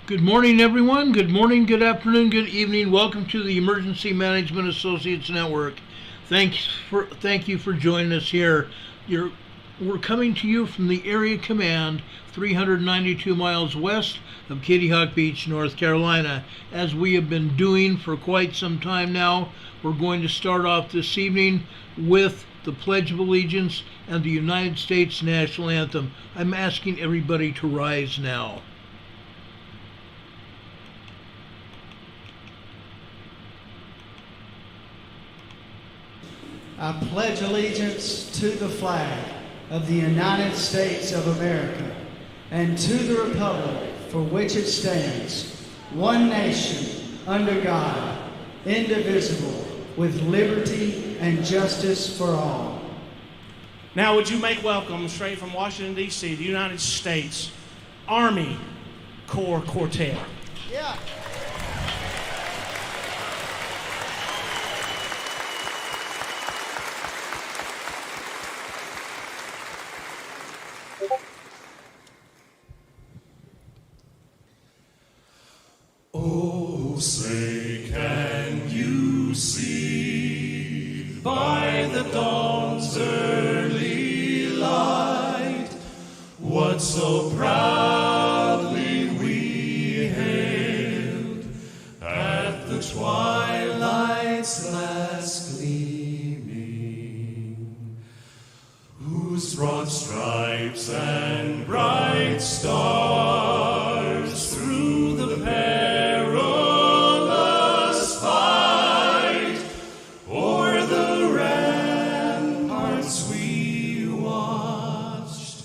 Good morning, everyone. Good morning, good afternoon, good evening. Welcome to the Emergency Management Associates Network. Thank you for joining us here. We're coming to you from the Area Command, 392 miles west of Kitty Hawk Beach, North Carolina. As we have been doing for quite some time now, we're going to start off this evening with the Pledge of Allegiance and the United States National Anthem. I'm asking everybody to rise now. I pledge allegiance to the flag of the United States of America and to the republic for which it stands, one nation, under God, indivisible, with liberty and justice for all. Now would you make welcome straight from Washington, D.C., the United States Army Corps Quartet. Yeah. Oh, say, can you see by the dawn's early light what so proudly we hailed at the twilight's last gleaming, whose broad stripes and bright stars through the perilous fight o'er the ramparts we watched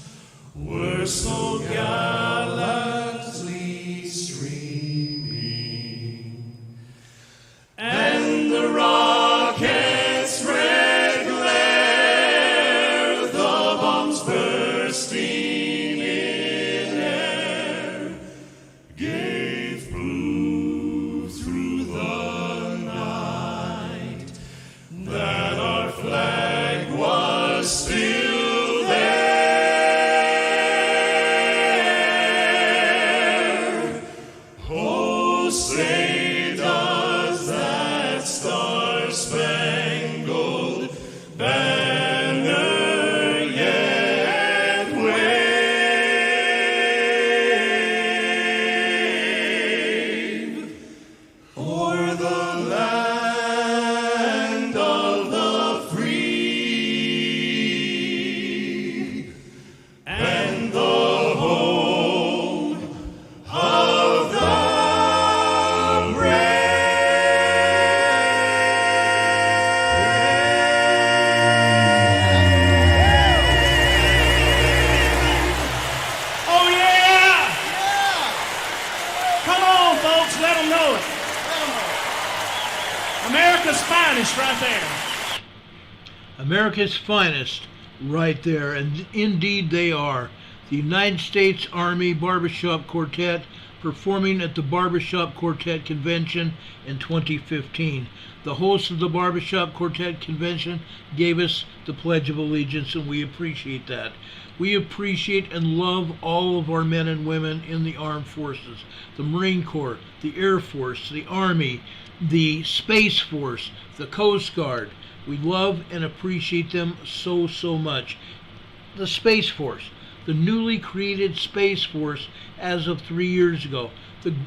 were so gallantly streaming, and the rocket's red glare, the bombs bursting in air, gave proof through the night that our flag was still there. Oh, say does that star-spangled banner yet wave o'er the land of the free and the home of the Oh yeah! Come on, folks, let them know it. America's finest right there. America's finest right there, and indeed they are. The United States Army Barbershop Quartet performing at the Barbershop Quartet Convention in 2015. The host of the Barbershop Quartet Convention gave us the Pledge of Allegiance, and we appreciate that. We appreciate and love all of our men and women in the armed forces, the Marine Corps, the Air Force, the Army, the Space Force, the Coast Guard. We love and appreciate them so much. The Space Force, the newly created Space Force as of 3 years ago,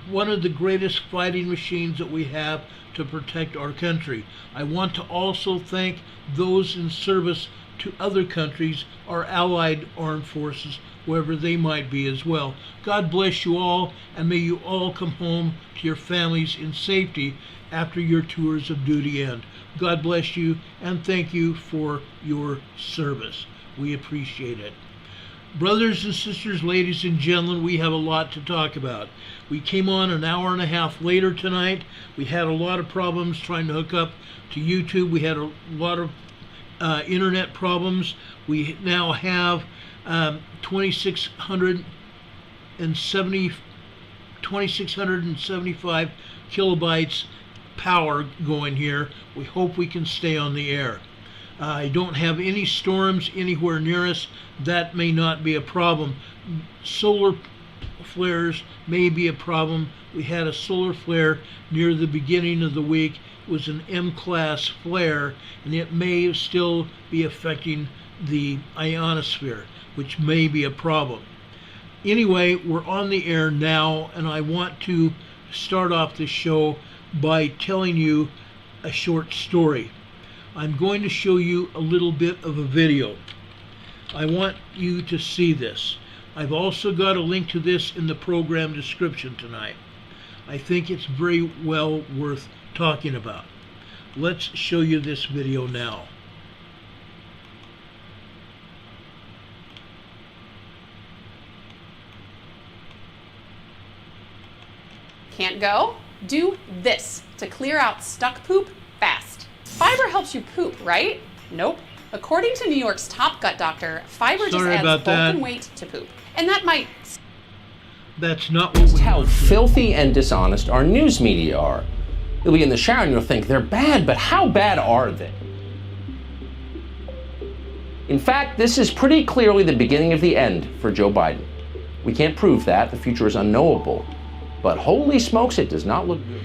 one of the greatest fighting machines that we have to protect our country. I want to also thank those in service to other countries, our allied armed forces, wherever they might be as well. God bless you all, and may you all come home to your families in safety after your tours of duty end. God bless you, and thank you for your service. We appreciate it. Brothers and sisters, ladies and gentlemen, we have a lot to talk about. We came on an hour and a half later tonight. We had a lot of problems trying to hook up to YouTube. We had a lot of internet problems. We now have 2,675 kilobytes power going here. We hope we can stay on the air. I don't have any storms anywhere near us. That may not be a problem. Solar flares may be a problem. We had a solar flare near the beginning of the week. It was an M-class flare, and it may still be affecting the ionosphere, which may be a problem. Anyway, we're on the air now, and I want to start off the show by telling you a short story. I'm going to show you a little bit of a video. I want you to see this. I've also got a link to this in the program description tonight. I think it's very well worth talking about. Let's show you this video now. Can't go? Do this to clear out stuck poop fast. Fiber helps you poop, right? Nope. According to New York's top gut doctor, fiber just adds bulk and weight to poop. And that might... That's not what we how want. filthy and dishonest our news media are. You'll be in the shower and you'll think they're bad, but how bad are they? In fact, this is pretty clearly the beginning of the end for Joe Biden. We can't prove that. The future is unknowable. But holy smokes, it does not look good.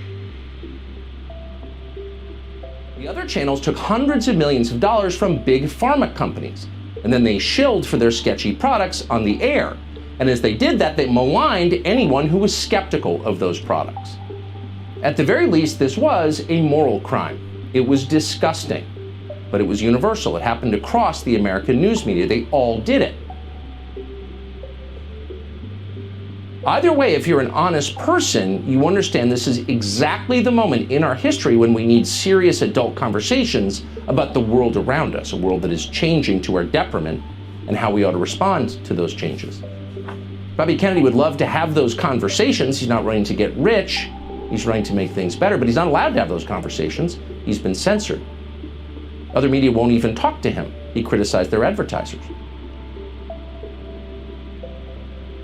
The other channels took hundreds of millions of dollars from big pharma companies, and then they shilled for their sketchy products on the air. And as they did that, they maligned anyone who was skeptical of those products. At the very least, this was a moral crime. It was disgusting, but it was universal. It happened across the American news media. They all did it. Either way, if you're an honest person, you understand this is exactly the moment in our history when we need serious adult conversations about the world around us, a world that is changing to our detriment, and how we ought to respond to those changes. Bobby Kennedy would love to have those conversations. He's not running to get rich. He's running to make things better, but he's not allowed to have those conversations. He's been censored. Other media won't even talk to him. He criticized their advertisers.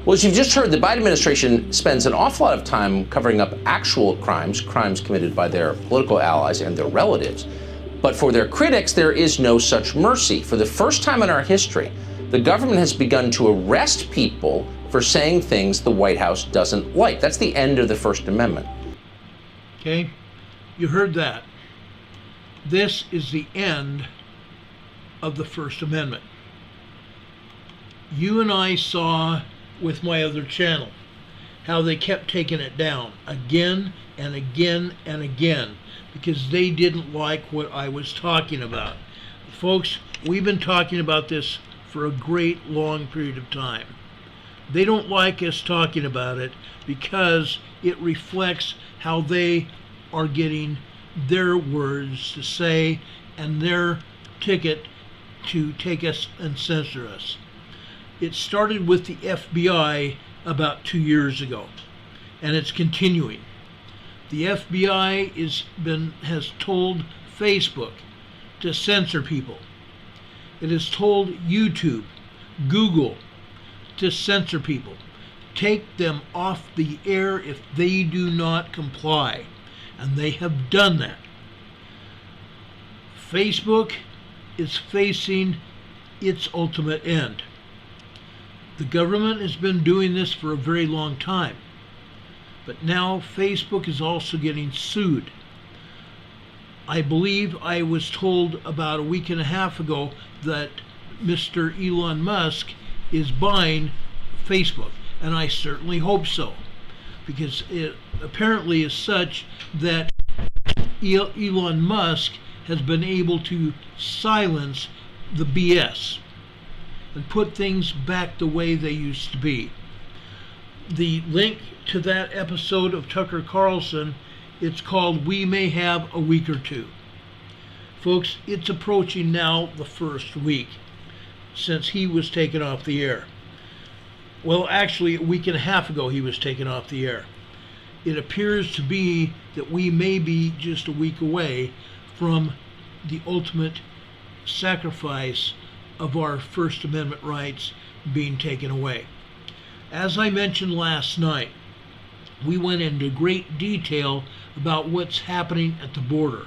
Well, as you've just heard, the Biden administration spends an awful lot of time covering up actual crimes, crimes committed by their political allies and their relatives. But for their critics, there is no such mercy. For the first time in our history, the government has begun to arrest people for saying things the White House doesn't like. That's the end of the First Amendment. Okay, you heard that. This is the end of the First Amendment. You and I saw with my other channel how they kept taking it down again and again and again because they didn't like what I was talking about. Folks, we've been talking about this for a great long period of time. They don't like us talking about it because it reflects how they are getting their words to say and their ticket to take us and censor us. It started with the FBI about 2 years ago, and it's continuing. The FBI has told Facebook to censor people. It has told YouTube, Google to censor people. Take them off the air if they do not comply. And they have done that. Facebook is facing its ultimate end. The government has been doing this for a very long time. But now Facebook is also getting sued. I believe I was told about a week and a half ago that Mr. Elon Musk is buying Facebook, and I certainly hope so, because it apparently is such that Elon Musk has been able to silence the BS and put things back the way they used to be. The link to that episode of Tucker Carlson, it's called We May Have a Week or Two. Folks, it's approaching now the first week since he was taken off the air. Well, actually, a week and a half ago he was taken off the air. It appears to be that we may be just a week away from the ultimate sacrifice of our First Amendment rights being taken away. As I mentioned last night, we went into great detail about what's happening at the border.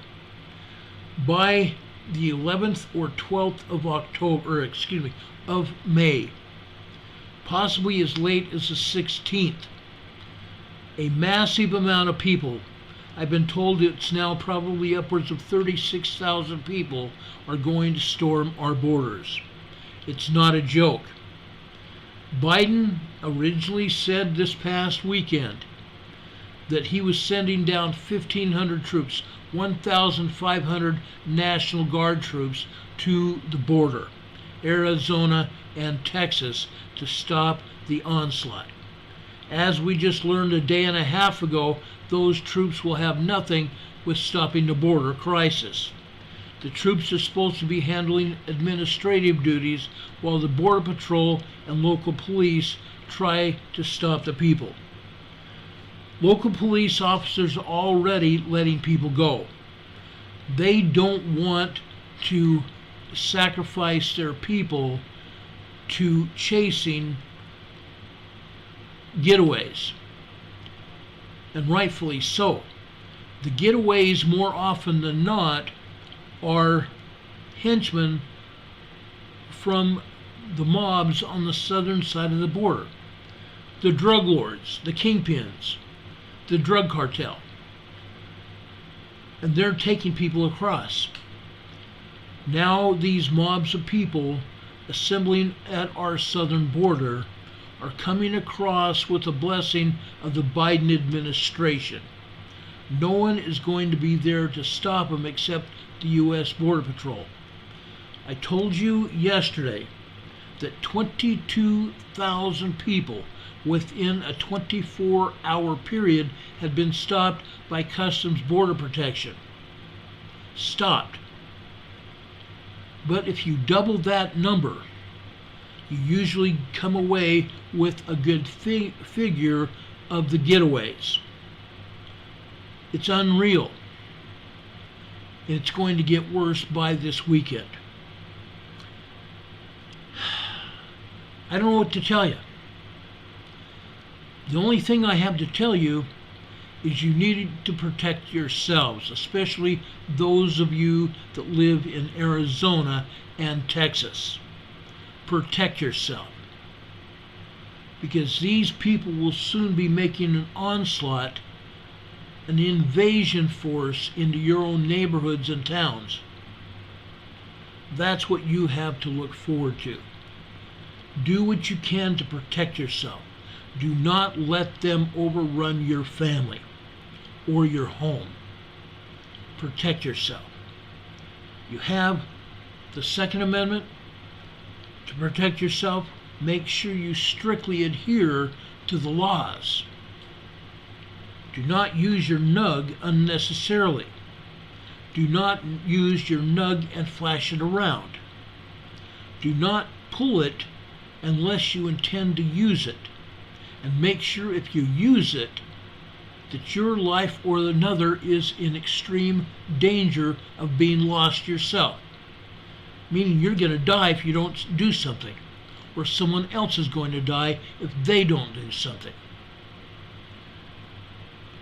By the 11th or 12th of May, possibly as late as the 16th. A massive amount of people, I've been told it's now probably upwards of 36,000 people, are going to storm our borders. It's not a joke. Biden originally said this past weekend that he was sending down 1,500 troops, 1,500 National Guard troops to the border, Arizona and Texas, to stop the onslaught. As we just learned a day and a half ago, those troops will have nothing with stopping the border crisis. The troops are supposed to be handling administrative duties while the Border Patrol and local police try to stop the people. Local police officers are already letting people go. They don't want to sacrifice their people to chasing getaways, and rightfully so. The getaways, more often than not, are henchmen from the mobs on the southern side of the border. The drug lords, the kingpins, the drug cartel. And they're taking people across. Now these mobs of people assembling at our southern border are coming across with the blessing of the Biden administration. No one is going to be there to stop them except the U.S. Border Patrol. I told you yesterday that 22,000 people within a 24-hour period had been stopped by Customs Border Protection. Stopped. But if you double that number, you usually come away with a good figure of the getaways. It's unreal. It's going to get worse by this weekend. I don't know what to tell you. The only thing I have to tell you is you need to protect yourselves, especially those of you that live in Arizona and Texas. Protect yourself, because these people will soon be making an onslaught, an invasion force into your own neighborhoods and towns. That's what you have to look forward to. Do what you can to protect yourself. Do not let them overrun your family or your home. Protect yourself. You have the Second Amendment. To protect yourself, make sure you strictly adhere to the laws. Do not use your nug unnecessarily. Do not use your nug and flash it around. Do not pull it unless you intend to use it. And make sure if you use it, that your life or another is in extreme danger of being lost yourself. Meaning you're going to die if you don't do something, or someone else is going to die if they don't do something.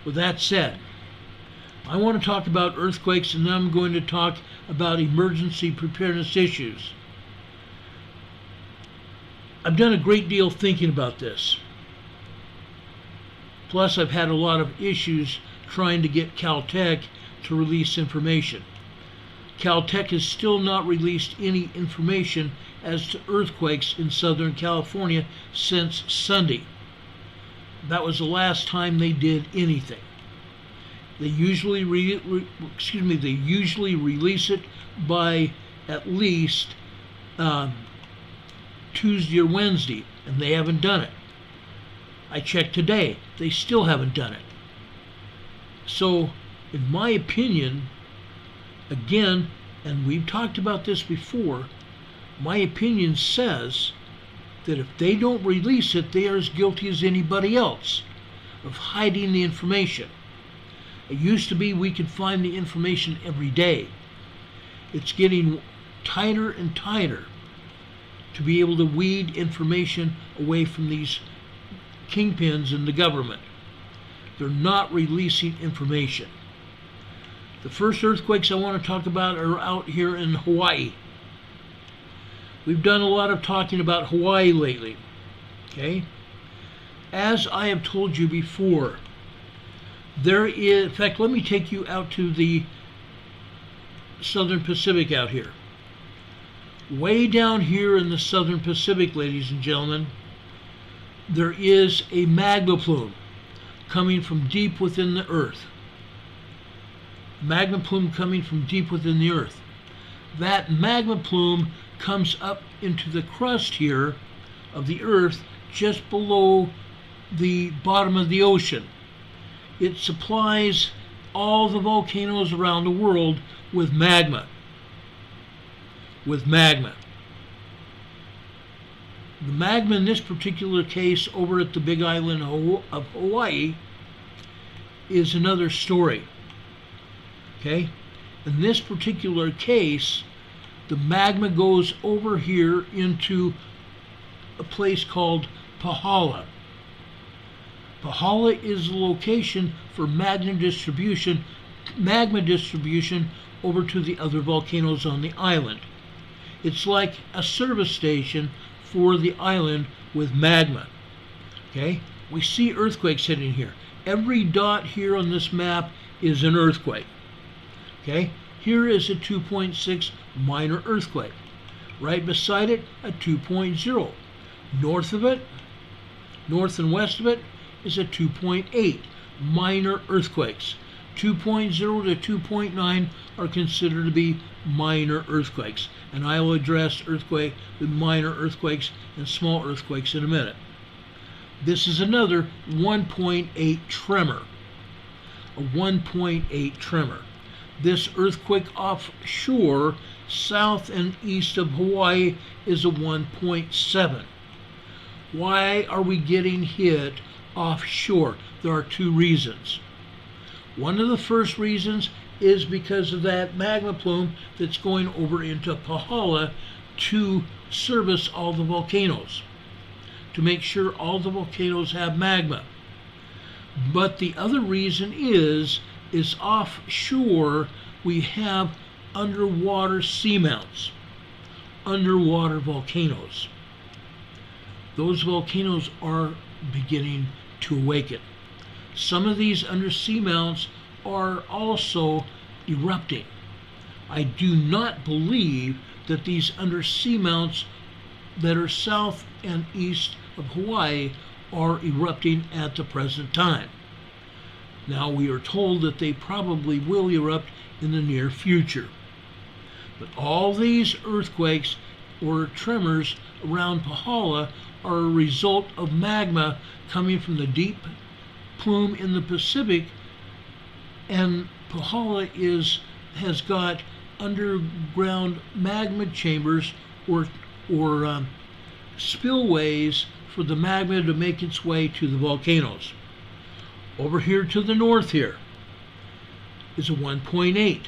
With that said, I want to talk about earthquakes, and then I'm going to talk about emergency preparedness issues. I've done a great deal thinking about this. Plus, I've had a lot of issues trying to get Caltech to release information. Caltech has still not released any information as to earthquakes in Southern California since Sunday. That was the last time they did anything. They usually release it by at least Tuesday or Wednesday, and they haven't done it. I checked today, they still haven't done it. So, in my opinion, again, and we've talked about this before, my opinion says that if they don't release it, they are as guilty as anybody else of hiding the information. It used to be we could find the information every day. It's getting tighter and tighter to be able to weed information away from these kingpins in the government. They're not releasing information. The first earthquakes I want to talk about are out here in Hawaii. We've done a lot of talking about Hawaii lately. Okay? As I have told you before, there is, in fact, let me take you out to the Southern Pacific out here. Way down here in the Southern Pacific, ladies and gentlemen, there is a magma plume coming from deep within the earth. Magma plume coming from deep within the earth. That magma plume comes up into the crust here of the earth just below the bottom of the ocean. It supplies all the volcanoes around the world with magma. With magma. The magma in this particular case over at the Big Island of Hawaii is another story. Okay? In this particular case, the magma goes over here into a place called Pahala. Pahala is the location for magma distribution over to the other volcanoes on the island. It's like a service station for the island with magma. Okay? We see earthquakes hitting here. Every dot here on this map is an earthquake. Okay? Here is a 2.6 minor earthquake. Right beside it, a 2.0. North of it, north and west of it, is a 2.8 minor earthquakes. 2.0 to 2.9 are considered to be minor earthquakes. And I will address the minor earthquakes and small earthquakes in a minute. This is another 1.8 tremor. A 1.8 tremor. This earthquake offshore, south and east of Hawaii, is a 1.7. Why are we getting hit offshore? There are two reasons. One of the first reasons is because of that magma plume that's going over into Pahala to service all the volcanoes, to make sure all the volcanoes have magma. But the other reason is offshore we have underwater seamounts, underwater volcanoes. Those volcanoes are beginning to awaken. Some of these undersea mounts are also erupting. I do not believe that these undersea mounts that are south and east of Hawaii are erupting at the present time. Now, we are told that they probably will erupt in the near future. But all these earthquakes or tremors around Pahala are a result of magma coming from the deep plume in the Pacific, and Pahala has got underground magma chambers or spillways for the magma to make its way to the volcanoes. Over here to the north here is a 1.8.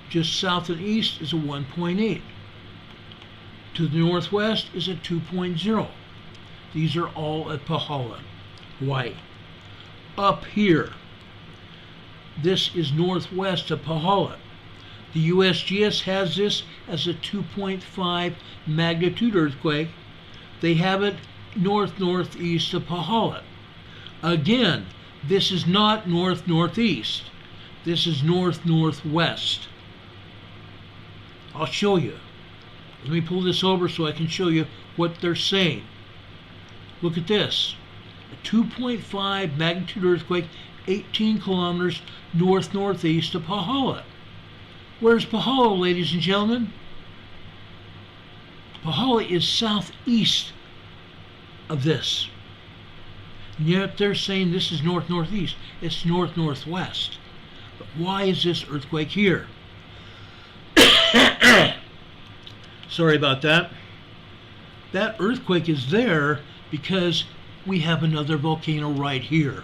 Just south and east is a 1.8. To the northwest is a 2.0. These are all at Pahala, Hawaii. Up here, this is northwest of Pahala. The USGS has this as a 2.5 magnitude earthquake. They have it north-northeast of Pahala. Again, this is not north-northeast. This is north-northwest. I'll show you. Let me pull this over so I can show you what they're saying. Look at this. A 2.5 magnitude earthquake, 18 kilometers north-northeast of Pahala. Where's Pahala, ladies and gentlemen? Pahala is southeast of this. And yet they're saying this is north-northeast. It's north-northwest. But why is this earthquake here? Sorry about that. That earthquake is there because we have another volcano right here.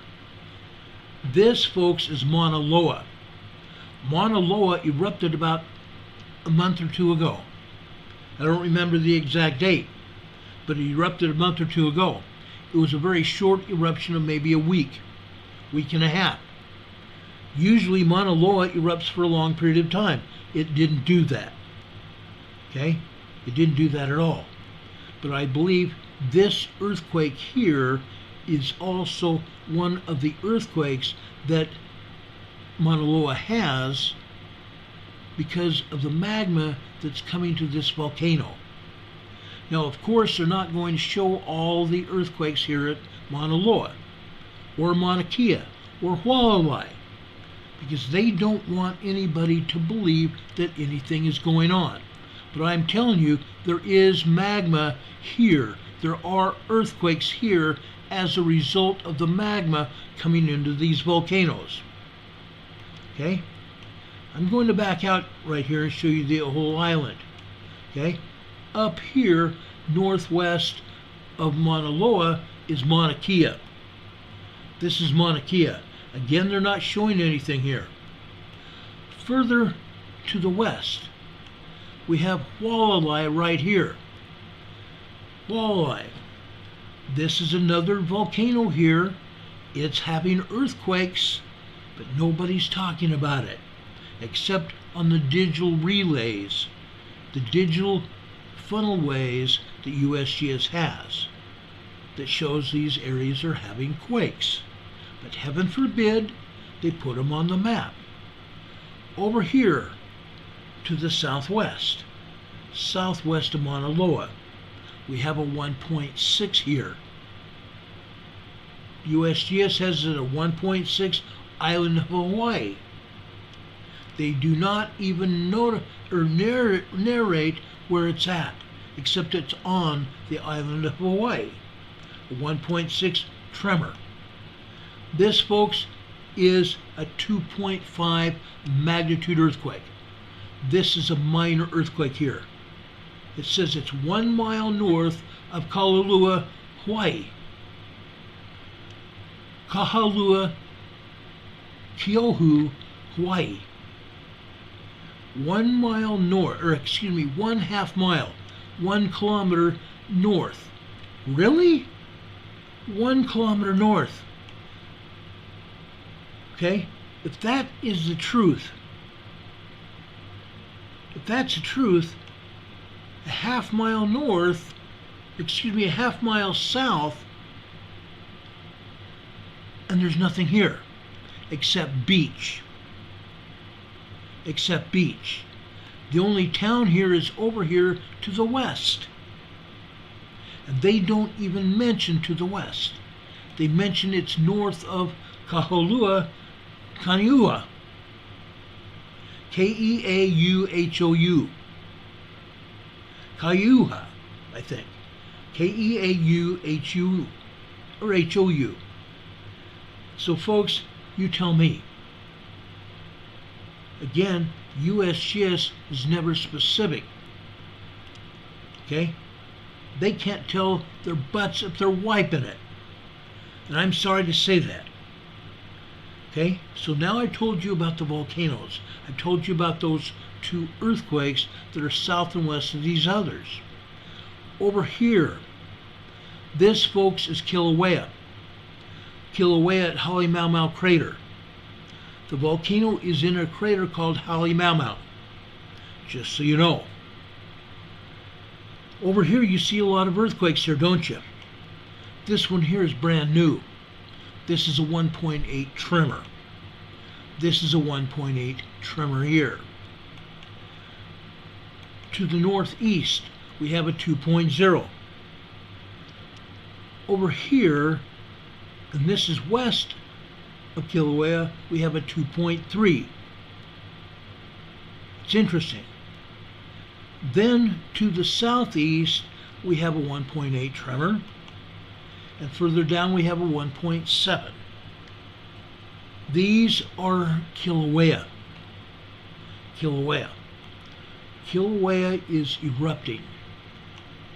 This, folks, is Mauna Loa. Mauna Loa erupted about a month or two ago. I don't remember the exact date, but it erupted a month or two ago. It was a very short eruption of maybe a week and a half. Usually Mauna Loa erupts for a long period of time. It didn't do that. Okay? It didn't do that at all. But I believe this earthquake here is also one of the earthquakes that Mauna Loa has because of the magma that's coming to this volcano. Now, of course, they're not going to show all the earthquakes here at Mauna Loa or Mauna Kea or Hualalai because they don't want anybody to believe that anything is going on. But I'm telling you, there is magma here. There are earthquakes here as a result of the magma coming into these volcanoes. Okay? I'm going to back out right here and show you the whole island. Okay? Up here, northwest of Mauna Loa, is Mauna Kea. This is Mauna Kea. Again, they're not showing anything here. Further to the west, we have Hualalai right here. Hualalai. This is another volcano here. It's having earthquakes, but nobody's talking about it, except on the digital relays, the digital funnelways that USGS has that shows these areas are having quakes. But heaven forbid they put them on the map. Over here to the southwest, southwest of Mauna Loa, we have a 1.6 here. USGS has it at 1.6 island of Hawaii. They do not even narrate where it's at, except it's on the island of Hawaii. A 1.6 tremor. This, folks, is a 2.5 magnitude earthquake. This is a minor earthquake here. It says it's 1 mile north of Kahalua, Hawaii. Kahalua, Keohu, Hawaii. 1 mile north, or excuse me, 1/2 mile, 1 kilometer north. Really? 1 kilometer north. Okay? If that is the truth, if that's the truth, a 1/2 mile north, excuse me, a 1/2 mile south, and there's nothing here except beach. Except beach. The only town here is over here to the west. And they don't even mention to the west. They mention it's north of Kahalua, Kaneohe. Keauhou. Kaneohe, I think. Keauhu, or Hou. So folks, you tell me. Again, USGS is never specific. Okay? They can't tell their butts if they're wiping it. And I'm sorry to say that. Okay? So now I told you about the volcanoes. I told you about those 2 earthquakes that are south and west of these others. Over here, this, folks, is Kilauea. Kilauea at Halemaumau Crater. The volcano is in a crater called Halemaumau, just so you know. Over here you see a lot of earthquakes here, don't you? This one here is brand new. This is a 1.8 tremor. This is a 1.8 tremor here. To the northeast, we have a 2.0. Over here, and this is west of Kilauea, we have a 2.3. It's interesting. Then to the southeast, we have a 1.8 tremor, and further down we have a 1.7. These are Kilauea. Kilauea. Kilauea is erupting,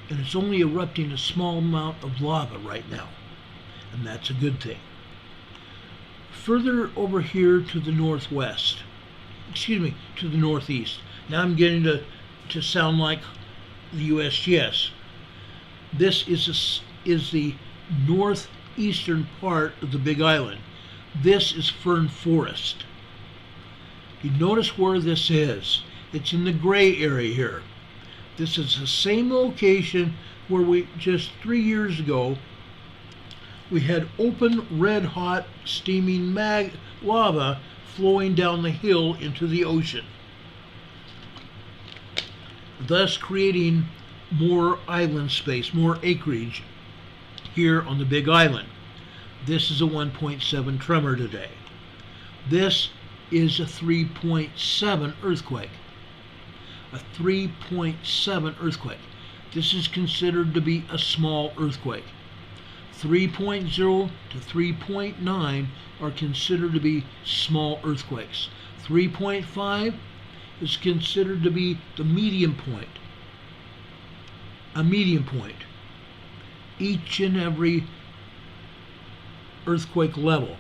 and it's only erupting a small amount of lava right now, and that's a good thing. Further over here to the northwest, excuse me, to the northeast. Now I'm getting to sound like the USGS. This is the northeastern part of the Big Island. This is fern forest. You notice where this is. It's in the gray area here. This is the same location where we just 3 years ago we had open red hot steaming lava flowing down the hill into the ocean, thus creating more island space, more acreage here on the Big Island. This is a 1.7 tremor today. This is a 3.7 earthquake. A 3.7 earthquake. This is considered to be a small earthquake. 3.0 to 3.9 are considered to be small earthquakes. 3.5 is considered to be the medium point. A medium point. Each and every earthquake level.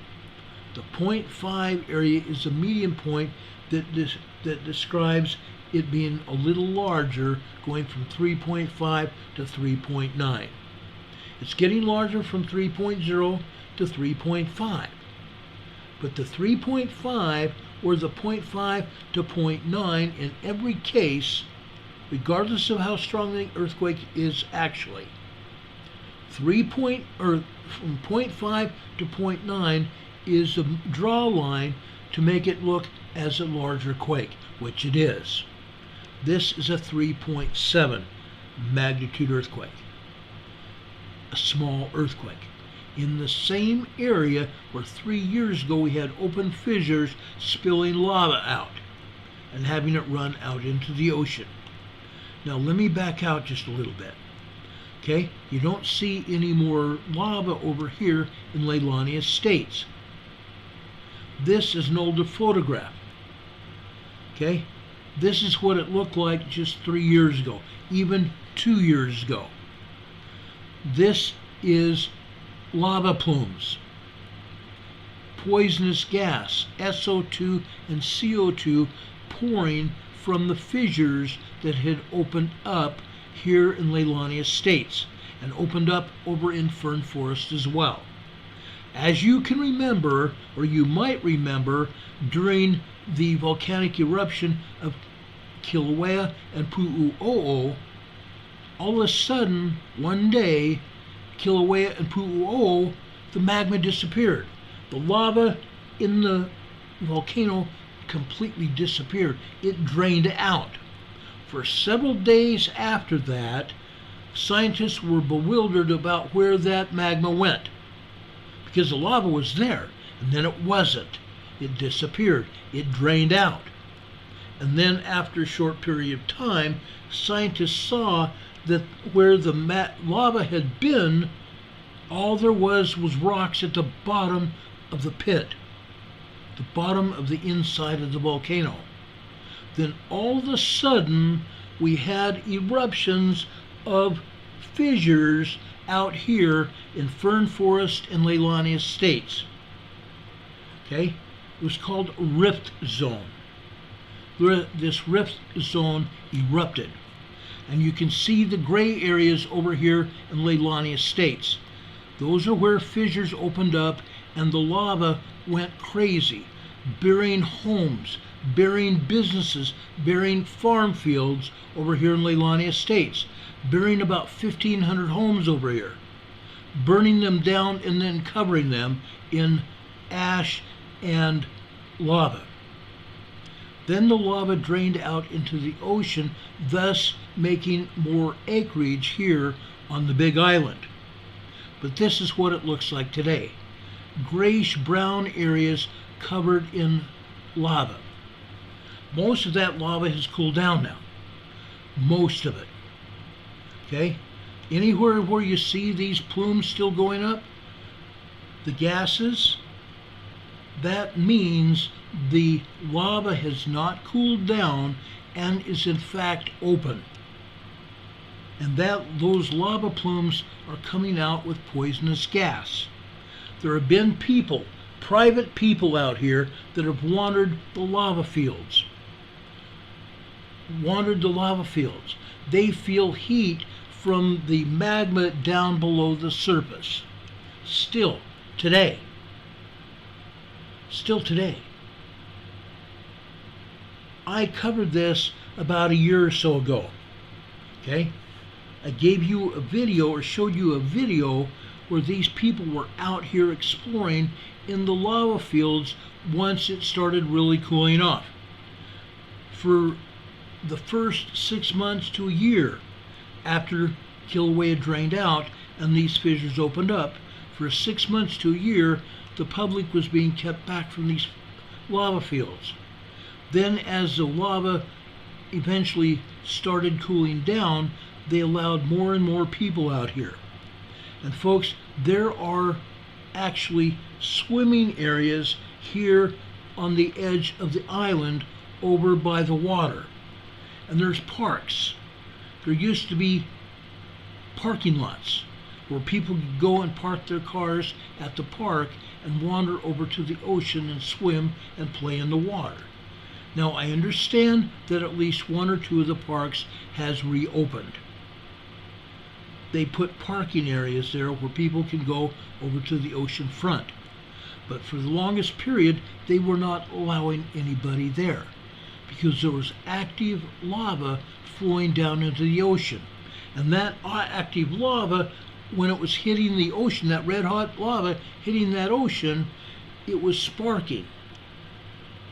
The 0.5 area is a medium point that describes it being a little larger, going from 3.5 to 3.9. It's getting larger from 3.0 to 3.5. But the 3.5 or the 0.5 to 0.9 in every case, regardless of how strong the earthquake is actually, from 0.5 to 0.9 is a draw line to make it look as a larger quake, which it is. This is a 3.7 magnitude earthquake, a small earthquake, in the same area where 3 years ago we had open fissures spilling lava out and having it run out into the ocean. Now let me back out just a little bit. Okay, you don't see any more lava over here in Leilani Estates. This is an older photograph. Okay, this is what it looked like just 3 years ago, even 2 years ago. This is lava plumes, poisonous gas, SO2 and CO2 pouring from the fissures that had opened up here in Leilani Estates and opened up over in Fern Forest as well. As you can remember, or you might remember, during the volcanic eruption of Kilauea and Pu'u'o'o, all of a sudden, one day, Kilauea and Pu'u'o'o, the magma disappeared. The lava in the volcano completely disappeared. It drained out. For several days after that, scientists were bewildered about where that magma went, because the lava was there, and then it wasn't. It disappeared. It drained out. And then after a short period of time, scientists saw that where the lava had been, all there was rocks at the bottom of the pit, the bottom of the inside of the volcano. Then all of a sudden, we had eruptions of fissures out here in Fern Forest and Leilani Estates. Okay, it was called a rift zone. This rift zone erupted, and you can see the gray areas over here in Leilani Estates. Those are where fissures opened up and the lava went crazy, burying homes, burying businesses, burying farm fields over here in Leilani Estates, burying about 1,500 homes over here, burning them down and then covering them in ash and lava. Then the lava drained out into the ocean, thus making more acreage here on the Big Island. But this is what it looks like today. Grayish-brown areas covered in lava. Most of that lava has cooled down now. Most of it. Okay? Anywhere where you see these plumes still going up, the gases, that means the lava has not cooled down and is in fact open. And those lava plumes are coming out with poisonous gas. There have been people, private people out here that have wandered the lava fields. They feel heat from the magma down below the surface. Still today. I covered this about a year or so ago. Okay? I gave you a video or showed you a video where these people were out here exploring in the lava fields once it started really cooling off. For the first 6 months to a year after Kilauea had drained out and these fissures opened up, for 6 months to a year, the public was being kept back from these lava fields. Then as the lava eventually started cooling down, they allowed more and more people out here. And folks, there are actually swimming areas here on the edge of the island over by the water. And there's parks. There used to be parking lots where people could go and park their cars at the park and wander over to the ocean and swim and play in the water. Now, I understand that at least 1 or 2 of the parks has reopened. They put parking areas there where people can go over to the ocean front. But for the longest period, they were not allowing anybody there because there was active lava flowing down into the ocean. And that active lava, when it was hitting the ocean, that red hot lava hitting that ocean, it was sparking.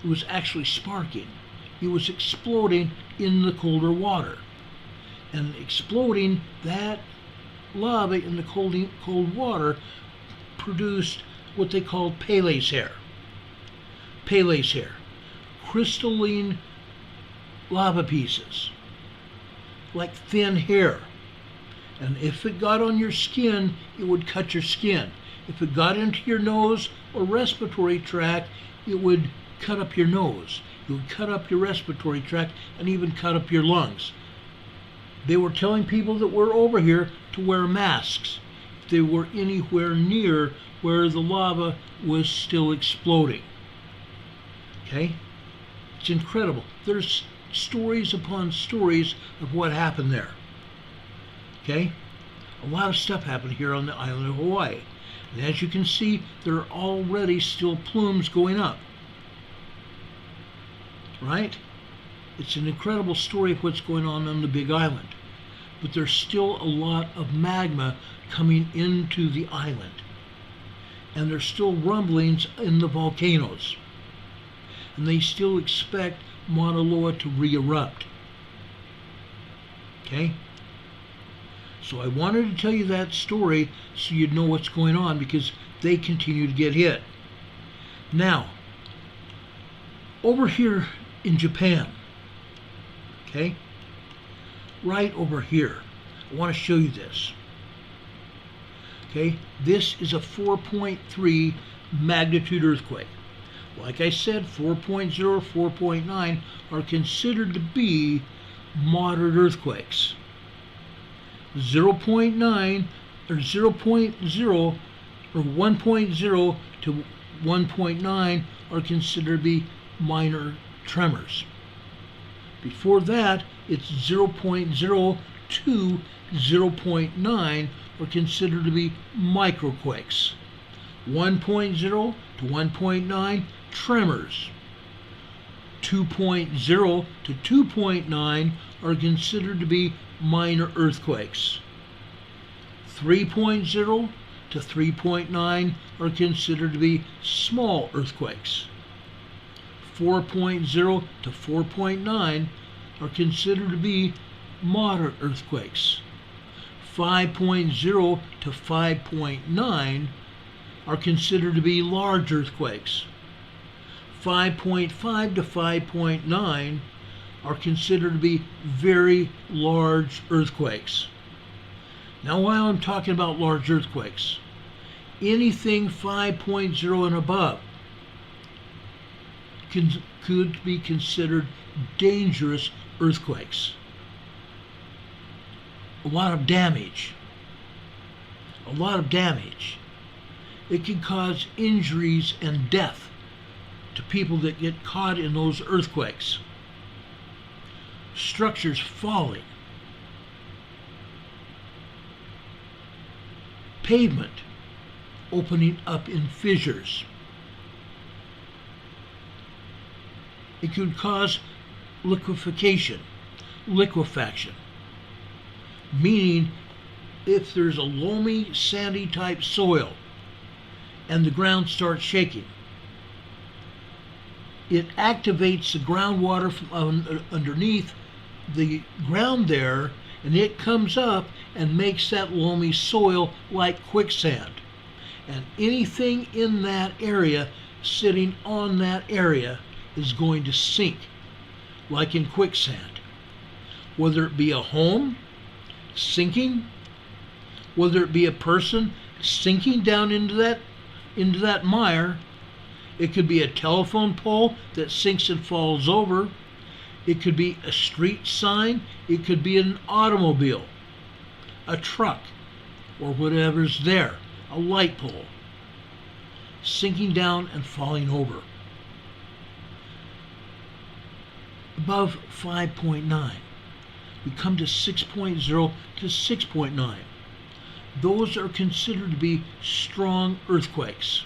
It was actually sparking. It was exploding in the colder water. And exploding, that lava in the cold water produced what they called Pele's hair. Pele's hair. Crystalline lava pieces, like thin hair. And if it got on your skin, it would cut your skin. If it got into your nose or respiratory tract, it would cut up your nose. It would cut up your respiratory tract and even cut up your lungs. They were telling people that were over here to wear masks if they were anywhere near where the lava was still exploding. Okay? It's incredible. There's stories upon stories of what happened there. Okay? A lot of stuff happened here on the island of Hawaii. And as you can see, there are already still plumes going up. Right? It's an incredible story of what's going on the Big Island. But there's still a lot of magma coming into the island. And there's still rumblings in the volcanoes. And they still expect Mauna Loa to re-erupt. Okay? So I wanted to tell you that story so you'd know what's going on because they continue to get hit. Now, over here in Japan, okay, right over here, I want to show you this. Okay, this is a 4.3 magnitude earthquake. Like I said, 4.0, 4.9 are considered to be moderate earthquakes. 0.9 or 0.0 or 1.0 to 1.9 are considered to be minor tremors. Before that, it's 0.0 to 0.9 are considered to be microquakes. 1.0 to 1.9 tremors. 2.0 to 2.9 are considered to be minor earthquakes. 3.0 to 3.9 are considered to be small earthquakes. 4.0 to 4.9 are considered to be moderate earthquakes. 5.0 to 5.9 are considered to be large earthquakes. 5.5 to 5.9 are considered to be very large earthquakes. Now, while I'm talking about large earthquakes, anything 5.0 and above could be considered dangerous earthquakes. A lot of damage. A lot of damage. It can cause injuries and death to people that get caught in those earthquakes. Structures falling. Pavement opening up in fissures. It could cause liquefaction. meaning if there's a loamy, sandy type soil and the ground starts shaking, it activates the groundwater from underneath the ground there, and it comes up and makes that loamy soil like quicksand. And anything in that area, sitting on that area, is going to sink like in quicksand. Whether it be a home sinking, whether it be a person sinking down into that mire. It could be a telephone pole that sinks and falls over. It could be a street sign. It could be an automobile, a truck, or whatever's there, a light pole, sinking down and falling over. Above 5.9, we come to 6.0 to 6.9. Those are considered to be strong earthquakes.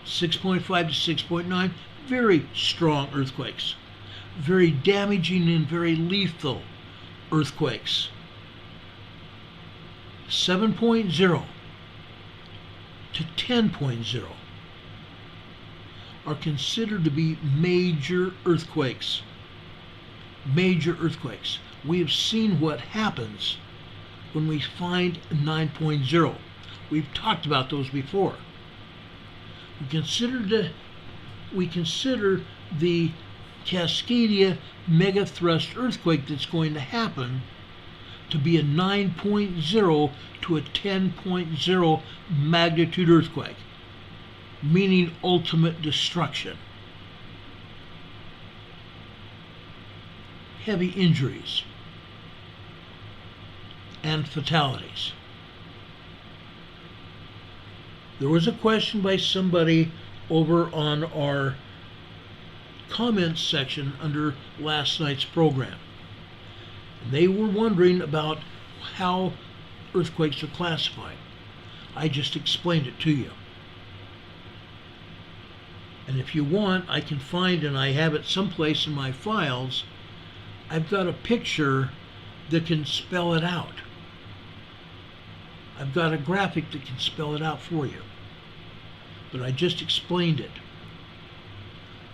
6.5 to 6.9, very strong earthquakes. Very damaging and very lethal earthquakes. 7.0 to 10.0 are considered to be major earthquakes. Major earthquakes. We have seen what happens when we find 9.0. We've talked about those before. We consider the Cascadia megathrust earthquake that's going to happen to be a 9.0 to a 10.0 magnitude earthquake, meaning ultimate destruction. Heavy injuries and fatalities. There was a question by somebody over on our comments section under last night's program. They were wondering about how earthquakes are classified. I just explained it to you. And if you want, I can find, and I have it someplace in my files, I've got a picture that can spell it out. I've got a graphic that can spell it out for you. But I just explained it.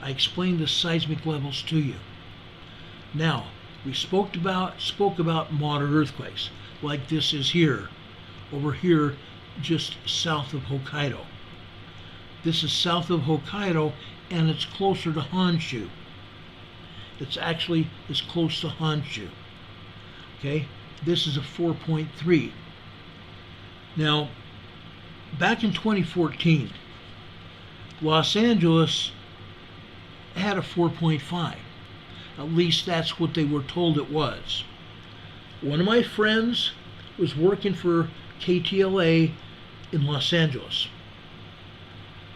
I explained the seismic levels to you. Now, we spoke about moderate earthquakes, like this is here, over here, just south of Hokkaido. This is south of Hokkaido, and it's closer to Honshu. It's actually as close to Honshu. Okay, this is a 4.3. Now, back in 2014, Los Angeles had a 4.5. At least that's what they were told it was. One of my friends was working for KTLA in Los Angeles,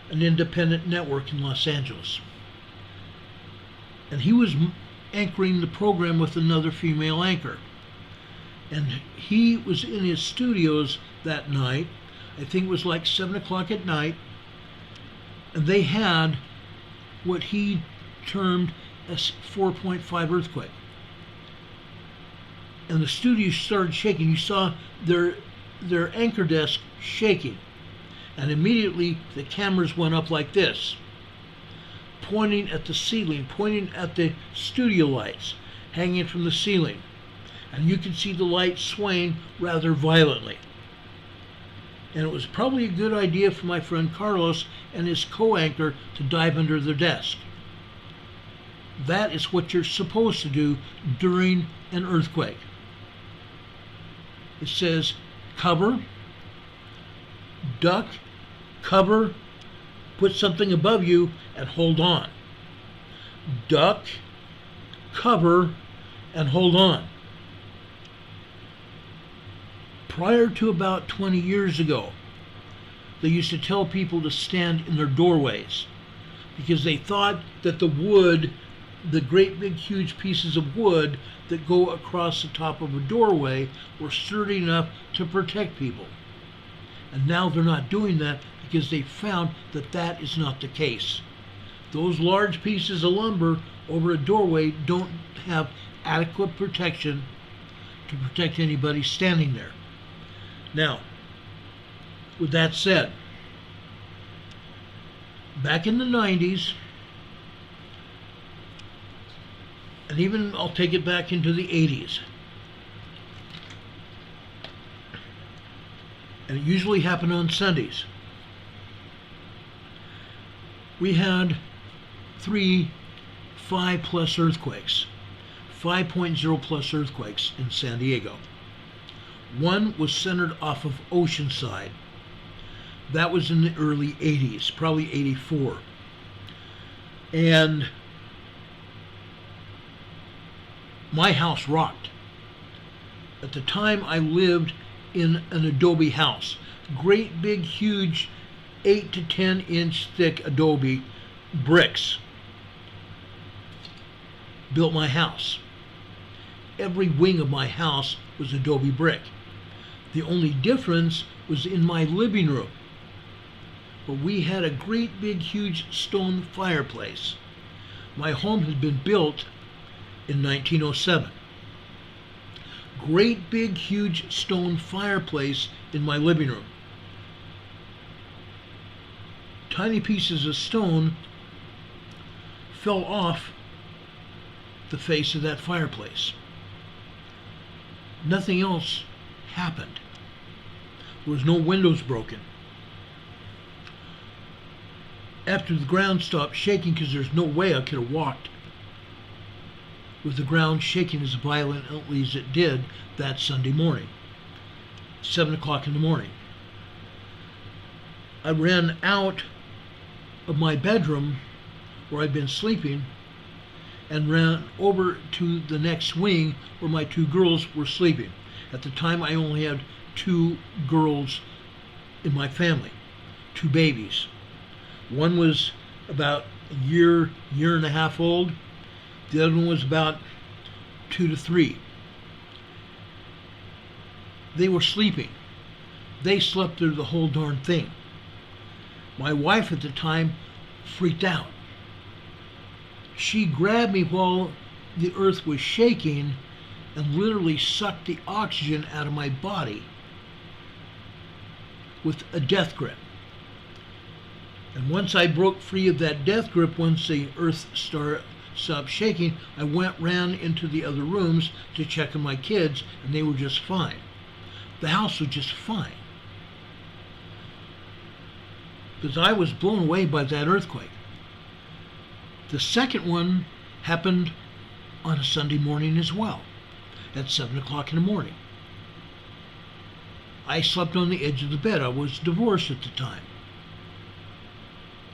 an independent network in Los Angeles. And he was anchoring the program with another female anchor. And he was in his studios that night. I think it was like 7 o'clock at night. And they had what he termed a 4.5 earthquake. And the studio started shaking. You saw their anchor desk shaking. And immediately the cameras went up like this, pointing at the ceiling, pointing at the studio lights hanging from the ceiling. And you could see the lights swaying rather violently. And it was probably a good idea for my friend Carlos and his co-anchor to dive under their desk. That is what you're supposed to do during an earthquake. It says cover, duck, cover, put something above you, and hold on. Duck, cover, and hold on. Prior to about 20 years ago, they used to tell people to stand in their doorways because they thought that the wood, the great big huge pieces of wood that go across the top of a doorway, were sturdy enough to protect people. And now they're not doing that because they found that that is not the case. Those large pieces of lumber over a doorway don't have adequate protection to protect anybody standing there. Now, with that said, back in the 90s, and even I'll take it back into the 80s, and it usually happened on Sundays, we had 3 5+ earthquakes, 5.0 plus earthquakes in San Diego. One was centered off of Oceanside. That was in the early 80s, probably 84. And my house rocked. At the time, I lived in an adobe house. Great big, huge, 8 to 10 inch thick adobe bricks built my house. Every wing of my house was adobe brick. The only difference was in my living room, where we had a great big huge stone fireplace. My home had been built in 1907. Great big huge stone fireplace in my living room. Tiny pieces of stone fell off the face of that fireplace. Nothing else happened. There was no windows broken. After the ground stopped shaking, because there's no way I could have walked with the ground shaking as violently as it did that Sunday morning, 7 o'clock in the morning. I ran out of my bedroom where I'd been sleeping and ran over to the next wing where my 2 girls were sleeping. At the time, I only had 2 girls in my family, 2 babies. One was about a year and a half old. The other one was about 2 to 3. They were sleeping. They slept through the whole darn thing. My wife at the time freaked out. She grabbed me while the earth was shaking and literally sucked the oxygen out of my body with a death grip. And once I broke free of that death grip, once the earth stopped shaking, I ran into the other rooms to check on my kids, and they were just fine. The house was just fine. Because I was blown away by that earthquake. The second one happened on a Sunday morning as well, at 7 o'clock in the morning. I slept on the edge of the bed. I was divorced at the time.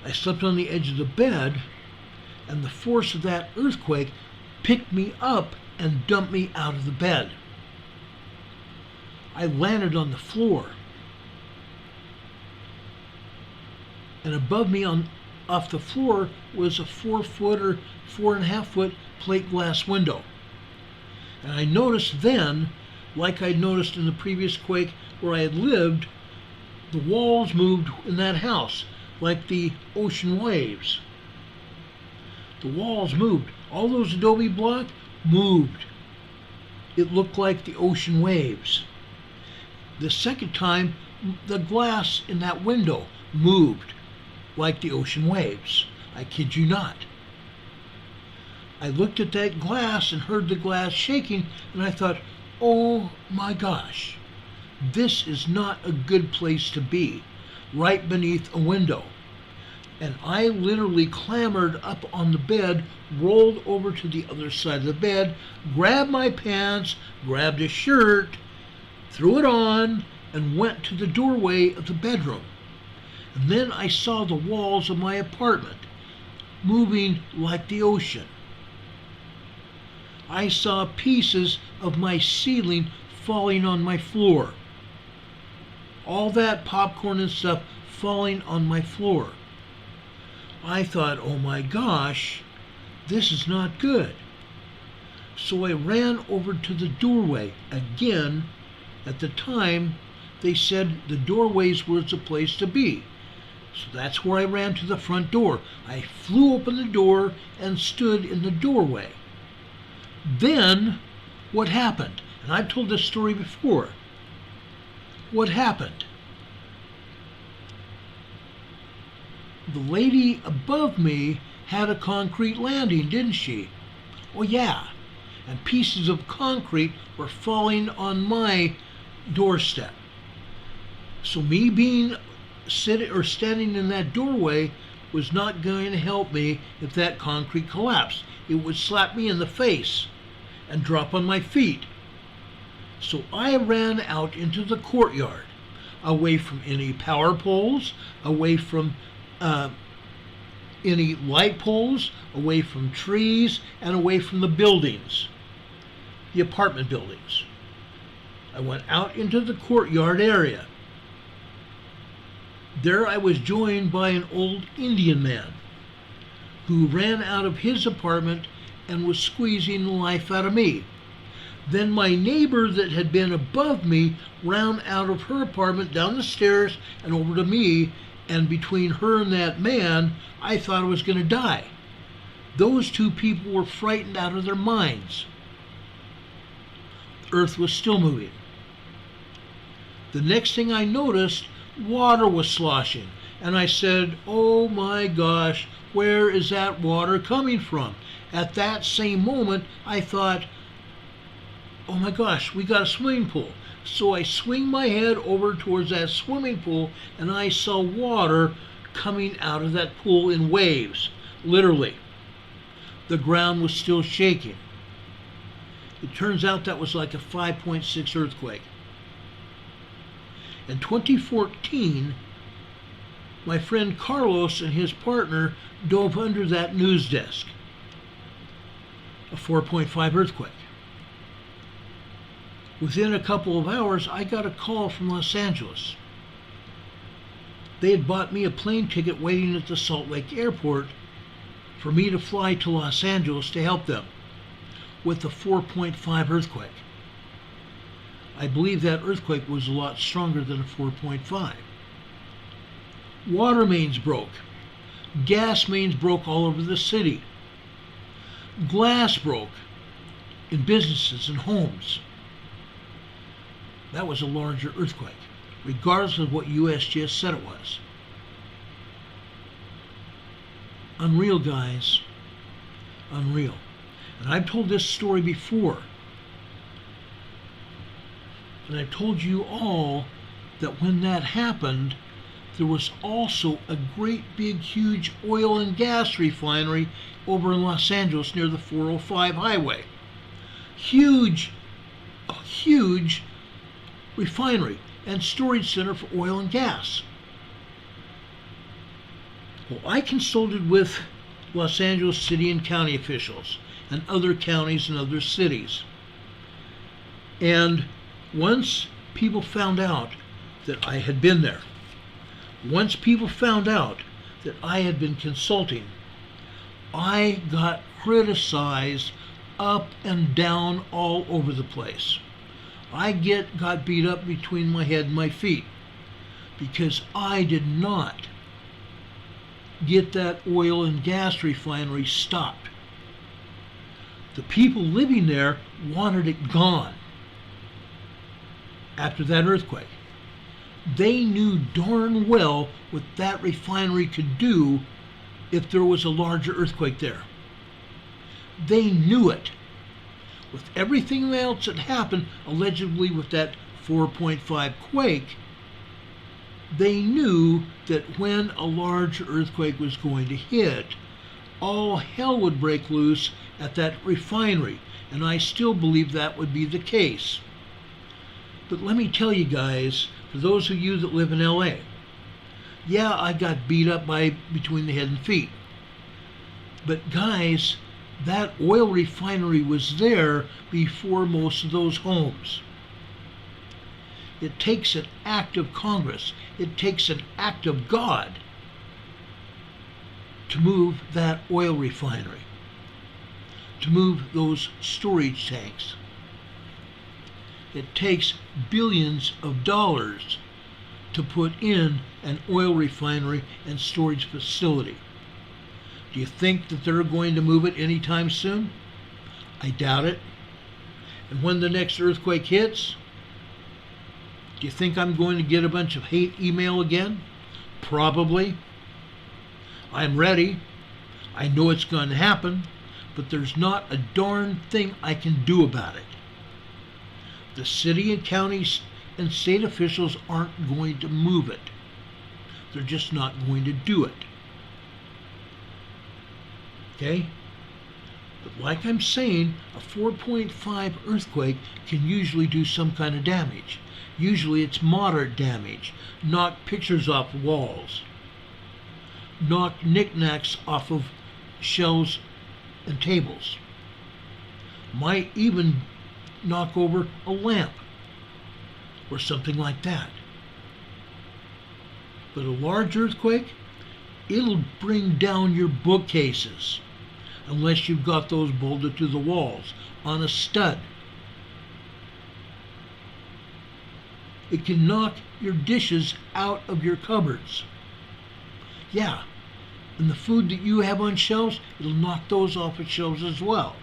I slept on the edge of the bed, and the force of that earthquake picked me up and dumped me out of the bed. I landed on the floor. And above me off the floor was a 4-foot or 4.5-foot plate glass window. And I noticed then, like I noticed in the previous quake where I had lived, the walls moved in that house like the ocean waves. The walls moved. All those adobe blocks moved. It looked like the ocean waves. The second time, the glass in that window moved like the ocean waves. I kid you not. I looked at that glass and heard the glass shaking, and I thought, oh my gosh, this is not a good place to be, right beneath a window. And I literally clambered up on the bed, rolled over to the other side of the bed, grabbed my pants, grabbed a shirt, threw it on, and went to the doorway of the bedroom. And then I saw the walls of my apartment moving like the ocean. I saw pieces of my ceiling falling on my floor. All that popcorn and stuff falling on my floor. I thought, oh my gosh, this is not good. So I ran over to the doorway. Again, at the time, they said the doorways was the place to be. So that's where I ran to the front door. I flew open the door and stood in the doorway. Then, what happened? And I've told this story before. What happened? The lady above me had a concrete landing, didn't she? Oh yeah. And pieces of concrete were falling on my doorstep. So me being standing in that doorway was not going to help me if that concrete collapsed. It would slap me in the face and drop on my feet. So I ran out into the courtyard, away from any power poles, away from any light poles, away from trees, and away from the buildings, the apartment buildings. I went out into the courtyard area. There I was joined by an old Indian man who ran out of his apartment and was squeezing the life out of me. Then my neighbor that had been above me ran out of her apartment down the stairs and over to me, and between her and that man, I thought I was going to die. Those two people were frightened out of their minds. The earth was still moving. The next thing I noticed, water was sloshing, and I said, oh my gosh, where is that water coming from? At that same moment, I thought, oh my gosh, we got a swimming pool. So I swing my head over towards that swimming pool, and I saw water coming out of that pool in waves, literally. The ground was still shaking. It turns out that was like a 5.6 earthquake. In 2014, my friend Carlos and his partner dove under that news desk. A 4.5 earthquake. Within a couple of hours, I got a call from Los Angeles. They had bought me a plane ticket waiting at the Salt Lake airport for me to fly to Los Angeles to help them with a 4.5 earthquake. I believe that earthquake was a lot stronger than a 4.5. Water mains broke. Gas mains broke all over the city. Glass broke in businesses and homes. That was a larger earthquake, regardless of what USGS said it was. Unreal, guys. Unreal. And I've told this story before. And I've told you all that when that happened, there was also a great big huge oil and gas refinery over in Los Angeles near the 405 highway. Huge refinery and storage center for oil and gas. Well, I consulted with Los Angeles city and county officials and other counties and other cities. And once people found out that I had been there, once people found out that I had been consulting, I got criticized up and down all over the place. I got beat up between my head and my feet because I did not get that oil and gas refinery stopped. The people living there wanted it gone after that earthquake. They knew darn well what that refinery could do if there was a larger earthquake there. They knew it. With everything else that happened, allegedly with that 4.5 quake, they knew that when a large earthquake was going to hit, all hell would break loose at that refinery, and I still believe that would be the case. But let me tell you guys, for those of you that live in LA, yeah, I got beat up between the head and feet. But guys, that oil refinery was there before most of those homes. It takes an act of Congress, it takes an act of God to move that oil refinery, to move those storage tanks. It takes billions of dollars to put in an oil refinery and storage facility. Do you think that they're going to move it anytime soon? I doubt it. And when the next earthquake hits, do you think I'm going to get a bunch of hate email again? Probably. I'm ready. I know it's going to happen, but there's not a darn thing I can do about it. The city and counties and state officials aren't going to move it. They're just not going to do it. Okay? But like I'm saying, a 4.5 earthquake can usually do some kind of damage. Usually it's moderate damage. Knock pictures off walls. Knock knickknacks off of shelves and tables. Might even knock over a lamp or something like that. But a large earthquake, it'll bring down your bookcases unless you've got those bolted to the walls on a stud. It can knock your dishes out of your cupboards. Yeah, and the food that you have on shelves, it'll knock those off of shelves as well.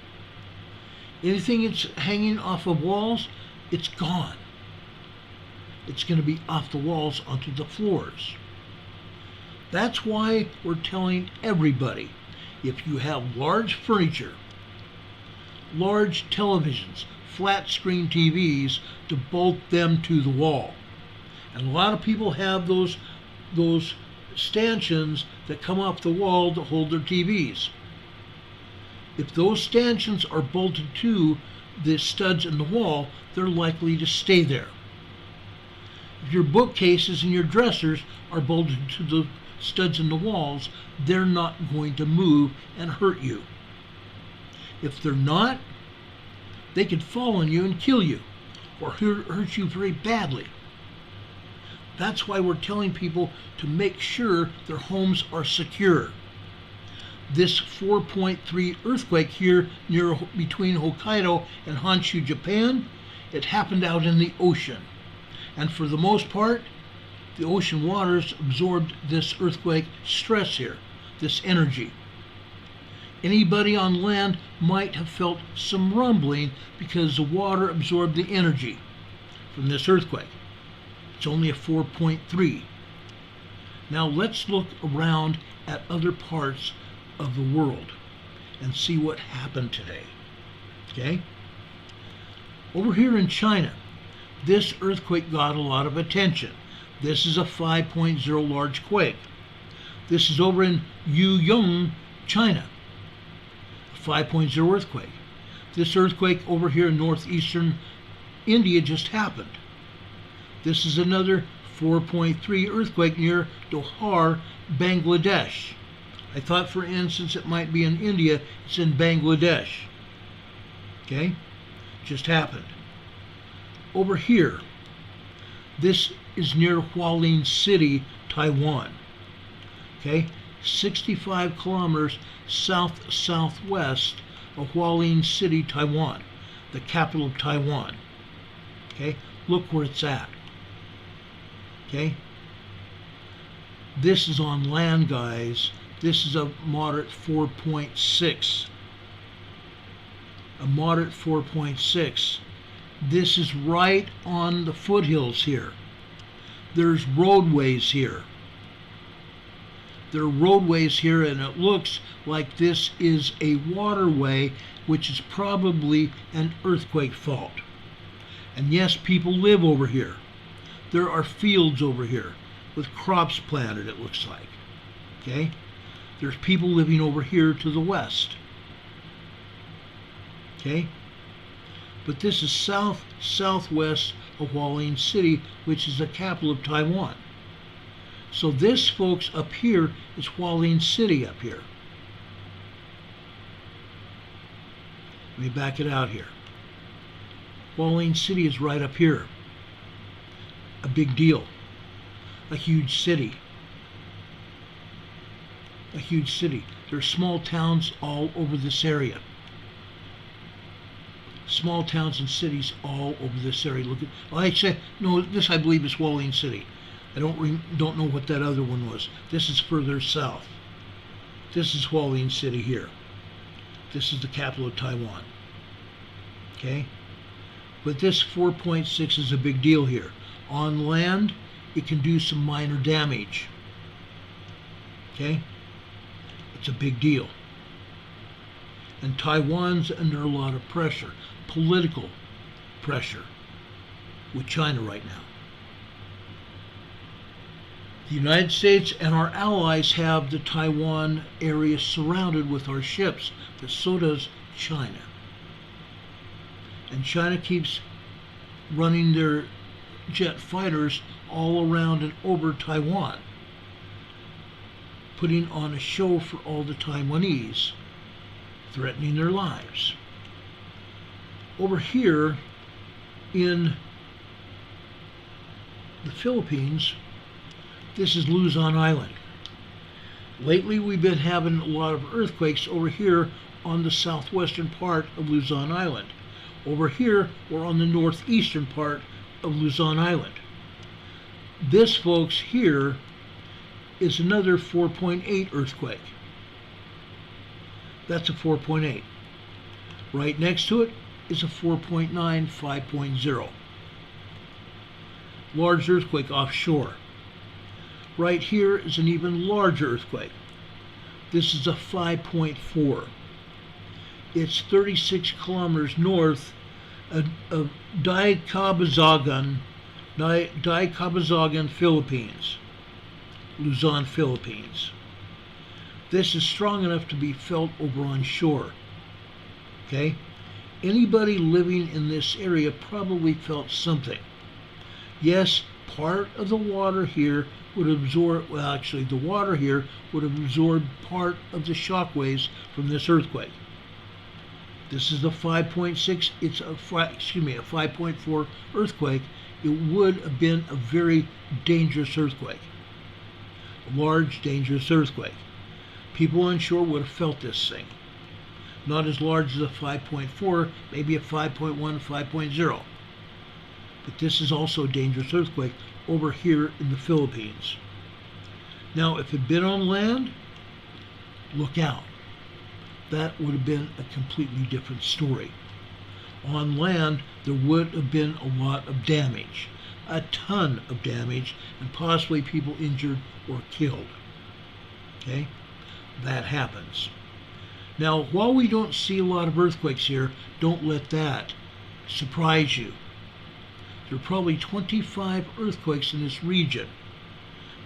Anything that's hanging off of walls, it's gone. It's going to be off the walls onto the floors. That's why we're telling everybody, if you have large furniture, large televisions, flat screen TVs, to bolt them to the wall. And a lot of people have those stanchions that come off the wall to hold their TVs. If those stanchions are bolted to the studs in the wall, they're likely to stay there. If your bookcases and your dressers are bolted to the studs in the walls, they're not going to move and hurt you. If they're not, they could fall on you and kill you, or hurt you very badly. That's why we're telling people to make sure their homes are secure. This 4.3 earthquake here between Hokkaido and Honshu, Japan, it happened out in the ocean. And for the most part, the ocean waters absorbed this earthquake stress here, this energy. Anybody on land might have felt some rumbling because the water absorbed the energy from this earthquake. It's only a 4.3. Now let's look around at other parts of the world and see what happened today. Okay? Over here in China, this earthquake got a lot of attention. This is a 5.0 large quake. This is over in Yuyong, China. 5.0 earthquake. This earthquake over here in northeastern India just happened. This is another 4.3 earthquake near Dohar, Bangladesh. I thought, for instance, it might be in India. It's in Bangladesh. Okay? Just happened. Over here, this is near Hualien City, Taiwan. Okay? 65 kilometers south-southwest of Hualien City, Taiwan, the capital of Taiwan. Okay? Look where it's at. Okay? This is on land, guys. This is a moderate 4.6. A moderate 4.6. This is right on the foothills here. There's roadways here. There are roadways here, and it looks like this is a waterway, which is probably an earthquake fault. And yes, people live over here. There are fields over here with crops planted, it looks like. Okay? There's people living over here to the west. Okay? But this is southwest of Hualien City, which is the capital of Taiwan. So this, folks, up here is Hualien City up here. Let me back it out here. Hualien City is right up here. A big deal. A huge city. A huge city. There are small towns all over this area. Small towns and cities all over this area. Look at, well, I say, no, this I believe is Hualien City. I don't know what that other one was. This is further south. This is Hualien City here. This is the capital of Taiwan. Okay? But this 4.6 is a big deal here. On land, it can do some minor damage. Okay? It's a big deal. And Taiwan's under a lot of pressure, political pressure, with China right now. The United States and our allies have the Taiwan area surrounded with our ships, but so does China. And China keeps running their jet fighters all around and over Taiwan, putting on a show for all the Taiwanese, threatening their lives. Over here in the Philippines, this is Luzon Island. Lately we've been having a lot of earthquakes over here on the southwestern part of Luzon Island. Over here we're on the northeastern part of Luzon Island. This, folks, here is another 4.8 earthquake. That's a 4.8. Right next to it is a 4.9, 5.0. Large earthquake offshore. Right here is an even larger earthquake. This is a 5.4. It's 36 kilometers north of Dicabazongan, Philippines, Luzon, Philippines. This is strong enough to be felt over on shore. Okay? Anybody living in this area probably felt something. Yes, part of the water here would absorb, well, actually, the water here would have absorbed part of the shock waves from this earthquake. This is a 5.6, it's a 5.4 earthquake. It would have been a very dangerous earthquake. A large, dangerous earthquake. People on shore would have felt this thing. Not as large as a 5.4, maybe a 5.1, 5.0. But this is also a dangerous earthquake over here in the Philippines. Now, if it had been on land, look out. That would have been a completely different story. On land, there would have been a lot of damage, a ton of damage, and possibly people injured or killed. Okay? That happens. Now, while we don't see a lot of earthquakes here, don't let that surprise you. There are probably 25 earthquakes in this region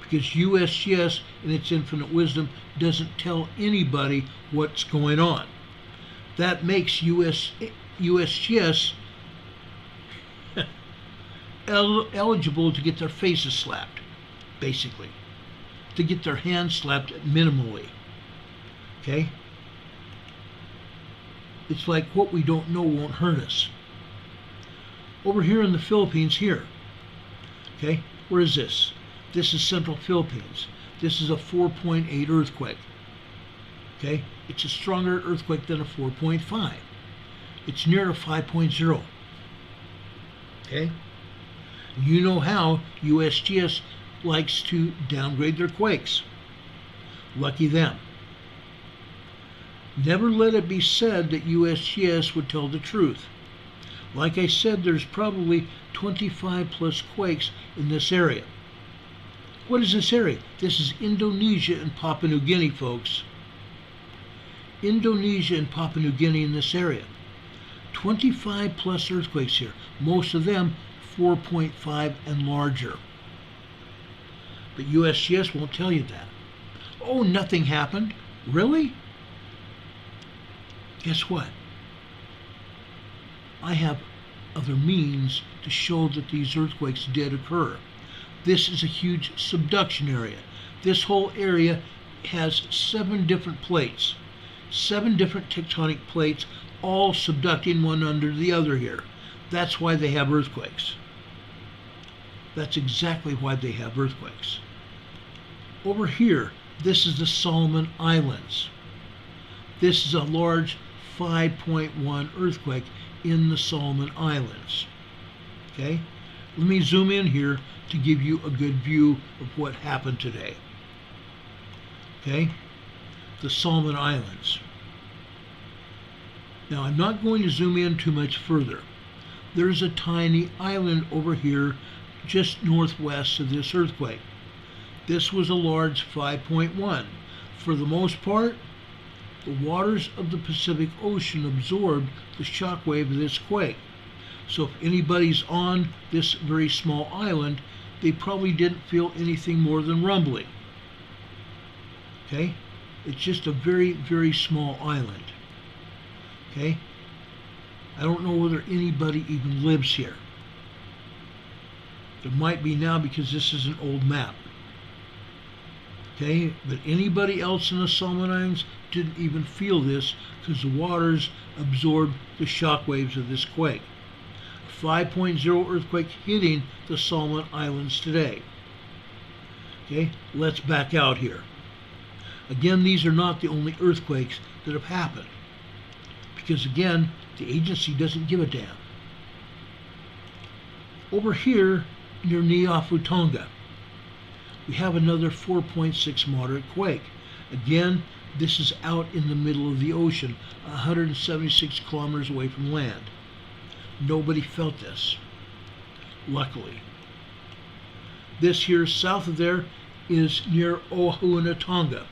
because USGS, in its infinite wisdom, doesn't tell anybody what's going on. That makes USGS eligible to get their faces slapped, basically, to get their hands slapped minimally. Okay? It's like what we don't know won't hurt us. Over here in the Philippines here, okay, where is this? This is Central Philippines. This is a 4.8 earthquake. Okay, it's a stronger earthquake than a 4.5. It's near a 5.0. Okay, you know how USGS likes to downgrade their quakes. Lucky them. Never let it be said that USGS would tell the truth. Like I said, there's probably 25 plus quakes in this area. What is this area? This is Indonesia and Papua New Guinea, folks. Indonesia and Papua New Guinea in this area. 25 plus earthquakes here. Most of them 4.5 and larger. But USGS won't tell you that. Oh, nothing happened. Really? Guess what? I have other means to show that these earthquakes did occur. This is a huge subduction area. This whole area has 7 different plates, 7 different tectonic plates, all subducting one under the other here. That's why they have earthquakes. That's exactly why they have earthquakes. Over here, this is the Solomon Islands. This is a large 5.1 earthquake in the Solomon Islands. Okay? Let me zoom in here to give you a good view of what happened today. Okay? The Solomon Islands. Now, I'm not going to zoom in too much further, there's a tiny island over here just northwest of this earthquake. This was a large 5.1. For the most part, the waters of the Pacific Ocean absorbed the shockwave of this quake. So if anybody's on this very small island, they probably didn't feel anything more than rumbling. Okay? It's just a very, very small island. Okay? I don't know whether anybody even lives here. There might be now because this is an old map. Okay? But anybody else in the Solomon Islands didn't even feel this because the waters absorbed the shock waves of this quake. 5.0 earthquake hitting the Solomon Islands today. Okay? Let's back out here. Again, these are not the only earthquakes that have happened. Because again, the agency doesn't give a damn. Over here, near Niafu, Tonga, we have another 4.6 moderate quake. Again, this is out in the middle of the ocean, 176 kilometers away from land. Nobody felt this, luckily. This here south of there is near Oahu, Tonga.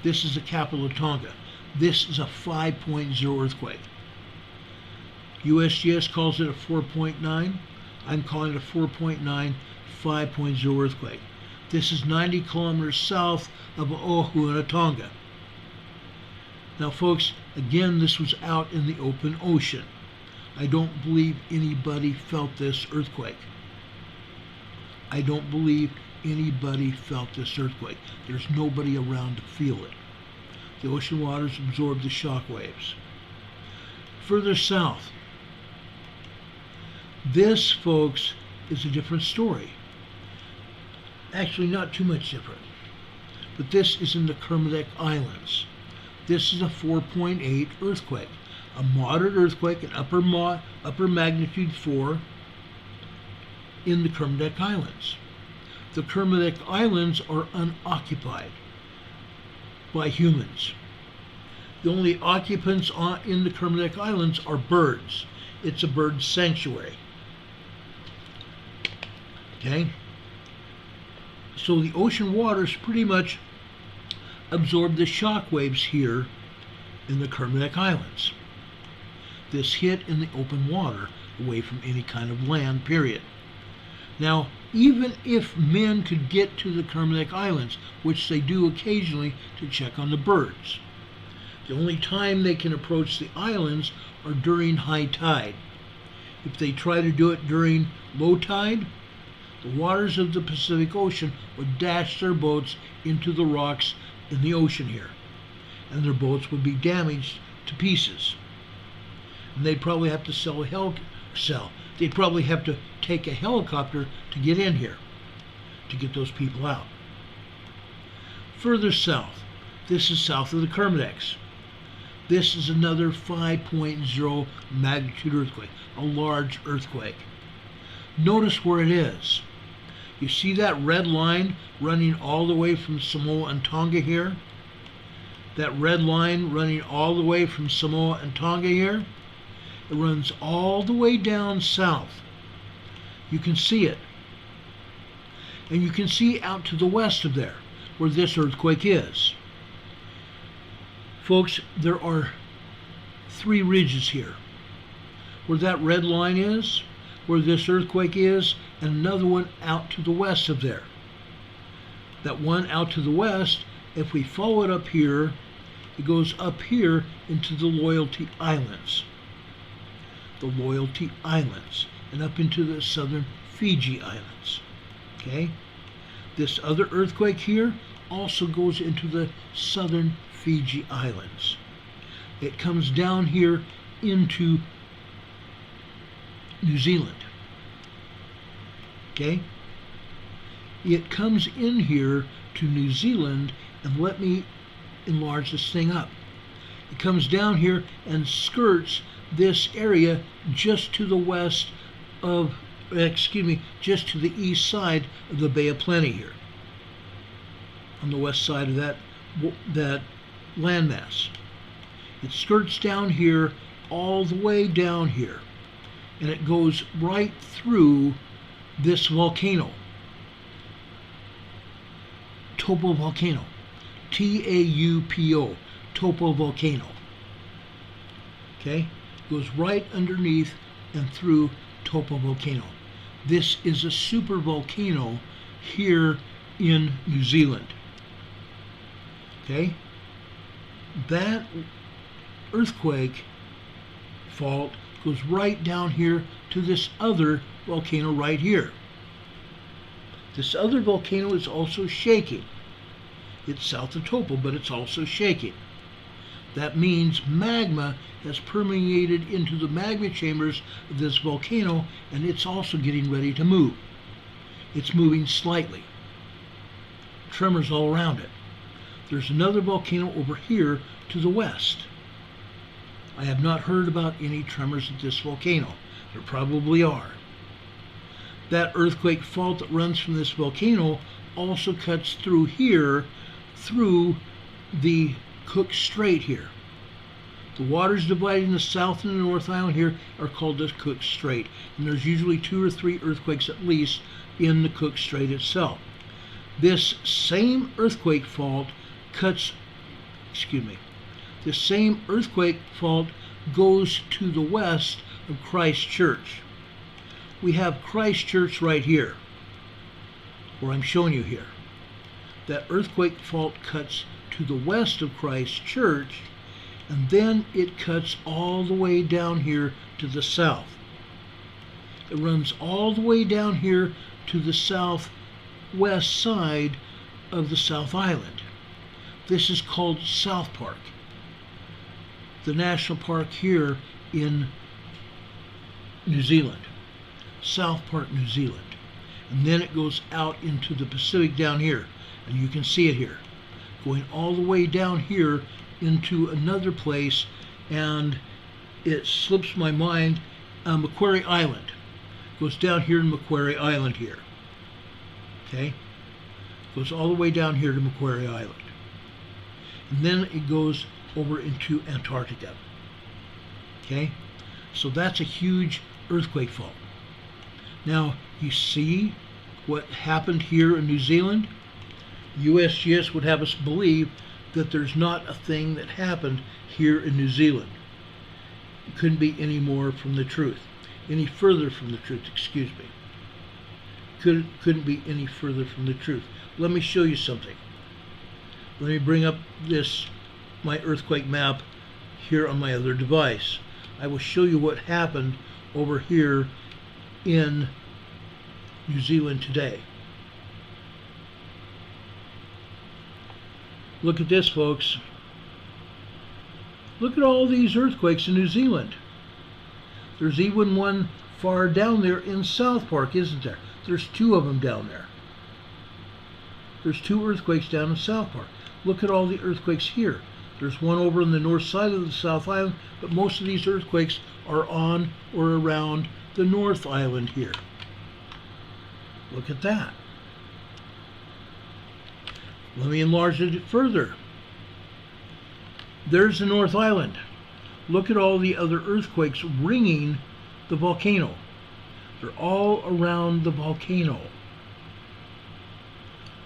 This is the capital of Tonga. This is a 5.0 earthquake. USGS calls it a 4.9. I'm calling it a 4.9, 5.0 earthquake. This is 90 kilometers south of Oahu, Tonga. Now, folks, again, this was out in the open ocean. I don't believe anybody felt this earthquake. I don't believe anybody felt this earthquake. There's nobody around to feel it. The ocean waters absorb the shock waves. Further south, this, folks, is a different story. Actually, not too much different. But this is in the Kermadec Islands. This is a 4.8 earthquake. A moderate earthquake, an upper magnitude 4 in the Kermadec Islands. The Kermadec Islands are unoccupied by humans. The only occupants in the Kermadec Islands are birds. It's a bird sanctuary. Okay? So the ocean waters pretty much absorb the shock waves here in the Kermadec Islands. This hit in the open water, away from any kind of land, period. Now, even if men could get to the Kermadec Islands, which they do occasionally to check on the birds, the only time they can approach the islands are during high tide. If they try to do it during low tide, the waters of the Pacific Ocean would dash their boats into the rocks in the ocean here, and their boats would be damaged to pieces. And they'd probably have to they'd probably have to take a helicopter to get in here, to get those people out. Further south, this is south of the Kermadecs. This is another 5.0 magnitude earthquake, a large earthquake. Notice where it is. You see that red line running all the way from Samoa and Tonga here? That red line running all the way from Samoa and Tonga here? It runs all the way down south. You can see it. And you can see out to the west of there, where this earthquake is. Folks, there are 3 ridges here. Where that red line is, where this earthquake is, and another one out to the west of there. That one out to the west, if we follow it up here, it goes up here into the Loyalty Islands. The Loyalty Islands, and up into the southern Fiji Islands. Okay? This other earthquake here also goes into the southern Fiji Islands. It comes down here into New Zealand. Okay? It comes in here to New Zealand, and let me enlarge this thing up. It comes down here and skirts this area just to the west of, just to the east side of the Bay of Plenty here. On the west side of that landmass. It skirts down here all the way down here and it goes right through this volcano. Topovolcano. T-A-U-P-O. Topovolcano. Okay? Goes right underneath and through Topovolcano. This is a super volcano here in New Zealand. Okay? That earthquake fault goes right down here to this other volcano right here. This other volcano is also shaking. It's south of Topo, but it's also shaking. That means magma has permeated into the magma chambers of this volcano, and it's also getting ready to move. It's moving slightly. Tremors all around it. There's another volcano over here to the west. I have not heard about any tremors at this volcano. There probably are. That earthquake fault that runs from this volcano also cuts through here, through the Cook Strait here. The waters dividing the South and the North Island here are called the Cook Strait, and there's usually 2 or 3 earthquakes at least in the Cook Strait itself. This same earthquake fault this same earthquake fault goes to the west of Christchurch. We have Christchurch right here, where I'm showing you here. That earthquake fault cuts to the west of Christchurch, and then it cuts all the way down here to the south. It runs all the way down here to the southwest side of the South Island. This is called South Park, the national park here in New Zealand. South Park, New Zealand. And then it goes out into the Pacific down here, and you can see it here, going all the way down here into another place, and it slips my mind, Macquarie Island. Goes down here in Macquarie Island here. Okay? Goes all the way down here to Macquarie Island. And then it goes over into Antarctica. Okay? So that's a huge earthquake fault. Now, you see what happened here in New Zealand? USGS would have us believe that there's not a thing that happened here in New Zealand. It couldn't be any more from the truth. Any further from the truth, excuse me. Couldn't be any further from the truth. Let me show you something. Let me bring up my earthquake map here on my other device. I will show you what happened over here in New Zealand today. Look at this, folks. Look at all these earthquakes in New Zealand. There's even one far down there in South Park, isn't there? There's 2 of them down there. There's 2 earthquakes down in South Park. Look at all the earthquakes here. There's one over on the north side of the South Island, but most of these earthquakes are on or around the North Island here. Look at that. Let me enlarge it further. There's the North Island. Look at all the other earthquakes ringing the volcano. They're all around the volcano.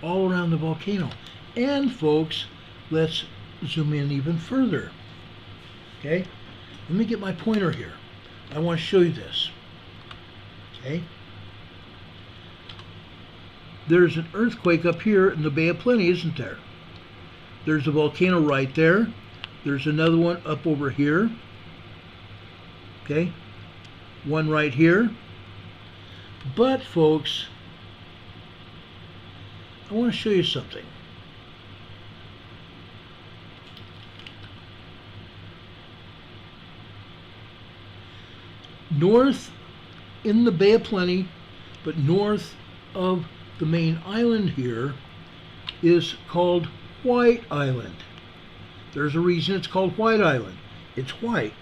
All around the volcano. And folks, let's zoom in even further. Okay? Let me get my pointer here. I want to show you this. Okay? There's an earthquake up here in the Bay of Plenty, isn't there? There's a volcano right there. There's another one up over here. Okay? One right here. But, folks, I want to show you something. North in the Bay of Plenty, but north of the main island here, is called White Island. There's a reason it's called White Island. It's white.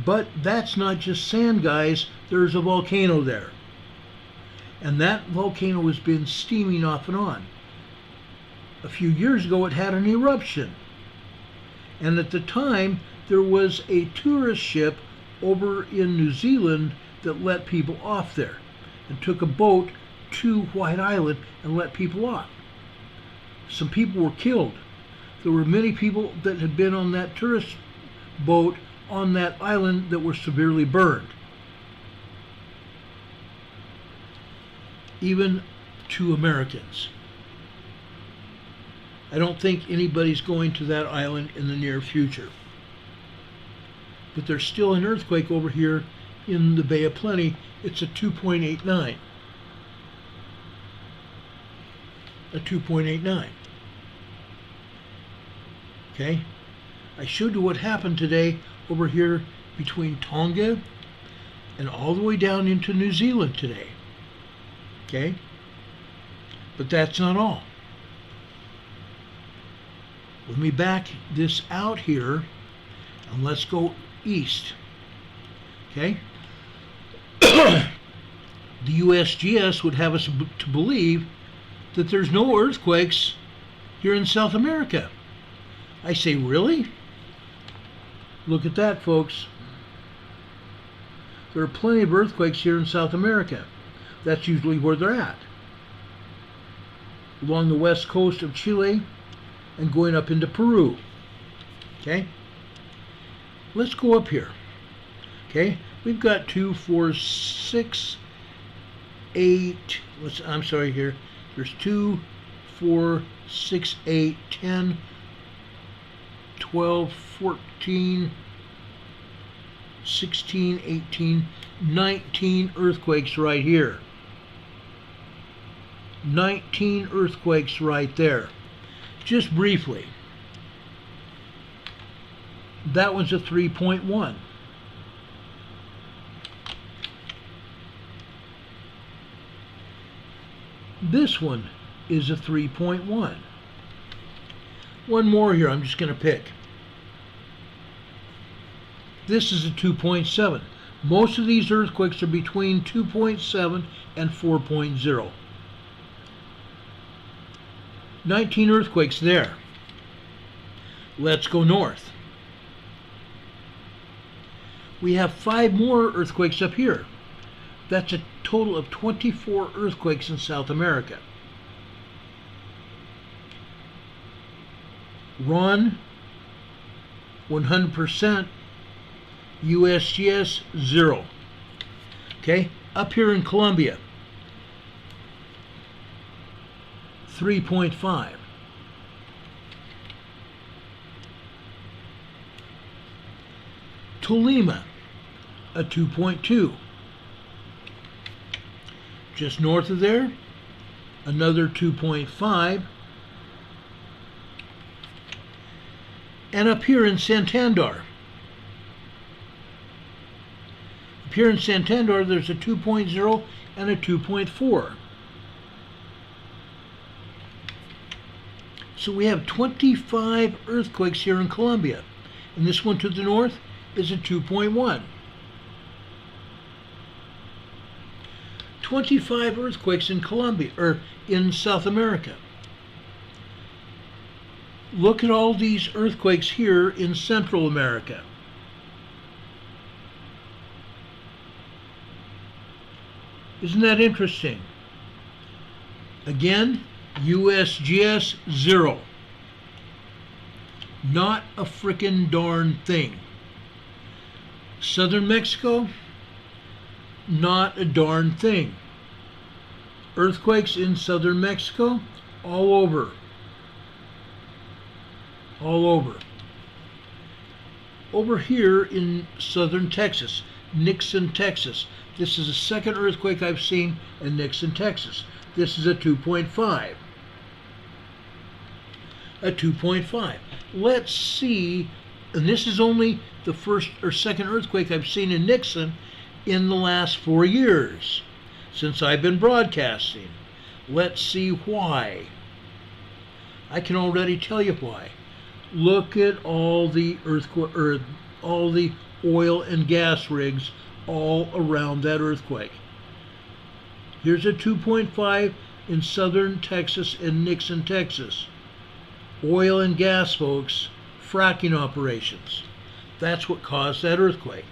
But that's not just sand, guys. There's a volcano there. And that volcano has been steaming off and on. A few years ago, it had an eruption. And at the time, there was a tourist ship over in New Zealand that let people off there, and took a boat to White Island and let people off. Some people were killed. There were many people that had been on that tourist boat on that island that were severely burned. Even 2 Americans. I don't think anybody's going to that island in the near future. But there's still an earthquake over here in the Bay of Plenty. It's a 2.89. A 2.89. Okay? I showed you what happened today over here between Tonga and all the way down into New Zealand today. Okay? But that's not all. Let me back this out here and let's go east. Okay? The USGS would have us to believe that there's no earthquakes here in South America. I say, really? Look at that, folks. There are plenty of earthquakes here in South America. That's usually where they're at. Along the west coast of Chile and going up into Peru. Okay? Let's go up here. Okay? We've got 2, 4, 6, 8. I'm sorry here. There's 2, 4, 6, 8, 10, 12, 14, 16, 18, 19 earthquakes right here. 19 earthquakes right there. Just briefly. That one's a 3.1. This one is a 3.1. One more here I'm just going to pick. This is a 2.7. Most of these earthquakes are between 2.7 and 4.0. 19 earthquakes there. Let's go north. We have 5 more earthquakes up here. That's a total of 24 earthquakes in South America. Ron, 100%. USGS, 0. Okay, up here in Colombia, 3.5. Tolima, a 2.2. Just north of there, another 2.5. And up here in Santander. Up here in Santander, there's a 2.0 and a 2.4. So we have 25 earthquakes here in Colombia. And this one to the north is a 2.1. 25 earthquakes in Colombia, or in South America. Look at all these earthquakes here in Central America. Isn't that interesting? Again, USGS, 0. Not a frickin' darn thing. Southern Mexico, not a darn thing. Earthquakes in southern Mexico, all over. All over. Over here in southern Texas, Nixon, Texas. This is the second earthquake I've seen in Nixon, Texas. This is a 2.5. A 2.5. Let's see, and this is only the first or second earthquake I've seen in Nixon in the last 4 years since I've been broadcasting. Let's see why. I can already tell you why. Look at all the all the oil and gas rigs all around that earthquake. Here's a 2.5 in southern Texas and Nixon, Texas. Oil and gas, folks, fracking operations. That's what caused that earthquake.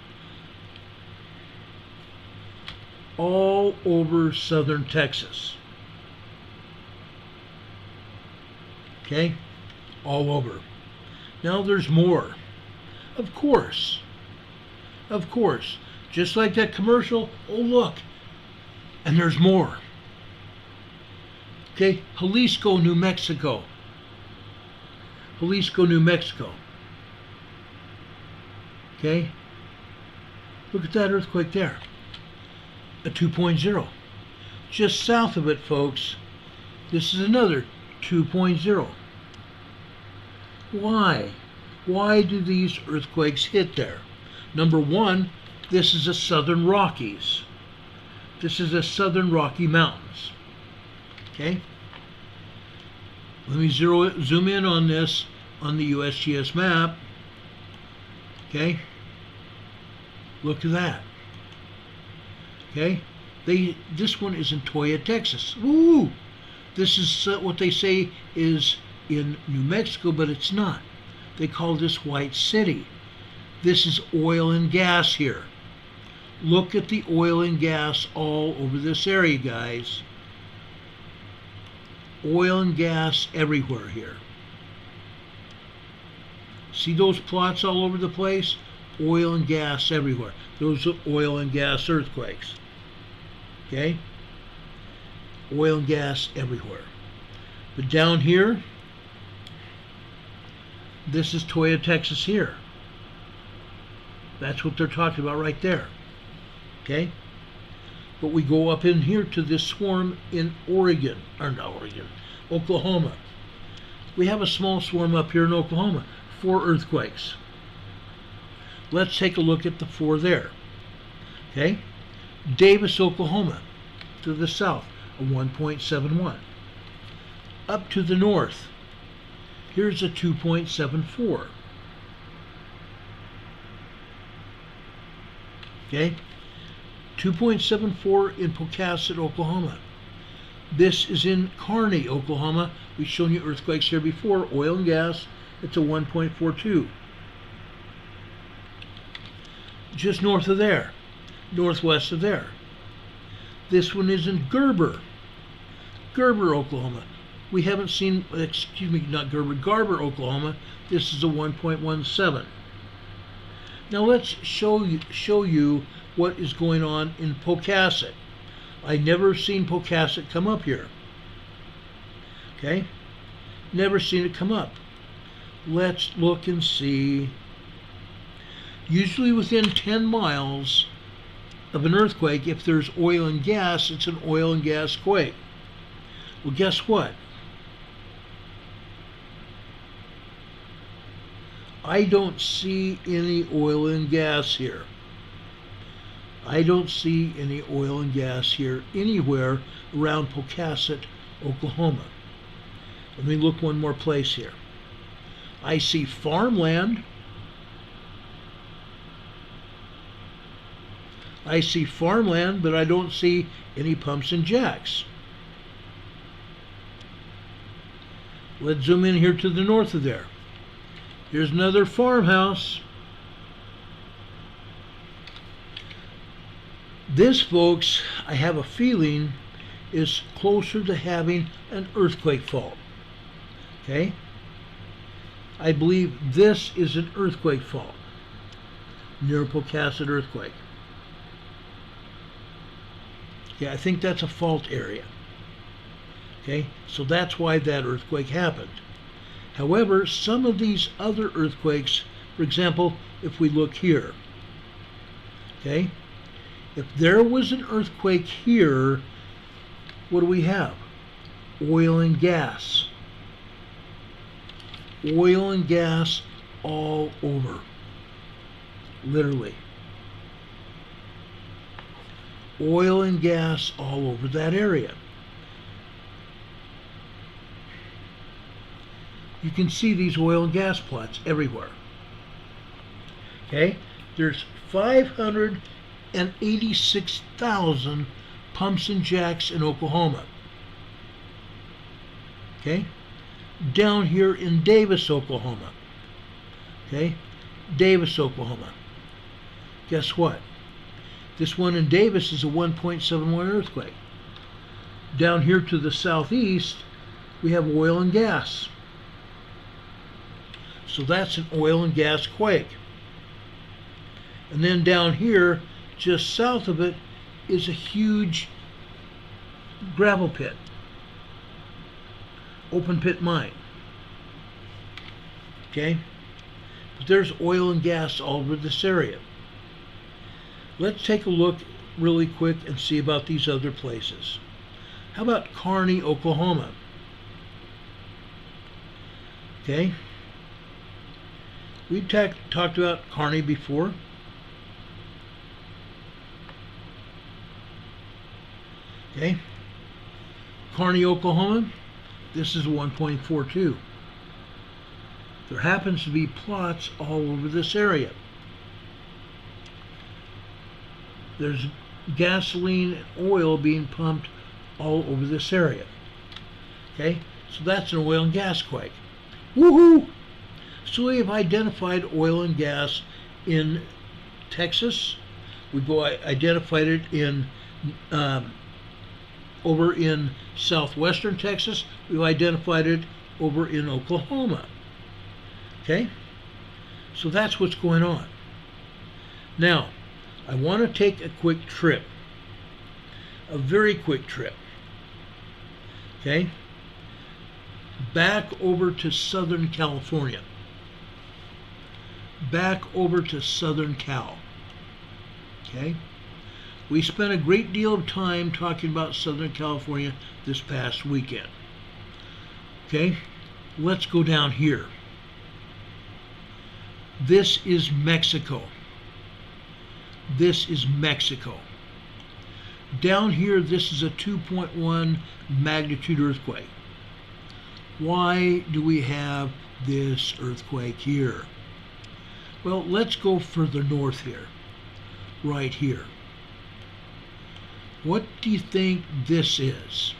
all over southern Texas. Okay? All over. Now there's more. Of course. Of course. Just like that commercial, oh look. And there's more. Okay? Jalisco, New Mexico. Jalisco, New Mexico. Okay? Look at that earthquake there. A 2.0. Just south of it, folks, this is another 2.0. Why? Why do these earthquakes hit there? Number one, this is the Southern Rockies. This is the Southern Rocky Mountains. Okay? Let me zoom in on this on the USGS map. Okay? Look at that. Okay? This one is in Toya, Texas. Woo! This is what they say is in New Mexico, but it's not. They call this White City. This is oil and gas here. Look at the oil and gas all over this area, guys. Oil and gas everywhere here. See those plots all over the place? Oil and gas everywhere. Those are oil and gas earthquakes. Okay? Oil and gas everywhere. But down here, this is Toya, Texas here. That's what they're talking about right there. Okay? But we go up in here to this swarm in Oregon, or not Oregon, Oklahoma. We have a small swarm up here in Oklahoma. 4 earthquakes. Let's take a look at the 4 there. Okay? Davis, Oklahoma, to the south, a 1.71. Up to the north, here's a 2.74. Okay? 2.74 in Pocasset, Oklahoma. This is in Kearney, Oklahoma. We've shown you earthquakes here before. Oil and gas, it's a 1.42. Just north of there, northwest of there. This one is in Garber, Oklahoma. We haven't seen, excuse me, not Garber, Oklahoma. This is a 1.17. Now let's show you what is going on in Pocasset. I never seen Pocasset come up here. Okay? Never seen it come up. Let's look and see. Usually within 10 miles of an earthquake, if there's oil and gas, it's an oil and gas quake. Well, guess what? I don't see any oil and gas here. I don't see any oil and gas here anywhere around Pocasset, Oklahoma. Let me look one more place here. I see farmland. I see farmland, but I don't see any pumps and jacks. Let's zoom in here to the north of there. Here's another farmhouse. This, folks, I have a feeling, is closer to having an earthquake fault. Okay? I believe this is an earthquake fault near Pocasset earthquake. Okay, I think that's a fault area. Okay, so that's why that earthquake happened. However, some of these other earthquakes, for example, if we look here, okay, if there was an earthquake here, what do we have? Oil and gas. Oil and gas all over. Literally. Oil and gas all over that area. You can see these oil and gas plots everywhere. Okay? There's 586,000 pumps and jacks in Oklahoma. Okay? Down here in Davis, Oklahoma. Okay? Davis, Oklahoma. Guess what? This one in Davis is a 1.71 earthquake. Down here to the southeast, we have oil and gas. So that's an oil and gas quake. And then down here, just south of it, is a huge gravel pit, open pit mine. Okay? But there's oil and gas all over this area. Let's take a look really quick and see about these other places. How about Kearney, Oklahoma? Okay? We've talked about Kearney before. Okay? Kearney, Oklahoma, this is 1.42. There happens to be plots all over this area. There's gasoline and oil being pumped all over this area. Okay? So that's an oil and gas quake. Woohoo! So we have identified oil and gas in Texas. We've identified it in over in southwestern Texas. We've identified it over in Oklahoma. Okay? So that's what's going on. Now, I want to take a quick trip. A very quick trip. Okay? Back over to Southern California. Back over to Southern Cal. Okay? We spent a great deal of time talking about Southern California this past weekend. Okay? Let's go down here. This is Mexico. This is Mexico. Down here, this is a 2.1 magnitude earthquake. Why do we have this earthquake here? Well, let's go further north here. Right here. What do you think this is?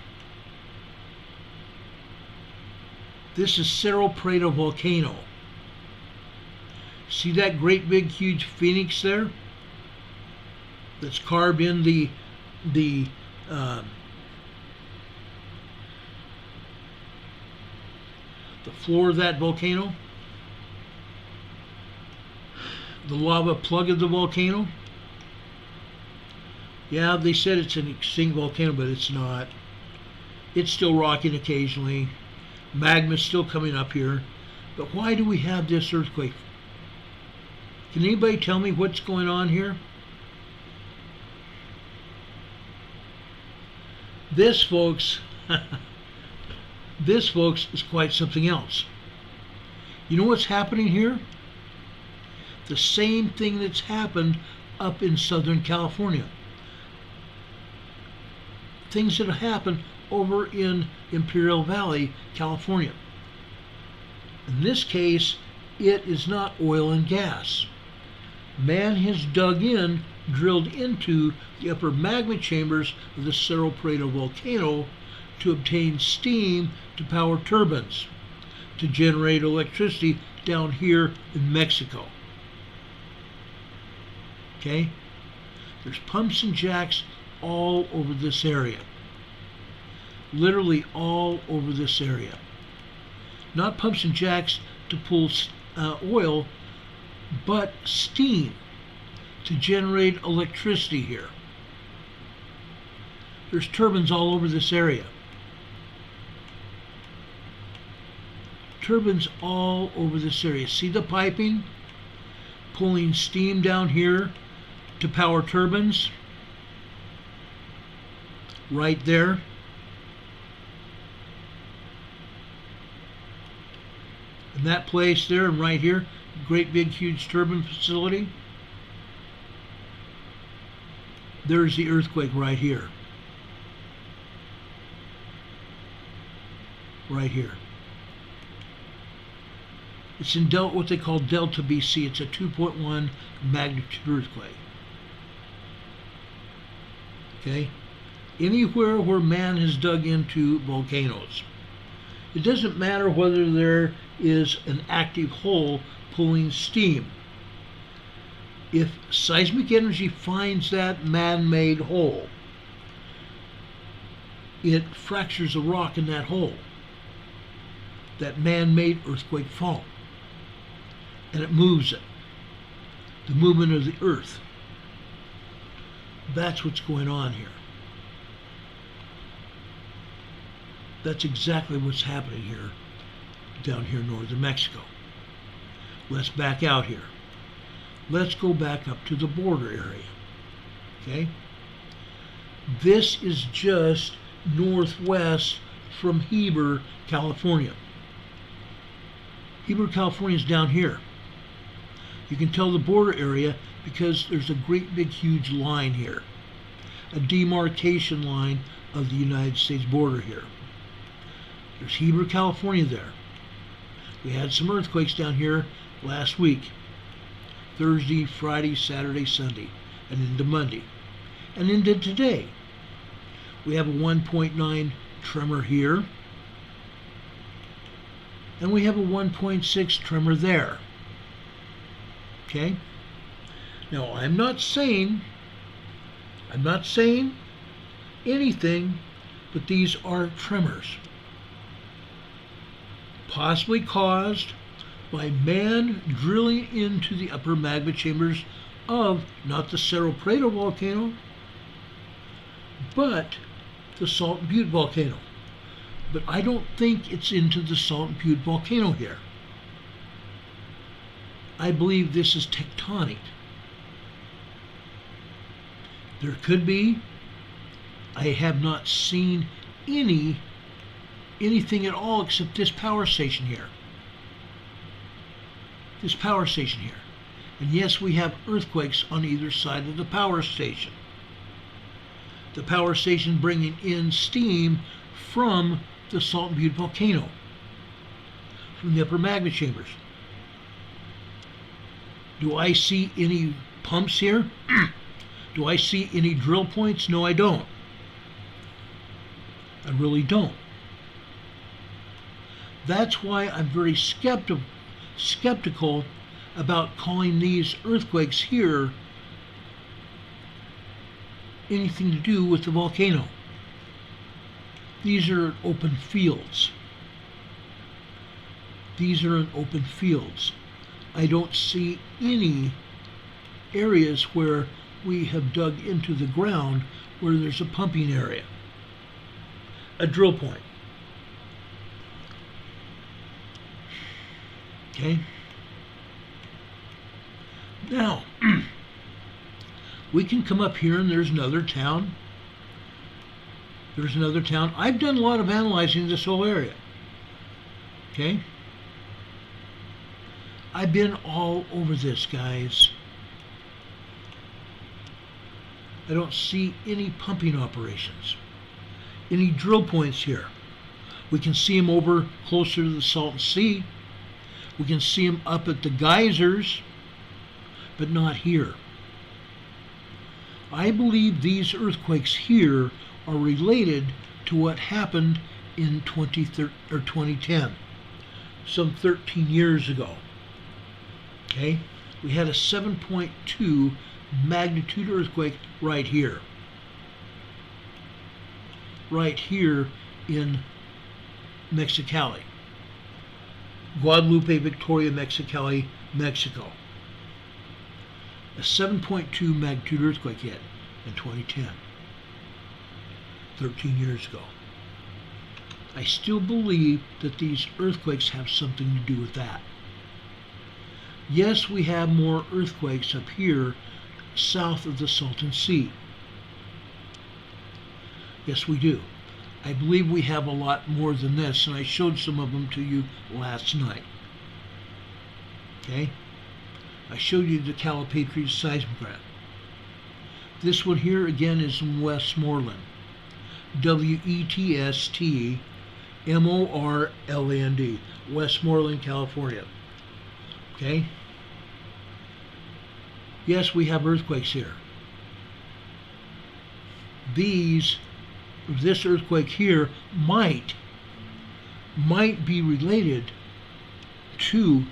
This is Cerro Prado volcano. See that great big huge phoenix there? That's carved in the floor of that volcano? The lava plug of the volcano? Yeah, they said it's an extinct volcano, but it's not. It's still rocking occasionally. Magma's still coming up here. But why do we have this earthquake? Can anybody tell me what's going on here? This, folks, this, folks, is quite something else. You know what's happening here? The same thing that's happened up in Southern California. Things that have happened over in Imperial Valley, California. In this case, it is not oil and gas. Man has dug in, drilled into the upper magma chambers of the Cerro Prado volcano to obtain steam to power turbines to generate electricity down here in Mexico. Okay? There's pumps and jacks all over this area. Literally all over this area. Not pumps and jacks to pull oil, but steam to generate electricity here. There's turbines all over this area. Turbines all over this area. See the piping? Pulling steam down here to power turbines. Right there. And that place there and right here, great big huge turbine facility. There's the earthquake right here. Right here. It's in what they call Delta BC. It's a 2.1 magnitude earthquake. Okay? Anywhere where man has dug into volcanoes. It doesn't matter whether there is an active hole pulling steam. If seismic energy finds that man-made hole, it fractures a rock in that hole, that man-made earthquake fault, and it moves it. The movement of the earth. That's what's going on here. That's exactly what's happening here, down here in northern Mexico. Let's back out here. Let's go back up to the border area. Okay? This is just northwest from Heber, California. Heber, California is down here. You can tell the border area because there's a great big huge line here. A demarcation line of the United States border here. There's Heber, California there. We had some earthquakes down here last week. Thursday, Friday, Saturday, Sunday, and into Monday. And into today. We have a 1.9 tremor here. And we have a 1.6 tremor there. Okay? Now, I'm not saying anything, but these are tremors. Possibly caused by man drilling into the upper magma chambers of not the Cerro Prado volcano, but the Salt Butte volcano. But I don't think it's into the Salt Butte volcano here. I believe this is tectonic. There could be. I have not seen anything at all except this power station here. This power station here. And yes, we have earthquakes on either side of the power station. The power station bringing in steam from the Salt Butte volcano, from the upper magma chambers. Do I see any pumps here? Do I see any drill points? No, I don't. I really don't. That's why I'm very skeptical about calling these earthquakes here anything to do with the volcano. These are open fields. These are in open fields. I don't see any areas where we have dug into the ground where there's a pumping area, a drill point. Okay? Now, we can come up here and there's another town. There's another town. I've done a lot of analyzing this whole area. Okay? I've been all over this, guys. I don't see any pumping operations, any drill points here. We can see them over closer to the Salton Sea. We can see them up at the geysers, but not here. I believe these earthquakes here are related to what happened in 2010, some 13 years ago. Okay? We had a 7.2 magnitude earthquake right here. Right here in Mexicali. Guadalupe, Victoria, Mexicali, Mexico. A 7.2 magnitude earthquake hit in 2010, 13 years ago. I still believe that these earthquakes have something to do with that. Yes, we have more earthquakes up here south of the Salton Sea. Yes, we do. I believe we have a lot more than this, and I showed some of them to you last night. Okay? I showed you the Calipatria seismograph. This one here, again, is in Westmoreland. Westmoreland, Westmoreland, California. Okay? Yes, we have earthquakes here. This earthquake here might be related to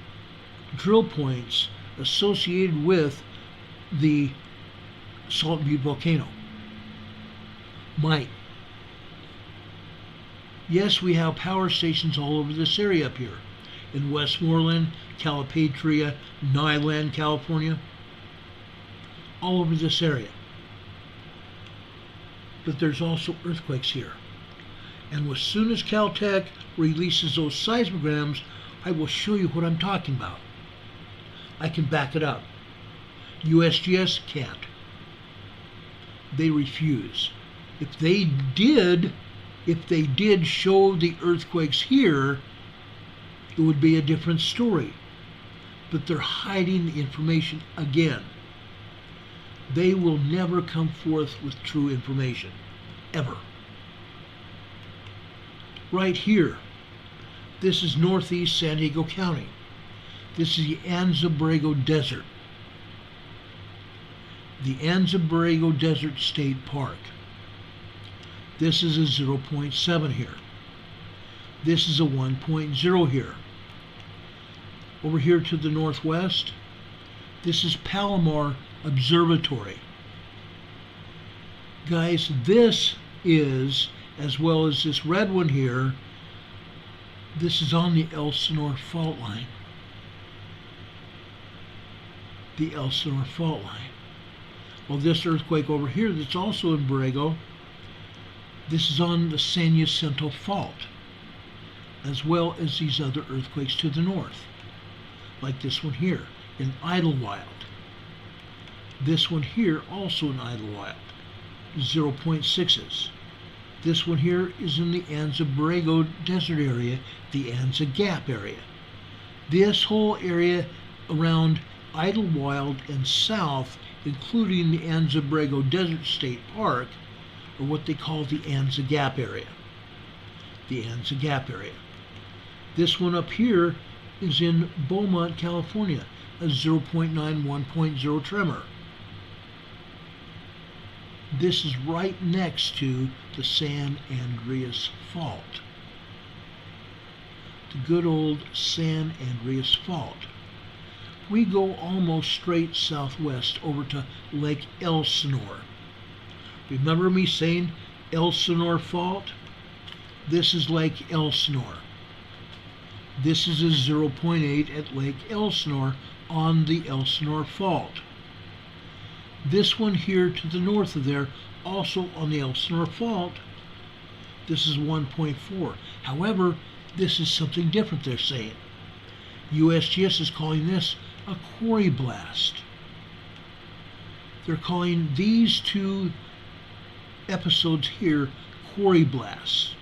drill points associated with the Salt Butte volcano. Might. Yes, we have power stations all over this area up here. In Westmoreland, Calipatria, Nyland, California. All over this area. But there's also earthquakes here. And as soon as Caltech releases those seismograms, I will show you what I'm talking about. I can back it up. USGS can't. They refuse. If they did show the earthquakes here, it would be a different story. But they're hiding the information again. They will never come forth with true information. Ever. Right here. This is northeast San Diego County. This is the Anza-Borrego Desert. The Anza-Borrego Desert State Park. This is a 0.7 here. This is a 1.0 here. Over here to the northwest, this is Palomar Observatory. Guys, this is, as well as this red one here, this is on the Elsinore fault line. The Elsinore fault line. Well, this earthquake over here that's also in Borrego, this is on the San Jacinto Fault, as well as these other earthquakes to the north, like this one here in Idlewild. This one here also in Idlewild, 0.6s. This one here is in the Anza-Borrego Desert area, the Anza Gap area. This whole area around Idlewild and south, including the Anza-Borrego Desert State Park, are what they call the Anza Gap area. The Anza Gap area. This one up here is in Beaumont, California, a 0.9, 1.0 tremor. This is right next to the San Andreas Fault. The good old San Andreas Fault. We go almost straight southwest over to Lake Elsinore. Remember me saying Elsinore Fault? This is Lake Elsinore. This is a 0.8 at Lake Elsinore on the Elsinore Fault. This one here to the north of there, also on the Elsinore Fault, this is 1.4. However, this is something different they're saying. USGS is calling this a quarry blast. They're calling these two episodes here quarry blasts.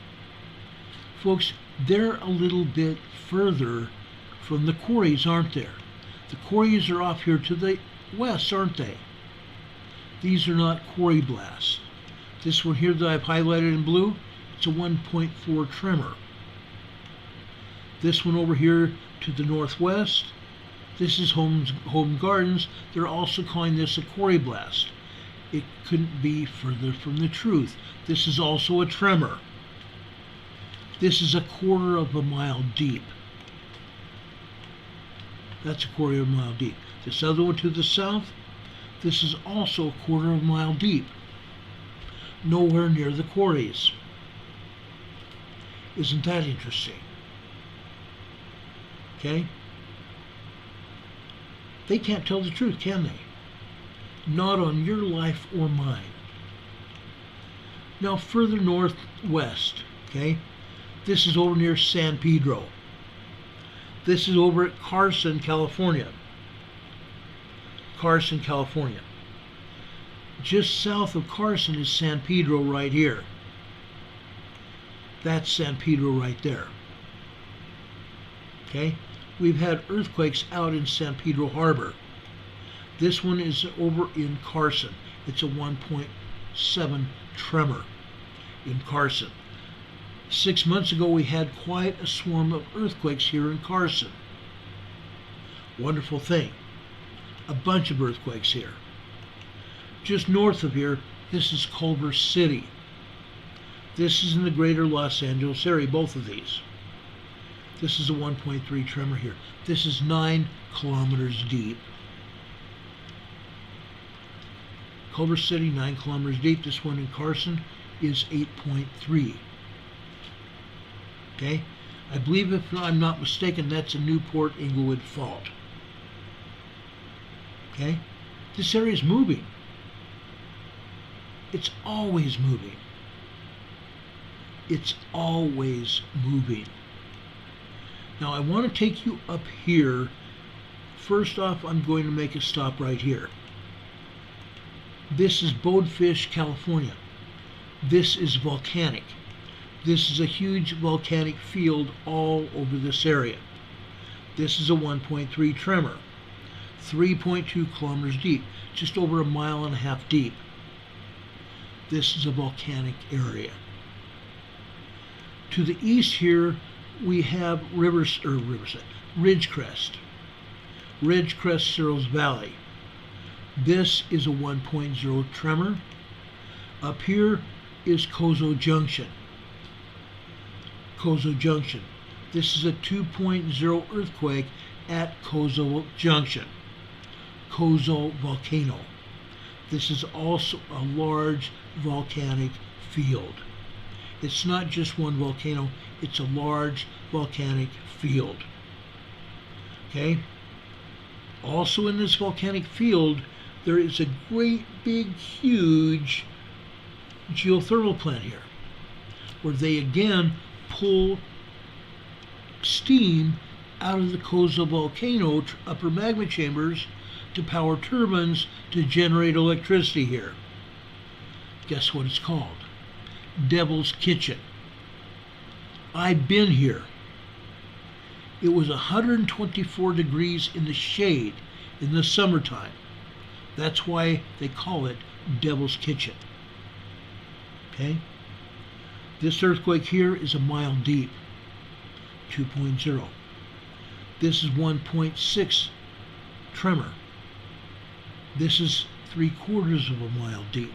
Folks, they're a little bit further from the quarries, aren't there? The quarries are off here to the west, aren't they? These are not quarry blasts. This one here that I've highlighted in blue, it's a 1.4 tremor. This one over here to the northwest, this is Home Gardens. They're also calling this a quarry blast. It couldn't be further from the truth. This is also a tremor. This is a 1/4 of a mile deep. That's a 1/4 of a mile deep. This other one to the south, this is also a 1/4 of a mile deep. Nowhere near the quarries. Isn't that interesting? Okay? They can't tell the truth, can they? Not on your life or mine. Now further northwest, okay? This is over near San Pedro. This is over at Carlson, California. Carlson, California. Just south of Carlson is San Pedro right here. That's San Pedro right there. Okay? We've had earthquakes out in San Pedro Harbor. This one is over in Carlson. It's a 1.7 tremor in Carlson. 6 months ago, we had quite a swarm of earthquakes here in Carlson. Wonderful thing. A bunch of earthquakes here. Just north of here, this is Culver City. This is in the greater Los Angeles area, both of these. This is a 1.3 tremor here. This is 9 kilometers deep. Culver City, 9 kilometers deep. This one in Carlson is 8.3. Okay? I believe, if I'm not mistaken, that's a Newport Inglewood fault. Okay? This area is moving. It's always moving. It's always moving. Now I want to take you up here. First off, I'm going to make a stop right here. This is Bonefish, California. This is volcanic. This is a huge volcanic field all over this area. This is a 1.3 tremor, 3.2 kilometers deep, just over a mile and a half deep. This is a volcanic area. To the east here, we have Ridgecrest, Ridgecrest Searles Valley. This is a 1.0 tremor. Up here is Kozo Junction. Kozo Junction. This is a 2.0 earthquake at Kozo Junction. Kozo volcano. This is also a large volcanic field. It's not just one volcano, it's a large volcanic field. Okay? Also in this volcanic field, there is a great big huge geothermal plant here, where they again pull steam out of the Kozo volcano upper magma chambers to power turbines to generate electricity here. Guess what it's called? Devil's Kitchen. I've been here. It was 124 degrees in the shade in the summertime. That's why they call it Devil's Kitchen. Okay? This earthquake here is a mile deep, 2.0. This is 1.6 tremor. This is 3/4 of a mile deep.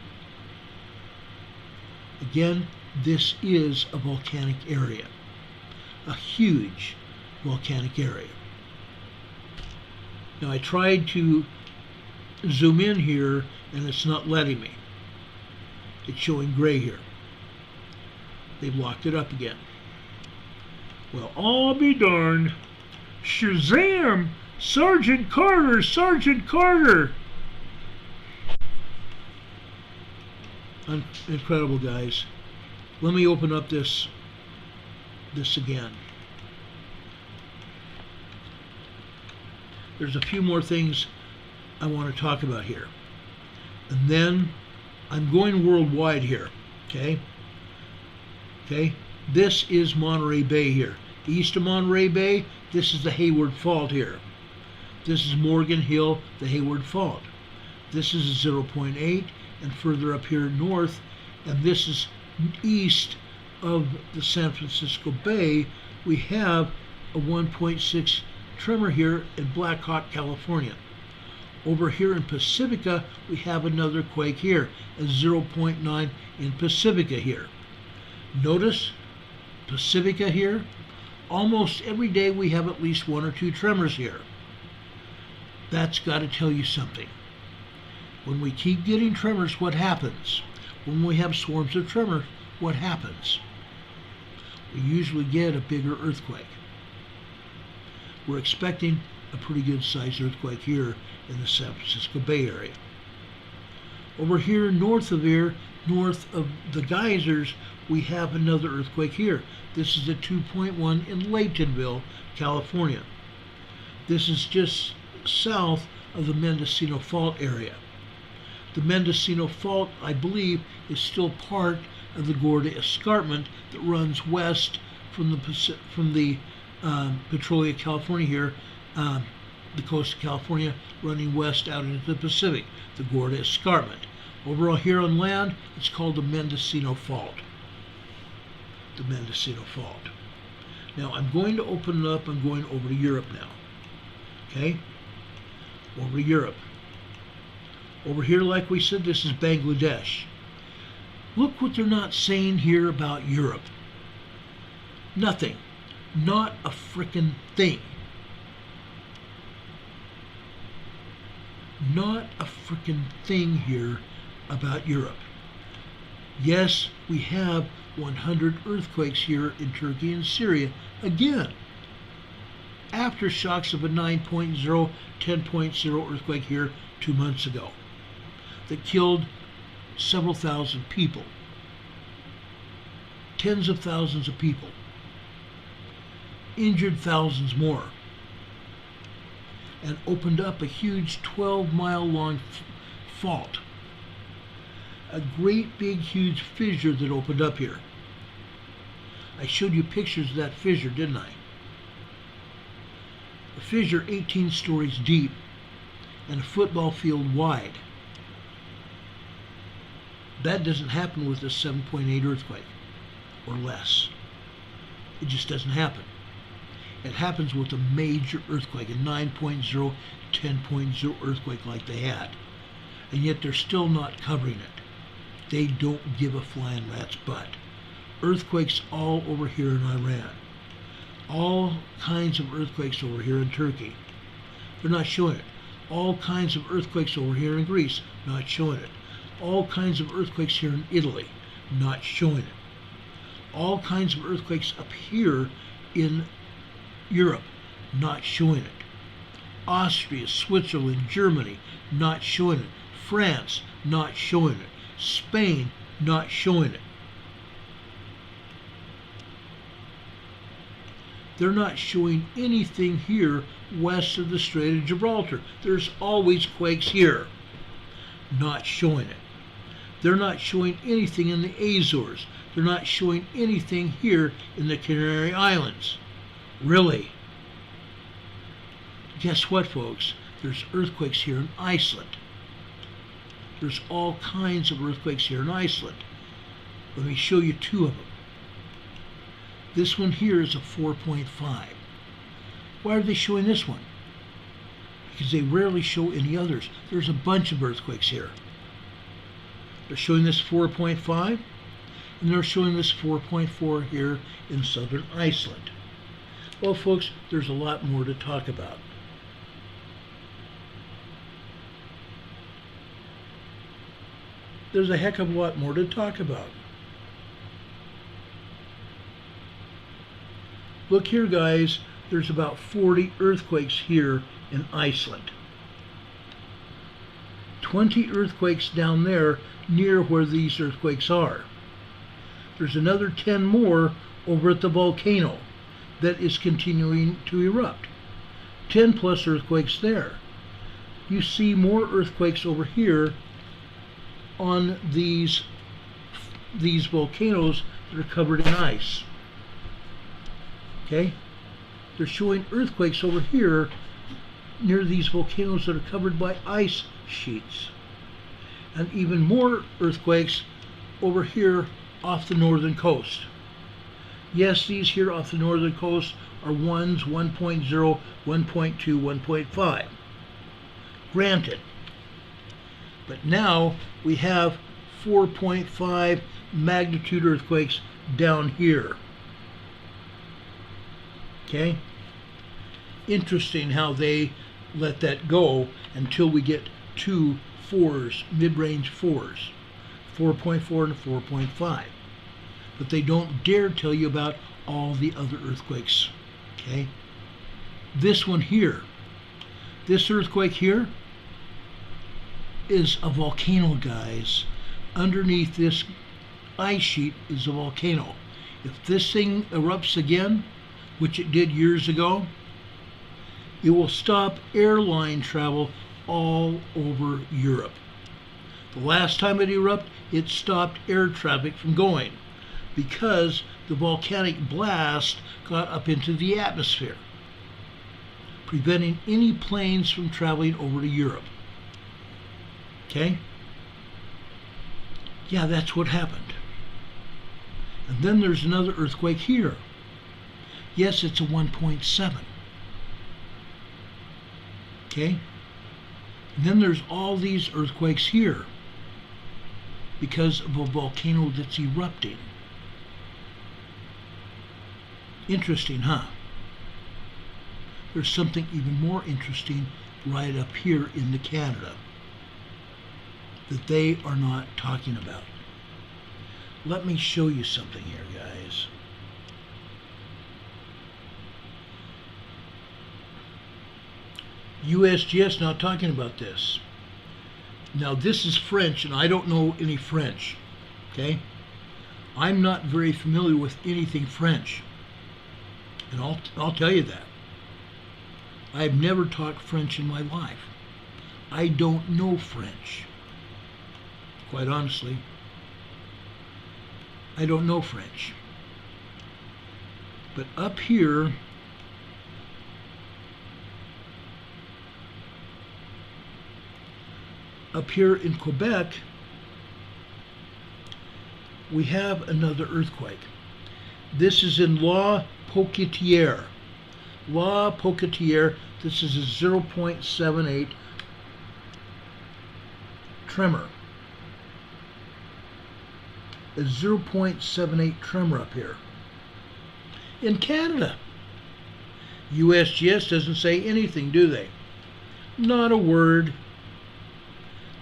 Again, this is a volcanic area, a huge volcanic area. Now I tried to zoom in here and it's not letting me. It's showing gray here. They've locked it up again. Well, I'll be darned. Shazam! Sergeant Carter! Sergeant Carter! Incredible, guys. Let me open up this again. There's a few more things I want to talk about here. And then I'm going worldwide here. Okay? Okay? This is Monterey Bay here. East of Monterey Bay, this is the Hayward Fault here. This is Morgan Hill, the Hayward Fault. This is 0.8, and further up here north, and this is east of the San Francisco Bay, we have a 1.6 tremor here in Black Hawk, California. Over here in Pacifica, we have another quake here, a 0.9 in Pacifica here. Notice Pacifica here, almost every day we have at least 1 or 2 tremors here. That's got to tell you something. When we keep getting tremors, what happens? When we have swarms of tremors, what happens? We usually get a bigger earthquake. We're expecting a pretty good sized earthquake here in the San Francisco Bay Area. Over here, north of the geysers, we have another earthquake here. This is a 2.1 in Laytonville, California. This is just south of the Mendocino Fault area. The Mendocino Fault, I believe, is still part of the Gorda Escarpment that runs west from the Petrolia, California here, the coast of California, running west out into the Pacific, the Gorda Escarpment. Over here on land, it's called the Mendocino Fault. The Mendocino Fault. Now, I'm going to open it up. I'm going over to Europe now. Okay? Over to Europe. Over here, like we said, this is Bangladesh. Look what they're not saying here about Europe. Nothing. Not a frickin' thing. Not a frickin' thing here about Europe. Yes, we have 100 earthquakes here in Turkey and Syria again. Aftershocks of a 9.0, 10.0 earthquake here 2 months ago that killed several thousand people. Tens of thousands of people. Injured thousands more. And opened up a huge 12-mile long fault. A great big huge fissure that opened up here. I showed you pictures of that fissure, didn't I? A fissure 18 stories deep and a football field wide. That doesn't happen with a 7.8 earthquake or less. It just doesn't happen. It happens with a major earthquake, a 9.0, 10.0 earthquake like they had. And yet they're still not covering it. They don't give a flying rat's butt. Earthquakes all over here in Iran. All kinds of earthquakes over here in Turkey. They're not showing it. All kinds of earthquakes over here in Greece. Not showing it. All kinds of earthquakes here in Italy. Not showing it. All kinds of earthquakes up here in Europe. Not showing it. Austria, Switzerland, Germany. Not showing it. France. Not showing it. Spain. Not showing it. They're not showing anything here west of the Strait of Gibraltar. There's always quakes here. Not showing it. They're not showing anything in the Azores. They're not showing anything here in the Canary Islands. Really? Guess what, folks? There's earthquakes here in Iceland. There's all kinds of earthquakes here in Iceland. Let me show you two of them. This one here is a 4.5. Why are they showing this one? Because they rarely show any others. There's a bunch of earthquakes here. They're showing this 4.5, and they're showing this 4.4 here in southern Iceland. Well, folks, there's a lot more to talk about. There's a heck of a lot more to talk about. Look here, guys, there's about 40 earthquakes here in Iceland. 20 earthquakes down there near where these earthquakes are. There's another 10 more over at the volcano that is continuing to erupt. 10 plus earthquakes there. You see more earthquakes over here on these volcanoes that are covered in ice. Okay? They're showing earthquakes over here near these volcanoes that are covered by ice sheets. And even more earthquakes over here off the northern coast. Yes, these here off the northern coast are 1s, 1.0, 1.2, 1.5. Granted. But now we have 4.5 magnitude earthquakes down here. Okay? Interesting how they let that go until we get two 4s, mid-range 4s, 4.4 and 4.5. But they don't dare tell you about all the other earthquakes. Okay? This one here, this earthquake here is a volcano, guys. Underneath this ice sheet is a volcano. If this thing erupts again, which it did years ago, it will stop airline travel all over Europe. The last time it erupted, it stopped air traffic from going because the volcanic blast got up into the atmosphere, preventing any planes from traveling over to Europe. Okay? Yeah, that's what happened. And then there's another earthquake here. Yes, it's a 1.7. Okay? And then there's all these earthquakes here because of a volcano that's erupting. Interesting, huh? There's something even more interesting right up here in the Canada. that they are not talking about. Let me show you something here, guys. USGS not talking about this. Now this is French, and I don't know any French, okay? I'm not very familiar with anything French, and I'll tell you that. I've never talked French in my life. I don't know French. Quite honestly, I don't know French. But up here, in Quebec, we have another earthquake. This is in La Pocatière. La Pocatière, this is a 0.78 tremor. A 0.78 tremor up here. In Canada. USGS doesn't say anything, do they? Not a word.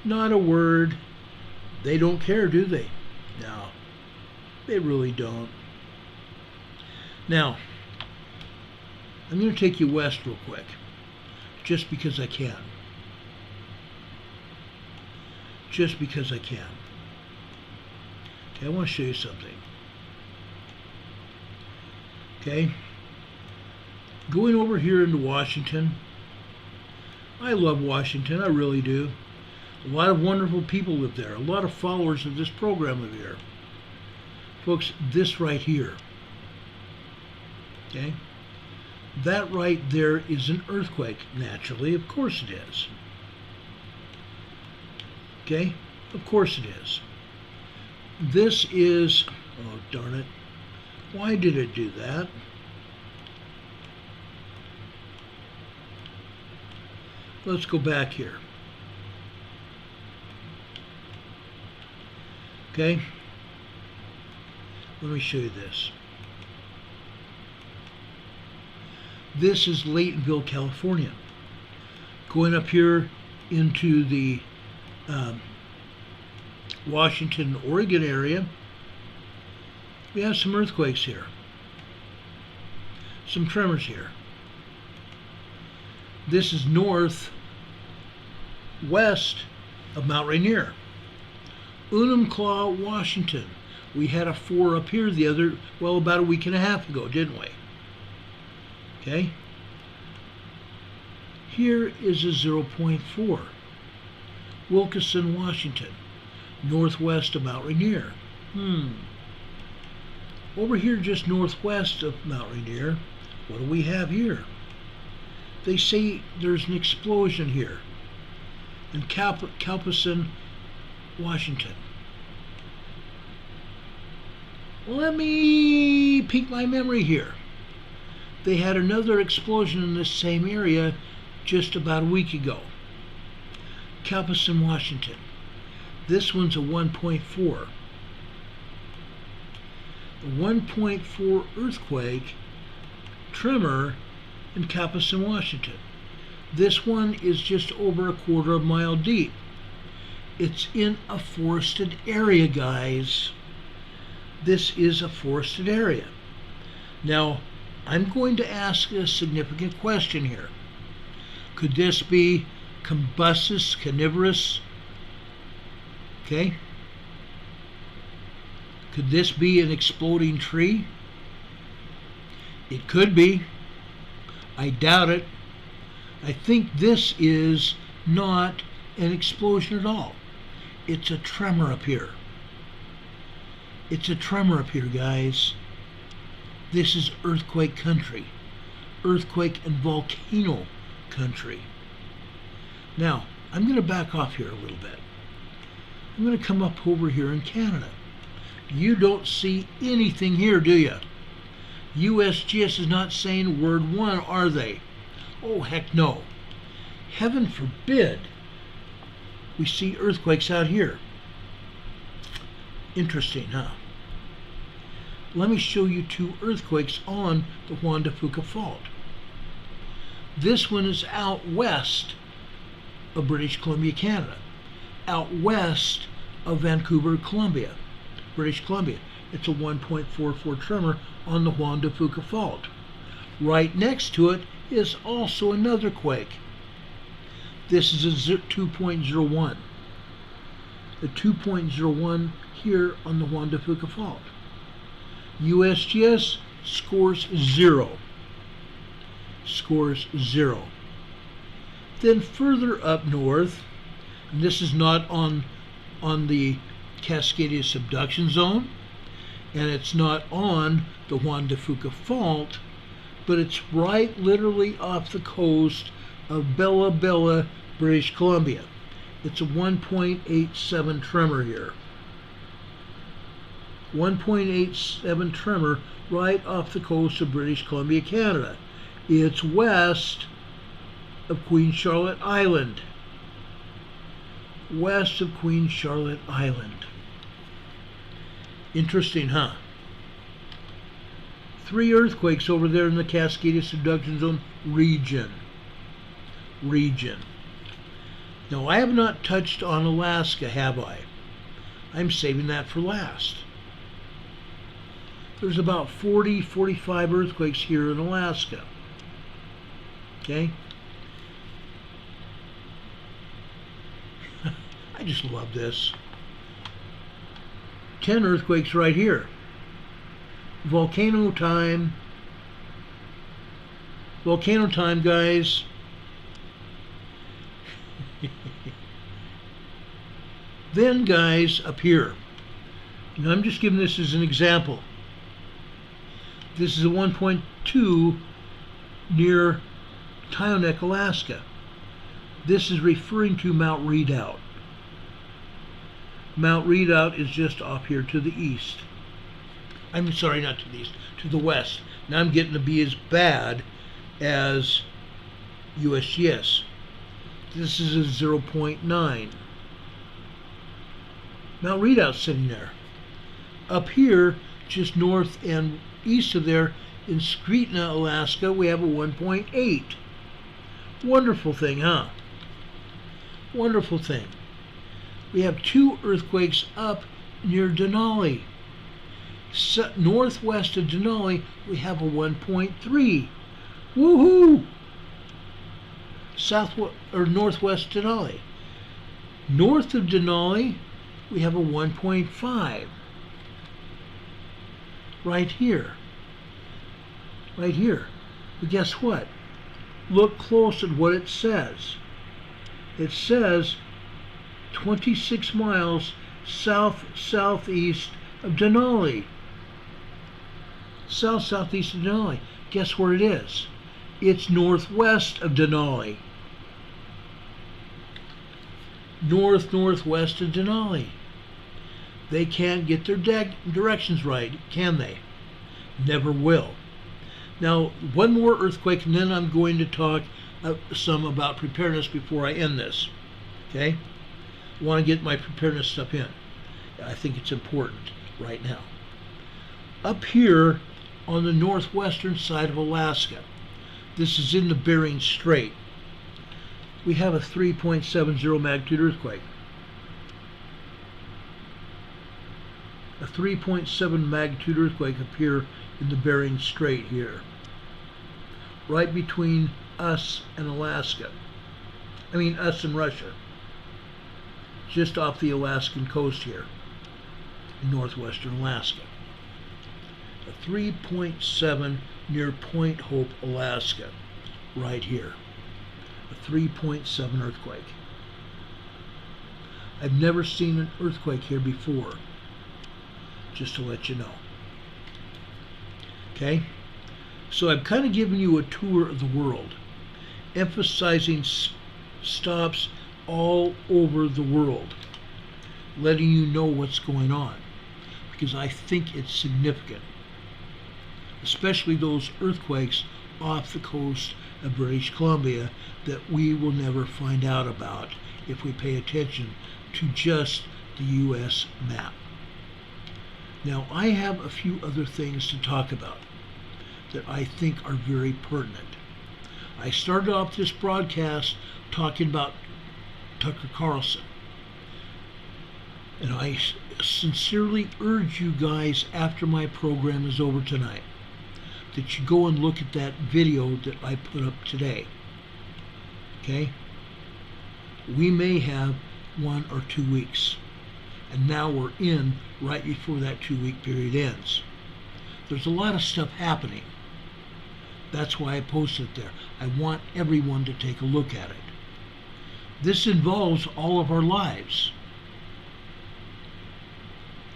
Not a word. They don't care, do they? No, they really don't. Now, I'm going to take you west real quick, just because I can. Just because I can. Okay, I want to show you something. Okay, going over here into Washington. I love Washington, I really do. A lot of wonderful people live there. A lot of followers of this program live here. Folks, this right here, okay, that right there is an earthquake, naturally. Of course it is. Okay, of course it is. This is, oh darn it, why did it do that? Let's go back here. Okay, let me show you this. This is Laytonville, California. Going up here into the Washington, Oregon area, we have some earthquakes here. Some tremors here. This is northwest of Mount Rainier. Enumclaw, Washington. We had a 4 up here about a week and a half ago, didn't we? Okay. Here is a 0.4. Wilkinson, Washington. Northwest of Mount Rainier. Over here, just northwest of Mount Rainier, what do we have here? They say there's an explosion here in Carlson, Washington. Well, let me pique my memory here. They had another explosion in this same area just about a week ago. Carlson, Washington. This one's a 1.4. A 1.4 earthquake tremor in Carlson, Washington. This one is just over a quarter of a mile deep. It's in a forested area, guys. This is a forested area. Now, I'm going to ask a significant question here. Could this be combustus carnivorous? Okay. Could this be an exploding tree? It could be. I doubt it. I think this is not an explosion at all. It's a tremor up here. It's a tremor up here, guys. This is earthquake country. Earthquake and volcano country. Now, I'm going to back off here a little bit. I'm going to come up over here in Canada. You don't see anything here, do you? USGS is not saying word one, are they? Oh, heck no. Heaven forbid we see earthquakes out here. Interesting, huh? Let me show you 2 earthquakes on the Juan de Fuca Fault. This one is out west of British Columbia, Canada. out west of Vancouver, Columbia, British Columbia. It's a 1.44 tremor on the Juan de Fuca Fault. Right next to it is also another quake. This is a 2.01. A 2.01 here on the Juan de Fuca Fault. USGS scores 0. Scores 0. Then further up north, and this is not on the Cascadia subduction zone, and it's not on the Juan de Fuca Fault, but it's right literally off the coast of Bella Bella, British Columbia. It's a 1.87 tremor here. 1.87 tremor right off the coast of British Columbia, Canada. It's west of Queen Charlotte Island. West of Queen Charlotte Island. Interesting, huh? 3 earthquakes over there in the Cascadia subduction zone region. Now, I have not touched on Alaska, have I? I'm saving that for last. There's about 40, 45 earthquakes here in Alaska. Okay? I just love this. 10 earthquakes right here. Volcano time. Volcano time, guys. Then, guys, up here. And I'm just giving this as an example. This is a 1.2 near Tyonek, Alaska. This is referring to Mount Redoubt. Mount Redoubt is just off here to the east. I'm sorry, not to the east, to the west. Now I'm getting to be as bad as USGS. This is a 0.9. Mount Redout's sitting there. Up here, just north and east of there, in Screetna, Alaska, we have a 1.8. Wonderful thing, huh? Wonderful thing. We have 2 earthquakes up near Denali. Northwest of Denali, we have a 1.3. Woohoo! Northwest Denali. North of Denali, we have a 1.5. Right here. Right here. But guess what? Look close at what it says. It says 26 miles southeast of Denali. Southeast of Denali. Guess where it is? It's northwest of Denali. Northwest of Denali. They can't get their directions right, can they? Never will. Now, one more earthquake, and then I'm going to talk some about preparedness before I end this. Okay? I want to get my preparedness stuff in. I think it's important right now. Up here on the northwestern side of Alaska, this is in the Bering Strait, we have a 3.70 magnitude earthquake. A 3.7 magnitude earthquake up here in the Bering Strait here, right between us and Alaska. I mean us and Russia, just off the Alaskan coast here in northwestern Alaska. A 3.7 near Point Hope, Alaska, right here. A 3.7 earthquake. I've never seen an earthquake here before, just to let you know. Okay? So I'm kind of giving you a tour of the world, emphasizing stops all over the world, letting you know what's going on, because I think it's significant, especially those earthquakes off the coast of British Columbia that we will never find out about if we pay attention to just the U.S. map. Now, I have a few other things to talk about that I think are very pertinent. I started off this broadcast talking about Tucker Carlson. And I sincerely urge you guys, after my program is over tonight, that you go and look at that video that I put up today. Okay? We may have 1 or 2 weeks. And now we're in right before that 2-week period ends. There's a lot of stuff happening. That's why I posted it there. I want everyone to take a look at it. This involves all of our lives.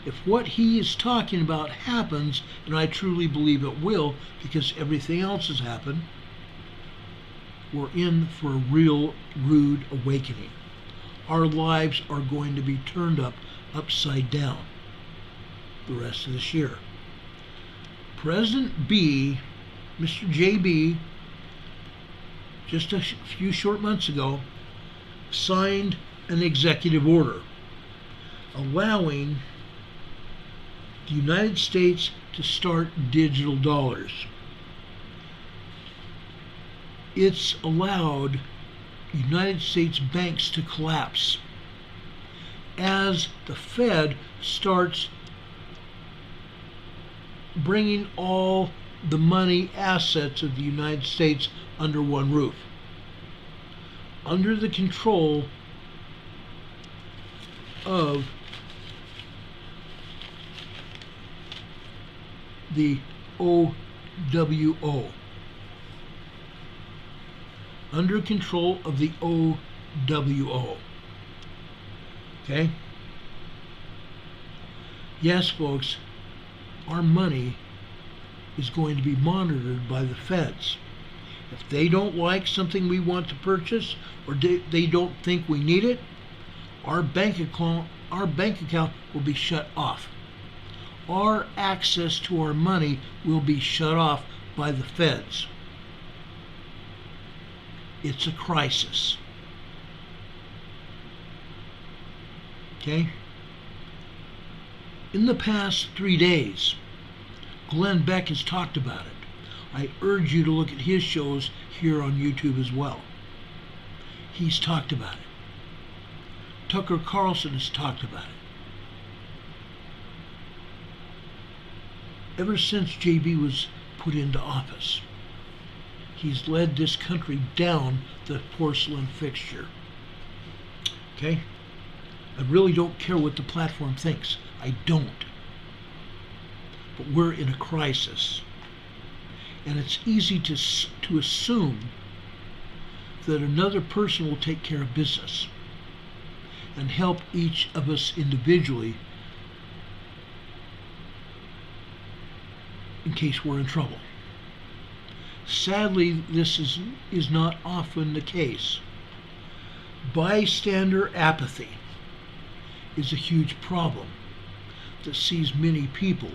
If what he is talking about happens, and I truly believe it will, because everything else has happened, we're in for a real rude awakening. Our lives are going to be turned upside down the rest of this year. President B, Mr. JB, just a few short months ago, signed an executive order allowing the United States to start digital dollars. It's allowed United States banks to collapse as the Fed starts bringing all the money assets of the United States under one roof, under the control of the OWO, under control of the OWO. Okay? Yes, folks, our money is going to be monitored by the feds. If they don't like something we want to purchase, or they don't think we need it, our bank account will be shut off. Our access to our money will be shut off by the feds. It's a crisis. Okay? In the past 3 days, Glenn Beck has talked about it. I urge you to look at his shows here on YouTube as well. He's talked about it. Tucker Carlson has talked about it. Ever since JB was put into office, he's led this country down the porcelain fixture. Okay? I really don't care what the platform thinks. I don't. But we're in a crisis. And it's easy to assume that another person will take care of business and help each of us individually in case we're in trouble. Sadly, this is not often the case. Bystander apathy is a huge problem that sees many people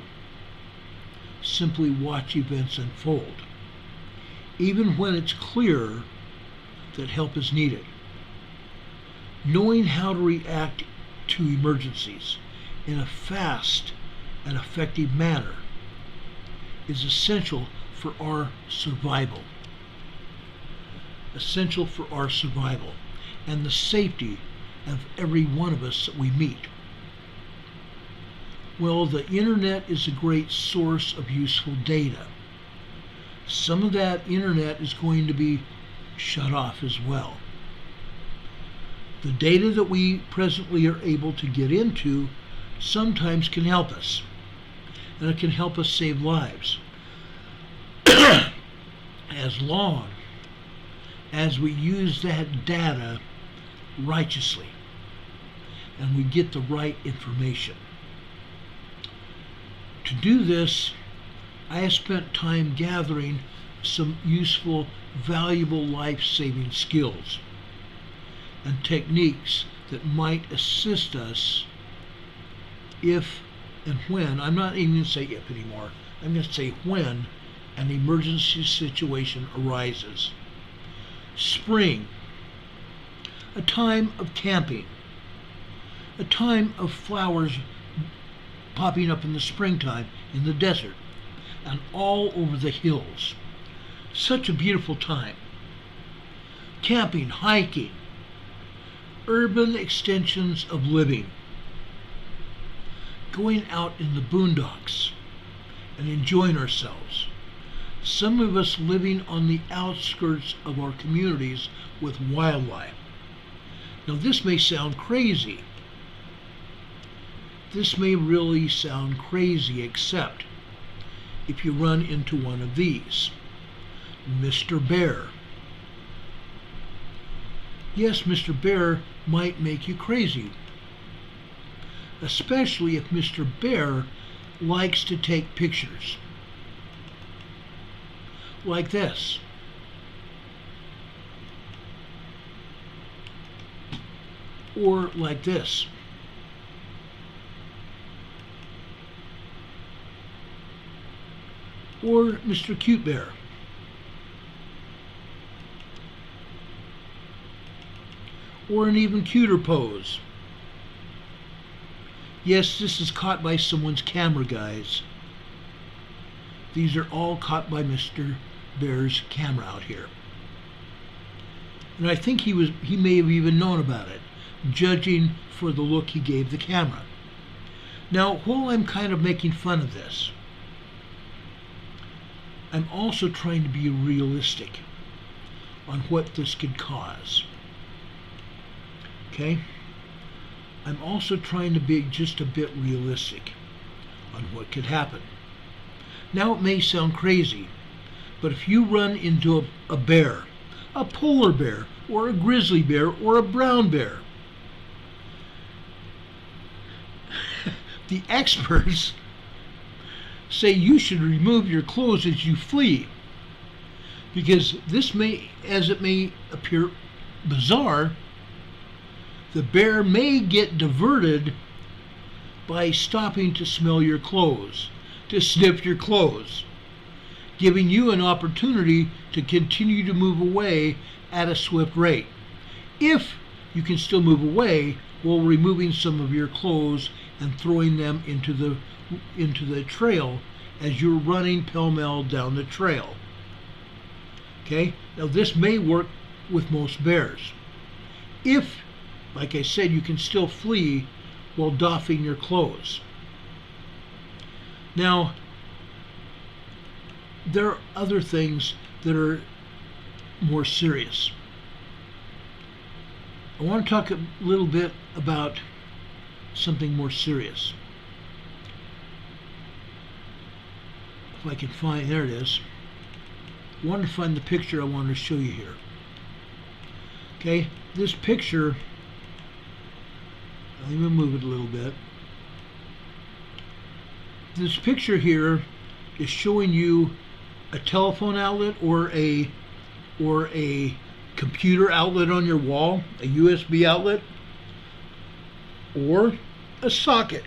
simply watch events unfold, even when it's clear that help is needed. Knowing how to react to emergencies in a fast and effective manner is essential for our survival. Essential for our survival and the safety of every one of us that we meet. Well, the internet is a great source of useful data. Some of that internet is going to be shut off as well. The data that we presently are able to get into sometimes can help us, and it can help us save lives. As long as we use that data righteously and we get the right information. To do this, I have spent time gathering some useful, valuable life-saving skills and techniques that might assist us if and when, I'm not even going to say if anymore, I'm going to say when an emergency situation arises. Spring, a time of camping, a time of flowers popping up in the springtime in the desert and all over the hills. Such a beautiful time. Camping, hiking, urban extensions of living. going out in the boondocks and enjoying ourselves. Some of us living on the outskirts of our communities with wildlife. Now this may sound crazy. This may really sound crazy, except if you run into one of these. Mr. Bear. Yes, Mr. Bear might make you crazy, especially if Mr. Bear likes to take pictures like this. Or like this. Or Mr. Cute Bear. Or an even cuter pose. Yes, this is caught by someone's camera, guys. These are all caught by Mr. Bear's camera out here. And I think he may have even known about it, judging for the look he gave the camera. Now, while I'm kind of making fun of this, I'm also trying to be realistic on what this could cause. Okay? I'm also trying to be just a bit realistic on what could happen. Now it may sound crazy, but if you run into a bear, a polar bear, or a grizzly bear, or a brown bear, the experts say you should remove your clothes as you flee, because this may, as it may appear bizarre, the bear may get diverted by stopping to smell your clothes, to sniff your clothes, giving you an opportunity to continue to move away at a swift rate. If you can still move away while removing some of your clothes and throwing them into the trail as you're running pell-mell down the trail. Okay? Now this may work with most bears. If, like I said, you can still flee while doffing your clothes. Now, there are other things that are more serious. I want to talk a little bit about something more serious. If I can find, there it is. I wanted to find the picture I wanted to show you here. Okay, this picture, let me move it a little bit. This picture here is showing you a telephone outlet or a computer outlet on your wall, a USB outlet, or a socket.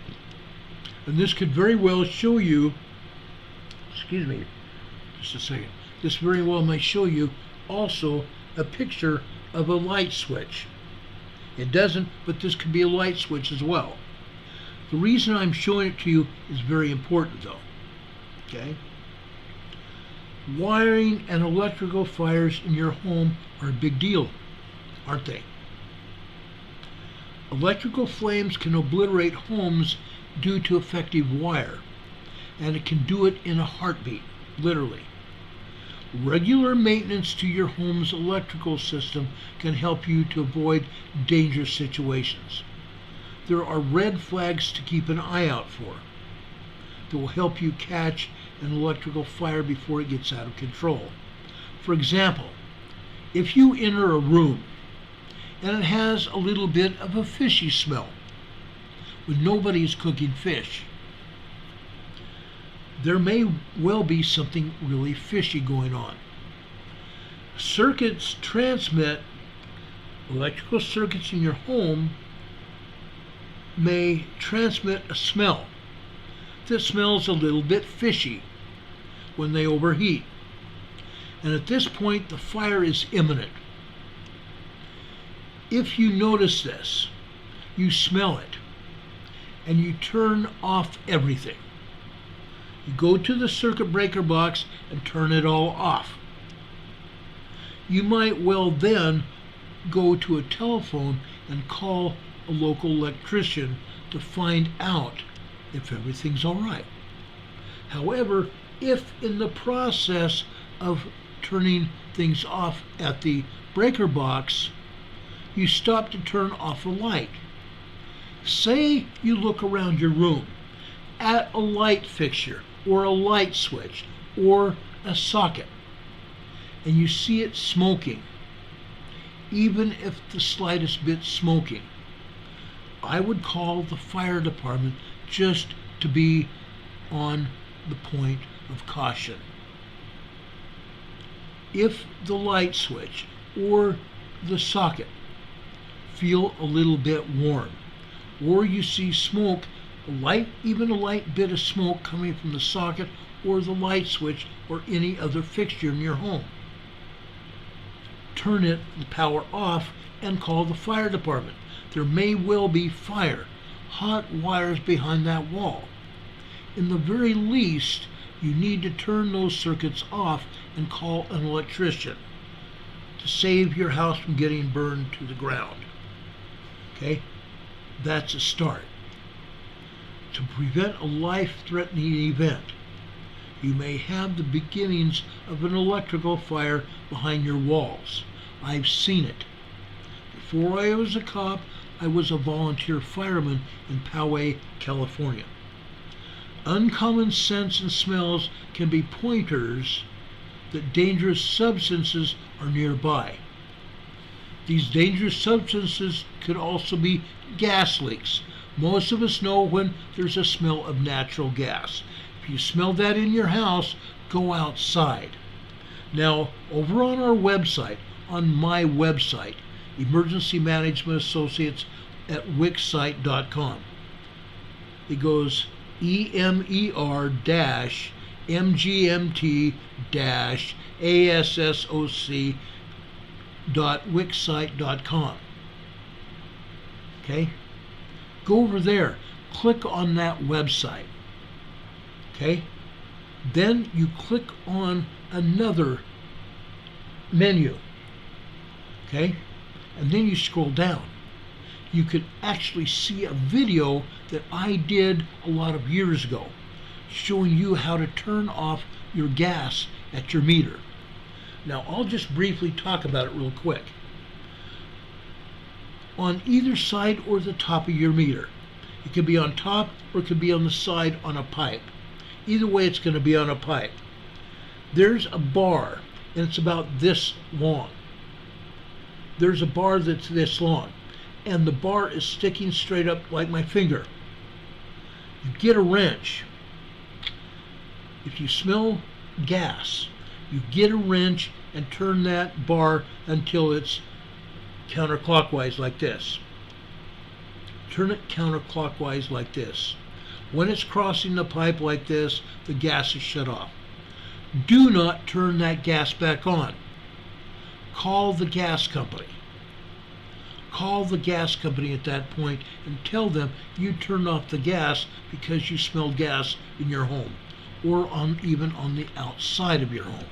And this could very well show you, excuse me, just a second, this very well might show you also a picture of a light switch. It doesn't, but this could be a light switch as well. The reason I'm showing it to you is very important though, okay? Wiring and electrical fires in your home are a big deal, aren't they? Electrical flames can obliterate homes due to effective wire, and it can do it in a heartbeat, literally. Regular maintenance to your home's electrical system can help you to avoid dangerous situations. There are red flags to keep an eye out for that will help you catch an electrical fire before it gets out of control. For example, if you enter a room and it has a little bit of a fishy smell when nobody is cooking fish, there may well be something really fishy going on. Circuits transmit, electrical circuits in your home may transmit a smell that smells a little bit fishy when they overheat. And at this point, the fire is imminent. If you notice this, you smell it, and you turn off everything. You go to the circuit breaker box and turn it all off. You might well then go to a telephone and call a local electrician to find out if everything's all right. However, if in the process of turning things off at the breaker box, you stop to turn off a light. Say you look around your room at a light fixture or a light switch or a socket and you see it smoking, even if the slightest bit smoking, I would call the fire department just to be on the point of caution. If the light switch or the socket feel a little bit warm, or you see smoke, even a light bit of smoke coming from the socket or the light switch or any other fixture in your home, turn the power off and call the fire department. There may well be fire, hot wires behind that wall. In the very least, you need to turn those circuits off and call an electrician to save your house from getting burned to the ground. Okay? That's a start. To prevent a life-threatening event, you may have the beginnings of an electrical fire behind your walls. I've seen it. Before I was a cop, I was a volunteer fireman in Poway, California. Uncommon scents and smells can be pointers that dangerous substances are nearby. These dangerous substances could also be gas leaks. Most of us know when there's a smell of natural gas. If you smell that in your house, go outside. Now, over on our website, on my website, Emergency Management Associates at wixsite.com, it goes EMER-MGMT-ASSOC.wixsite.com. Okay? Go over there, click on that website. Okay? Then you click on another menu. Okay? And then you scroll down. You could actually see a video that I did a lot of years ago showing you how to turn off your gas at your meter. Now, I'll just briefly talk about it real quick. On either side or the top of your meter, it could be on top or it could be on the side on a pipe. Either way, it's going to be on a pipe. There's a bar, and it's about this long. There's a bar that's this long, and the bar is sticking straight up like my finger. You get a wrench. If you smell gas, you get a wrench and turn that bar until it's counterclockwise like this. Turn it counterclockwise like this. When it's crossing the pipe like this, the gas is shut off. Do not turn that gas back on. Call the gas company. Call the gas company at that point and tell them you turned off the gas because you smelled gas in your home, or even on the outside of your home.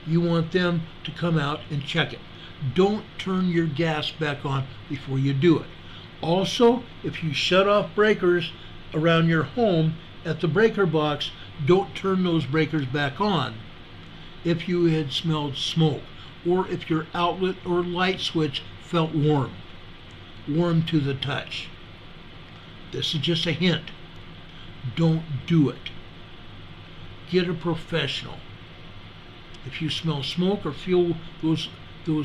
You want them to come out and check it. Don't turn your gas back on before you do it. Also, if you shut off breakers around your home at the breaker box, don't turn those breakers back on if you had smelled smoke, or if your outlet or light switch felt warm to the touch. This is just a hint. Don't do it. Get a professional. If you smell smoke or feel those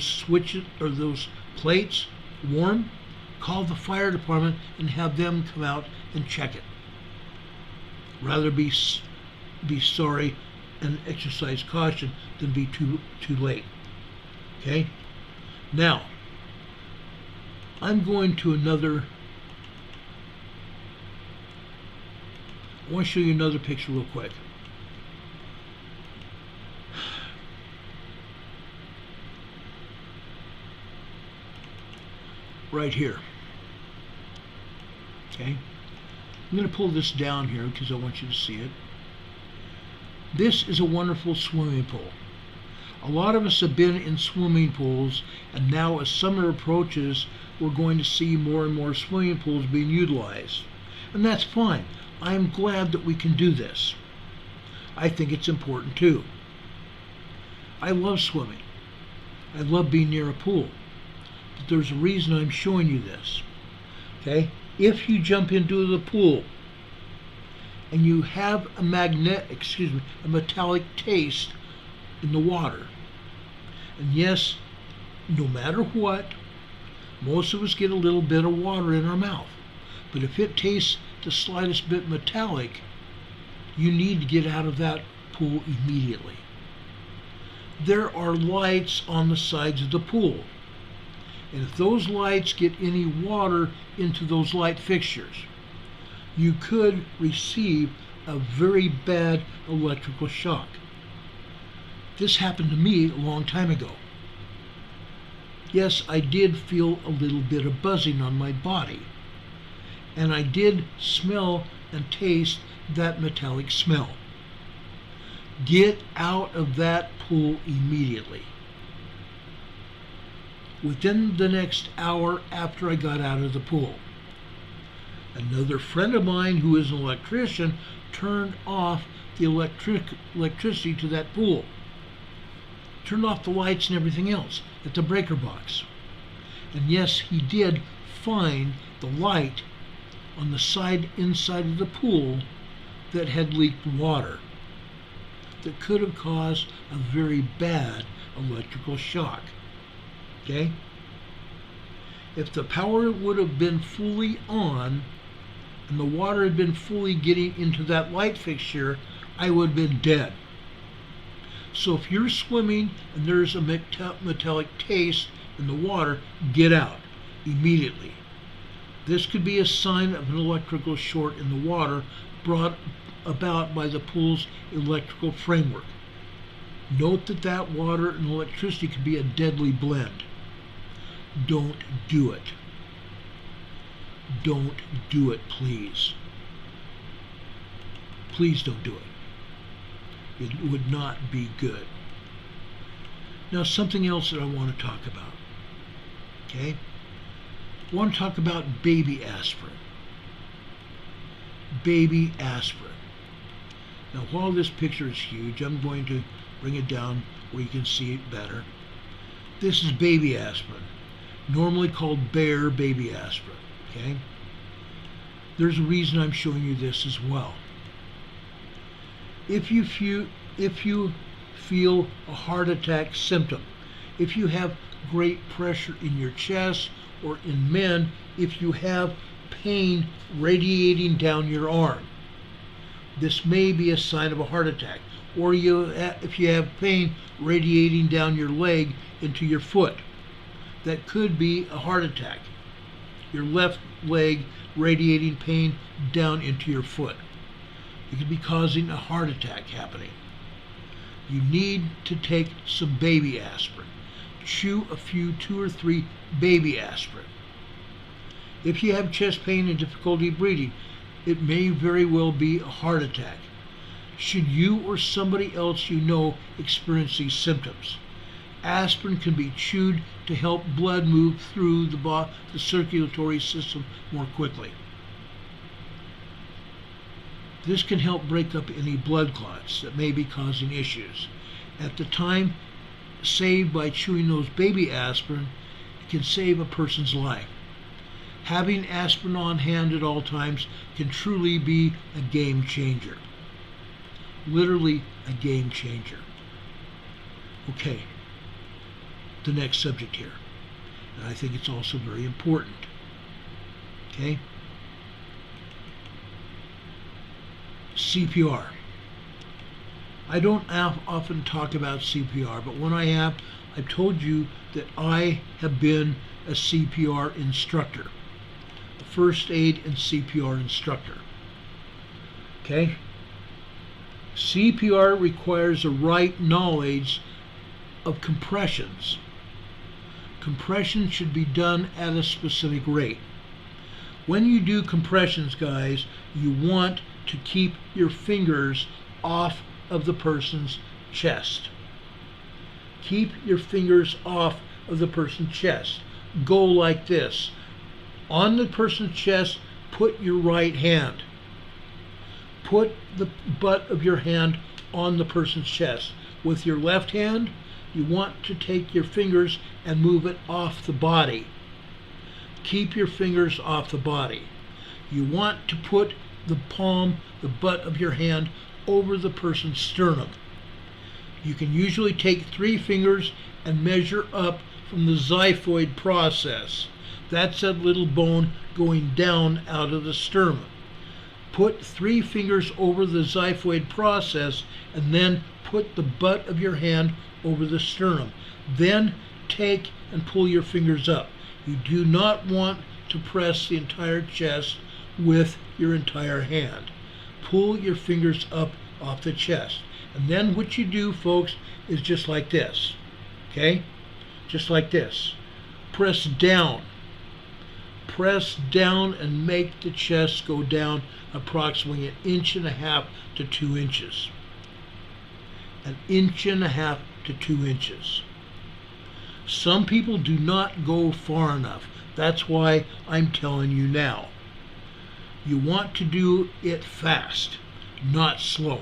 switches or those plates warm, call the fire department and have them come out and check it. Rather be sorry and exercise caution than be too late. Okay? Now, I'm going to I want to show you another picture real quick. Right here. Okay? I'm going to pull this down here because I want you to see it. This is a wonderful swimming pool. A lot of us have been in swimming pools, and now as summer approaches, we're going to see more and more swimming pools being utilized. And that's fine. I'm glad that we can do this. I think it's important too. I love swimming. I love being near a pool. But there's a reason I'm showing you this. Okay? If you jump into the pool and you have a metallic taste in the water, and yes, no matter what, most of us get a little bit of water in our mouth. But if it tastes the slightest bit metallic, you need to get out of that pool immediately. There are lights on the sides of the pool. And if those lights get any water into those light fixtures, you could receive a very bad electrical shock. This happened to me a long time ago. Yes, I did feel a little bit of buzzing on my body. And I did smell and taste that metallic smell. Get out of that pool immediately. Within the next hour after I got out of the pool, another friend of mine who is an electrician turned off the electricity to that pool. Turned off the lights and everything else at the breaker box. And yes, he did find the light on the inside of the pool that had leaked water that could have caused a very bad electrical shock. Okay? If the power would have been fully on and the water had been fully getting into that light fixture, I would have been dead. So if you're swimming and there's a metallic taste in the water, get out immediately. This could be a sign of an electrical short in the water brought about by the pool's electrical framework. Note that water and electricity could be a deadly blend. Don't do it. Don't do it, please. Please don't do it. It would not be good. Now, something else that I want to talk about. Okay? I want to talk about baby aspirin. Baby aspirin. Now, while this picture is huge, I'm going to bring it down where you can see it better. This is baby aspirin, normally called Bayer baby aspirin. Okay? There's a reason I'm showing you this as well. If you feel a heart attack symptom, if you have great pressure in your chest, or in men, if you have pain radiating down your arm, this may be a sign of a heart attack. Or if you have pain radiating down your leg into your foot, that could be a heart attack. Your left leg radiating pain down into your foot. It could be causing a heart attack happening. You need to take some baby aspirin. Chew a few, 2 or 3 baby aspirin. If you have chest pain and difficulty breathing, it may very well be a heart attack. Should you or somebody else you know experience these symptoms, aspirin can be chewed to help blood move through the circulatory system more quickly. This can help break up any blood clots that may be causing issues. At the time saved by chewing those baby aspirin, it can save a person's life. Having aspirin on hand at all times can truly be a game changer. Literally a game changer. Okay, the next subject here. And I think it's also very important. Okay? CPR. I don't often talk about CPR, but when I have, I've told you that I have been a CPR instructor, a first aid and CPR instructor. Okay? CPR requires a right knowledge of compressions. Compressions should be done at a specific rate. When you do compressions, guys, you want to keep your fingers off of the person's chest. Keep your fingers off of the person's chest. Go like this. On the person's chest, put your right hand. Put the butt of your hand on the person's chest. With your left hand, you want to take your fingers and move it off the body. Keep your fingers off the body. You want to put the palm, the butt of your hand, over the person's sternum. You can usually take 3 fingers and measure up from the xiphoid process. That's that little bone going down out of the sternum. Put 3 fingers over the xiphoid process and then put the butt of your hand over the sternum. Then take and pull your fingers up. You do not want to press the entire chest with your entire hand. Pull your fingers up off the chest. And then what you do, folks, is just like this. Okay? Just like this. Press down. Press down and make the chest go down approximately 1.5 inches to 2 inches. 1.5 inches to 2 inches. Some people do not go far enough. That's why I'm telling you now. You want to do it fast, not slow.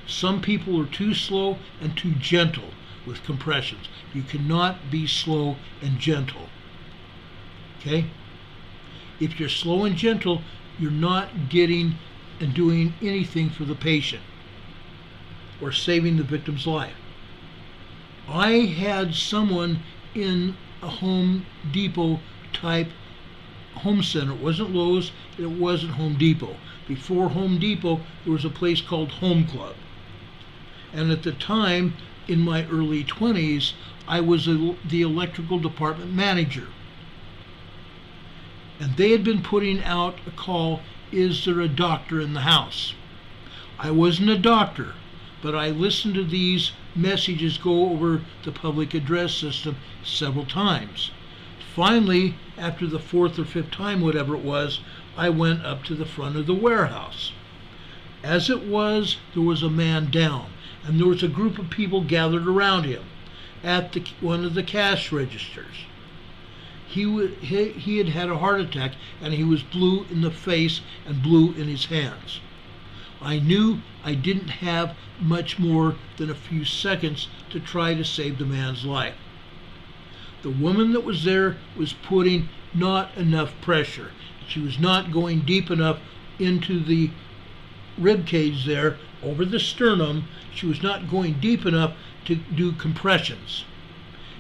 Some people are too slow and too gentle with compressions. You cannot be slow and gentle. Okay? If you're slow and gentle, you're not getting and doing anything for the patient or saving the victim's life. I had someone in a Home Depot type home center. It wasn't Lowe's, it wasn't Home Depot. Before Home Depot, there was a place called Home Club. And at the time, in my early 20s, I was the electrical department manager. And they had been putting out a call, is there a doctor in the house? I wasn't a doctor, but I listened to these messages go over the public address system several times. Finally, after the 4th or 5th time, whatever it was, I went up to the front of the warehouse. As it was, there was a man down, and there was a group of people gathered around him at one of the cash registers. He had had a heart attack, and he was blue in the face and blue in his hands. I knew I didn't have much more than a few seconds to try to save the man's life. The woman that was there was putting not enough pressure. She was not going deep enough into the rib cage there, over the sternum. She was not going deep enough to do compressions.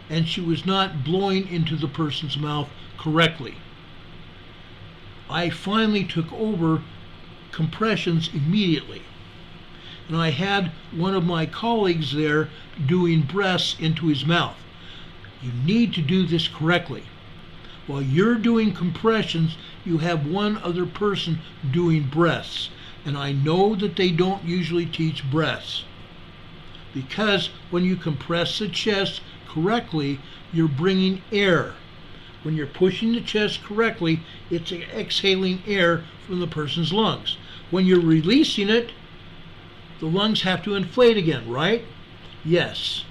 And she was not blowing into the person's mouth correctly. I finally took over compressions immediately. And I had one of my colleagues there doing breaths into his mouth. You need to do this correctly. While you're doing compressions, you have one other person doing breaths. And I know that they don't usually teach breaths, because when you compress the chest correctly, you're bringing air. When you're pushing the chest correctly, it's exhaling air from the person's lungs. When you're releasing it, the lungs have to inflate again, right? Yes.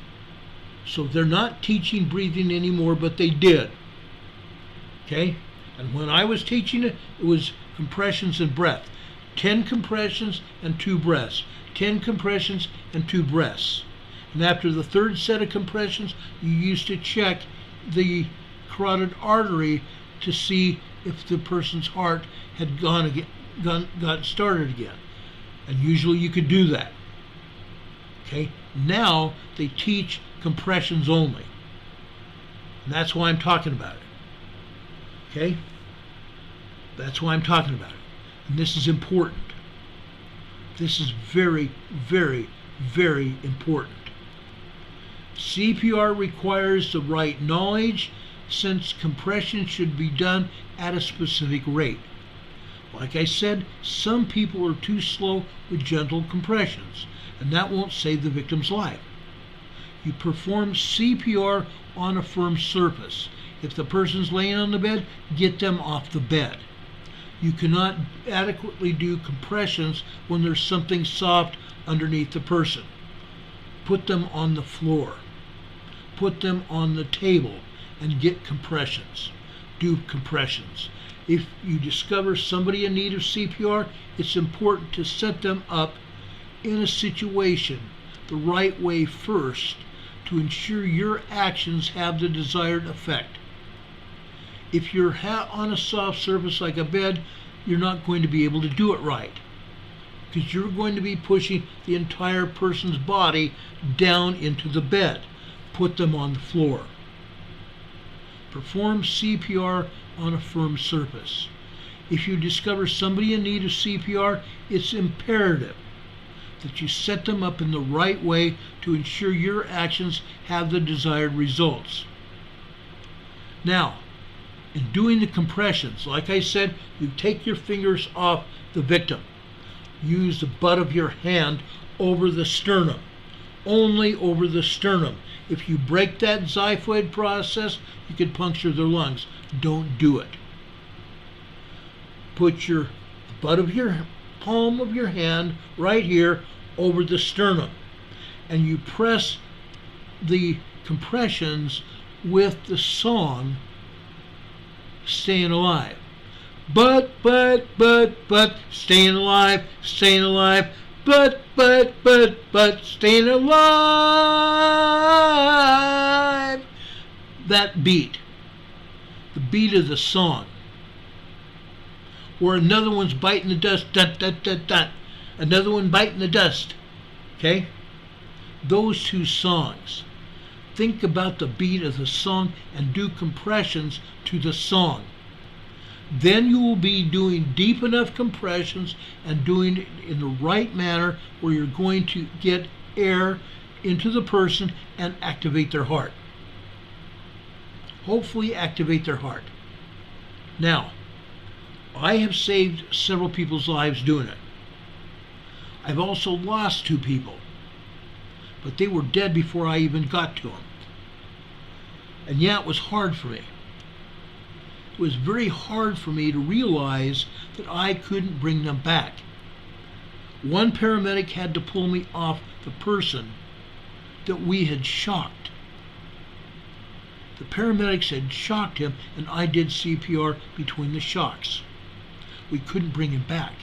So they're not teaching breathing anymore, but they did. Okay? And when I was teaching it, it was compressions and breath. 10 compressions and 2 breaths. 10 compressions and 2 breaths. And after the 3rd set of compressions, you used to check the carotid artery to see if the person's heart had got started again. And usually you could do that. Okay? Now they teach compressions only. And that's why I'm talking about it. Okay? That's why I'm talking about it. And this is important. This is very, very, very important. CPR requires the right knowledge, since compression should be done at a specific rate. Like I said, some people are too slow with gentle compressions, and that won't save the victim's life. You perform CPR on a firm surface. If the person's laying on the bed, get them off the bed. You cannot adequately do compressions when there's something soft underneath the person. Put them on the floor. Put them on the table and get compressions. do compressions. If you discover somebody in need of CPR, it's important to set them up in a situation the right way first to ensure your actions have the desired effect. If you're on a soft surface like a bed, you're not going to be able to do it right, because you're going to be pushing the entire person's body down into the bed. Put them on the floor. Perform CPR on a firm surface. If you discover somebody in need of CPR, it's imperative that you set them up in the right way to ensure your actions have the desired results. Now, in doing the compressions, like I said, you take your fingers off the victim. Use the butt of your hand over the sternum, only over the sternum. If you break that xiphoid process, you could puncture their lungs. Don't do it. Put the butt of your palm of your hand right here over the sternum, and you press the compressions with the song Staying Alive. But, staying alive, but, staying alive. That beat, the beat of the song. Or another one's biting the dust, dun, dun, dun, dun. Another one biting the dust. Okay? Those two songs. Think about the beat of the song and do compressions to the song. Then you will be doing deep enough compressions and doing it in the right manner where you're going to get air into the person and activate their heart. Hopefully activate their heart. Now, I have saved several people's lives doing it. I've also lost 2 people, but they were dead before I even got to them. And yeah, it was hard for me. It was very hard for me to realize that I couldn't bring them back. One paramedic had to pull me off the person that we had shocked. The paramedics had shocked him, and I did CPR between the shocks. We couldn't bring him back.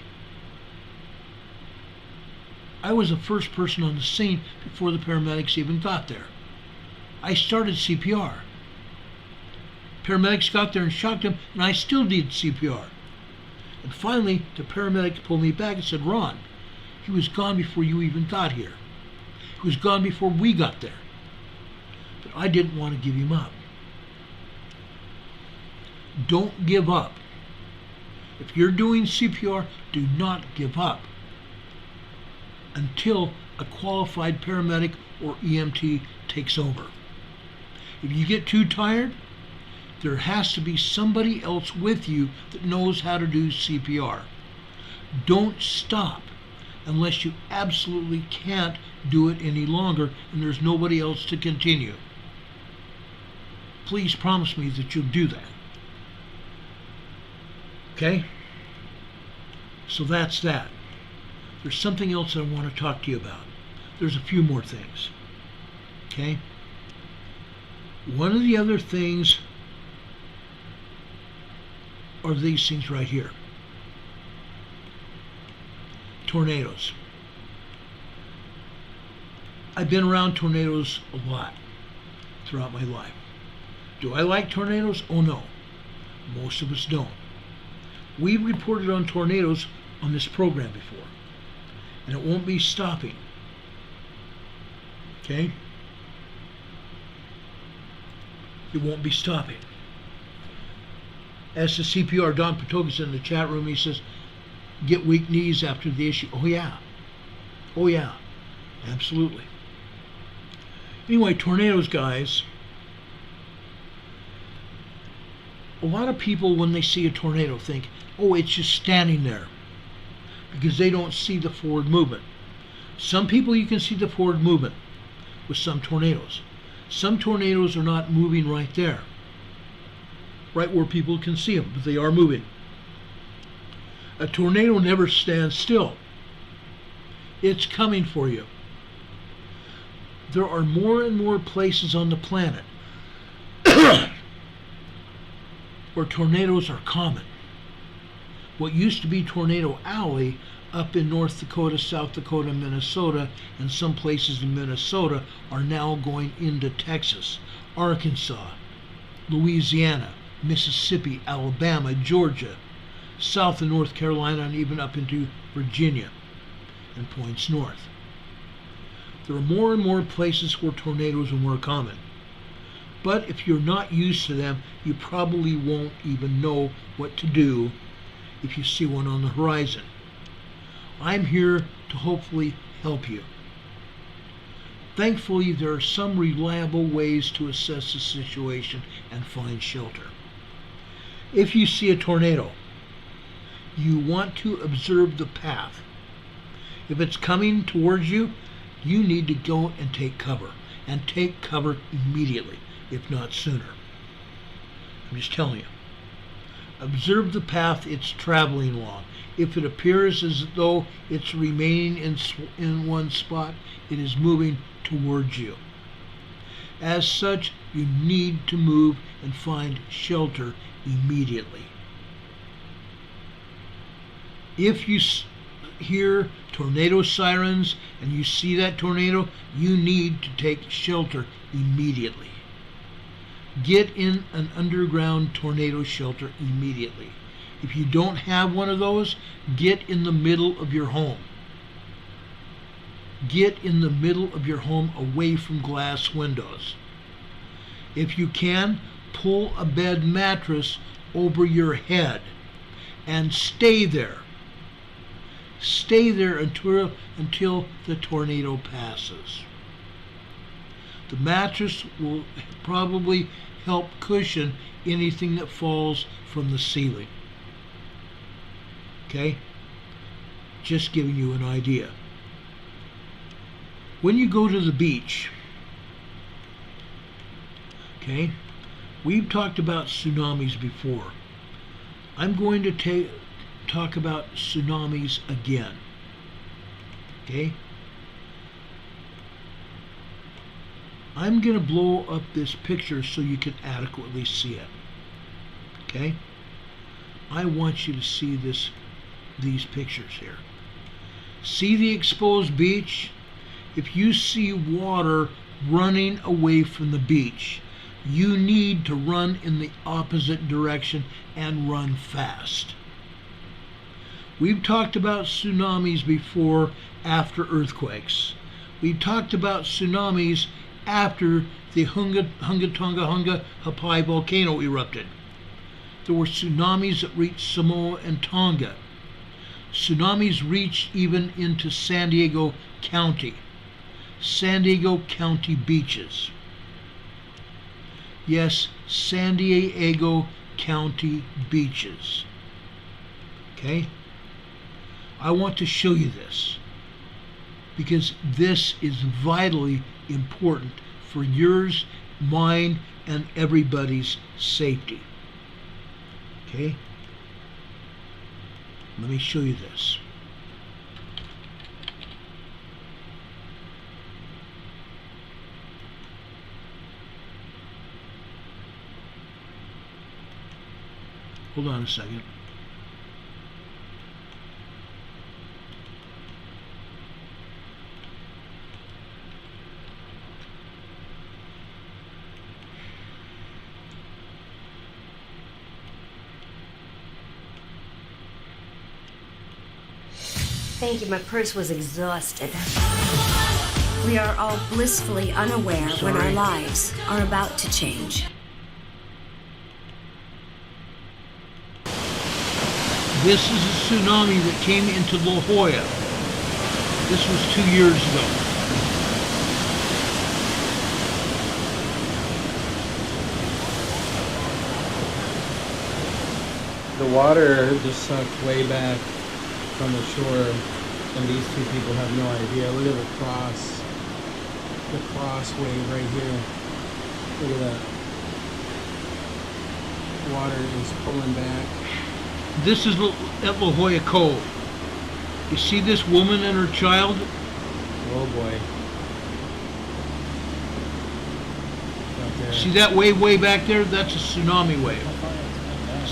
I was the first person on the scene before the paramedics even got there. I started CPR. Paramedics got there and shocked him, and I still did CPR. And finally, the paramedic pulled me back and said, "Ron, he was gone before you even got here. He was gone before we got there." But I didn't want to give him up. Don't give up. If you're doing CPR, do not give up until a qualified paramedic or EMT takes over. If you get too tired, there has to be somebody else with you that knows how to do CPR. Don't stop unless you absolutely can't do it any longer and there's nobody else to continue. Please promise me that you'll do that. Okay? So that's that. There's something else I want to talk to you about. There's a few more things. Okay? One of the other things are these things right here. Tornadoes. I've been around tornadoes a lot throughout my life. Do I like tornadoes? Oh no. Most of us don't. We've reported on tornadoes on this program before, and it won't be stopping. Okay? It won't be stopping. As to CPR, Don Patoga's in the chat room. He says, get weak knees after the issue. Oh yeah. Oh yeah. Absolutely. Anyway, tornadoes, guys. A lot of people, when they see a tornado, think, oh, it's just standing there, because they don't see the forward movement. Some people, you can see the forward movement with some tornadoes. Some tornadoes are not moving right there, right where people can see them, but they are moving. A tornado never stands still. It's coming for you. There are more and more places on the planet where tornadoes are common. What used to be Tornado Alley up in North Dakota, South Dakota, Minnesota, and some places in Minnesota are now going into Texas, Arkansas, Louisiana, Mississippi, Alabama, Georgia, south of North Carolina, and even up into Virginia and points north. There are more and more places where tornadoes are more common. But if you're not used to them, you probably won't even know what to do if you see one on the horizon. I'm here to hopefully help you. Thankfully, there are some reliable ways to assess the situation and find shelter. If you see a tornado, you want to observe the path. If it's coming towards you, you need to go and take cover immediately, if not sooner. I'm just telling you. Observe the path it's traveling along. If it appears as though it's remaining in one spot, it is moving towards you. As such, you need to move and find shelter immediately. If you hear tornado sirens and you see that tornado, you need to take shelter immediately. Get in an underground tornado shelter immediately. If you don't have one of those, get in the middle of your home. Get in the middle of your home away from glass windows. If you can, pull a bed mattress over your head and stay there. Stay there until the tornado passes. The mattress will probably help cushion anything that falls from the ceiling. Okay? Just giving you an idea. When you go to the beach, okay, we've talked about tsunamis before. I'm going to talk about tsunamis again. Okay? I'm going to blow up this picture so you can adequately see it. Okay? I want you to see these pictures here. See the exposed beach? If you see water running away from the beach, you need to run in the opposite direction and run fast. We've talked about tsunamis before after earthquakes. We've talked about tsunamis after the Hunga Tonga Hapai volcano erupted. There were tsunamis that reached Samoa and Tonga. Tsunamis reached even into San Diego County. San Diego County beaches. Yes, San Diego County beaches. Okay? I want to show you this because this is vitally important for yours, mine, and everybody's safety. Okay? Let me show you this. Hold on a second. Thank you, my purse was exhausted. We are all blissfully unaware when our lives are about to change. This is a tsunami that came into La Jolla. This was 2 years ago. The water just sunk way back from the shore, and these two people have no idea. Look at the cross wave right here. Look at that. Water is pulling back. This is at La Jolla Cove. You see this woman and her child? Oh boy. Right there. See that wave way back there? That's a tsunami wave.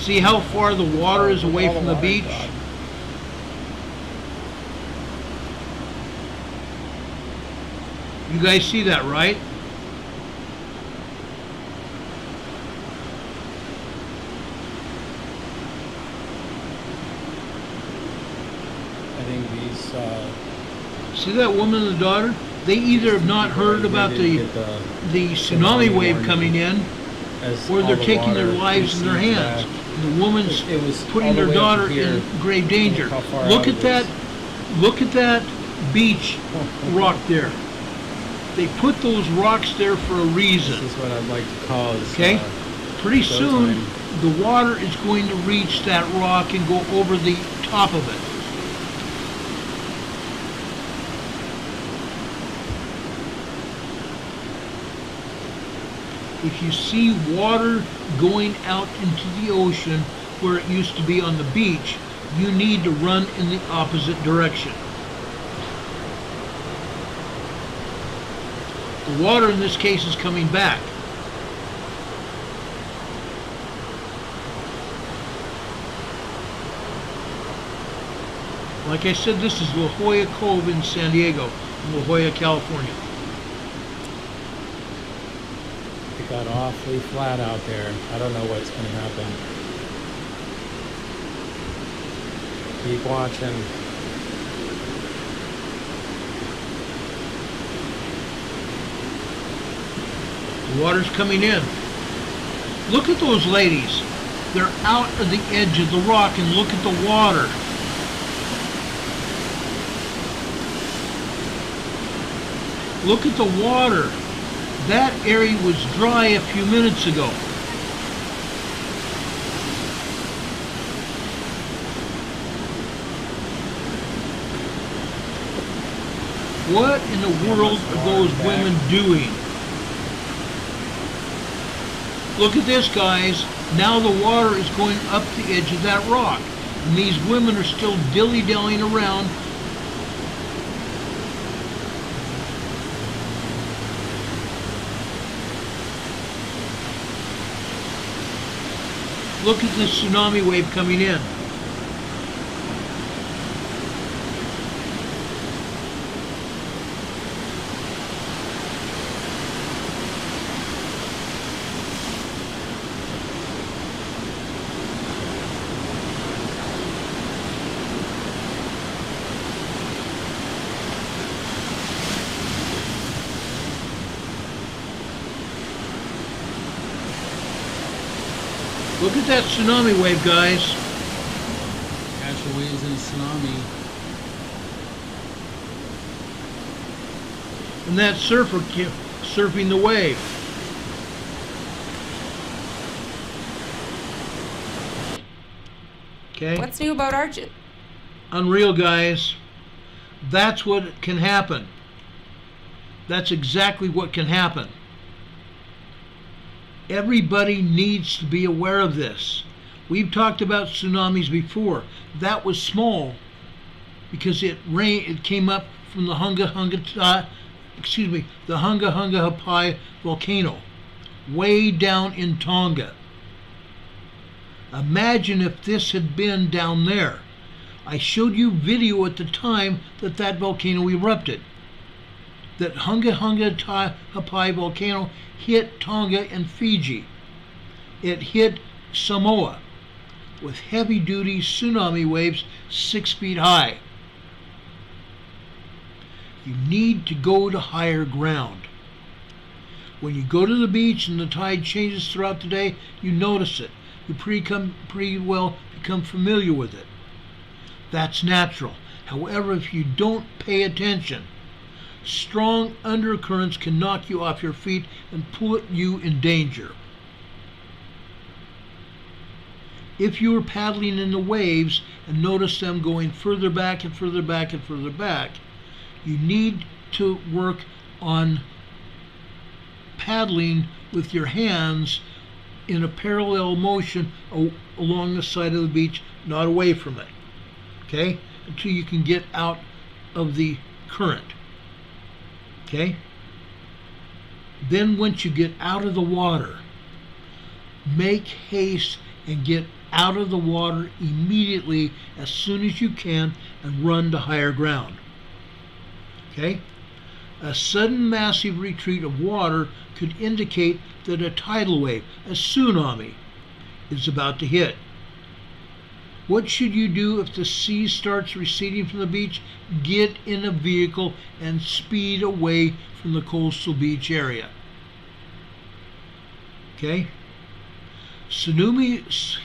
See how far the water is away from the beach? You guys see that, right? I think these. See that woman and the daughter? They either have not heard about the tsunami wave coming in, or they're taking their lives in their hands. The woman's putting their daughter in grave danger. Look at that! Look at that beach rock there. They put those rocks there for a reason. This is what I'd like to cause. Okay? Pretty soon, the water is going to reach that rock and go over the top of it. If you see water going out into the ocean where it used to be on the beach, you need to run in the opposite direction. The water in this case is coming back. Like I said, this is La Jolla Cove in San Diego, La Jolla, California. It got awfully flat out there. I don't know what's going to happen. Keep watching. The water's coming in. Look at those ladies. They're out of the edge of the rock, and look at the water. Look at the water. That area was dry a few minutes ago. What in the world are those women doing? Look at this, guys. Now the water is going up the edge of that rock. And these women are still dilly-dallying around. Look at this tsunami wave coming in. Look at that tsunami wave, guys. Catch the waves in a tsunami. And that surfer surfing the wave. Okay? What's new about arches? Unreal, guys. That's what can happen. That's exactly what can happen. Everybody needs to be aware of this. We've talked about tsunamis before. That was small because it came up from the Hunga Hunga Hapai volcano, way down in Tonga. Imagine if this had been down there. I showed you video at the time that that volcano erupted. That Hunga Hapai volcano hit Tonga and Fiji. It hit Samoa with heavy-duty tsunami waves 6 feet high. You need to go to higher ground. When you go to the beach and the tide changes throughout the day, you notice it. You pretty well become familiar with it. That's natural. However, if you don't pay attention, strong undercurrents can knock you off your feet and put you in danger. If you are paddling in the waves and notice them going further back and further back and further back, you need to work on paddling with your hands in a parallel motion along the side of the beach, not away from it. Okay? Until you can get out of the current. Okay? Then once you get out of the water, make haste and get out of the water immediately as soon as you can and run to higher ground. Okay? A sudden massive retreat of water could indicate that a tidal wave, a tsunami, is about to hit. What should you do if the sea starts receding from the beach? Get in a vehicle and speed away from the coastal beach area. Okay? Tsunamis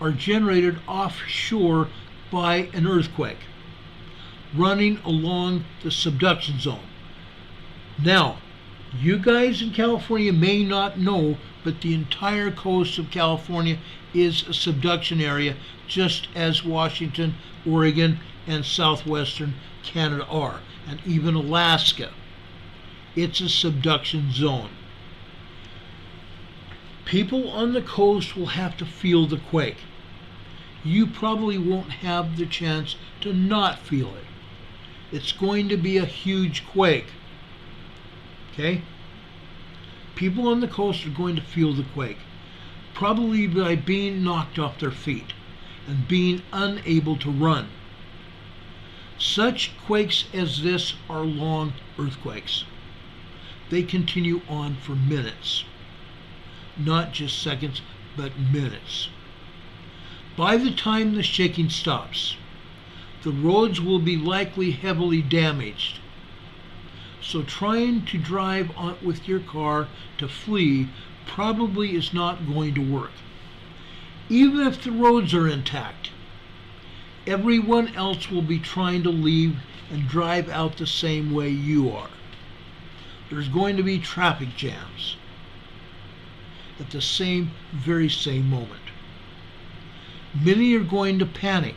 are generated offshore by an earthquake running along the subduction zone. Now, you guys in California may not know, but the entire coast of California is a subduction area, just as Washington, Oregon, and southwestern Canada are, and even Alaska. It's a subduction zone. People on the coast will have to feel the quake. You probably won't have the chance to not feel it. It's going to be a huge quake. Okay? People on the coast are going to feel the quake, probably by being knocked off their feet and being unable to run. Such quakes as this are long earthquakes. They continue on for minutes, not just seconds, but minutes. By the time the shaking stops, the roads will be likely heavily damaged. So trying to drive on with your car to flee probably is not going to work. Even if the roads are intact, everyone else will be trying to leave and drive out the same way you are. There's going to be traffic jams at the very same moment. Many are going to panic.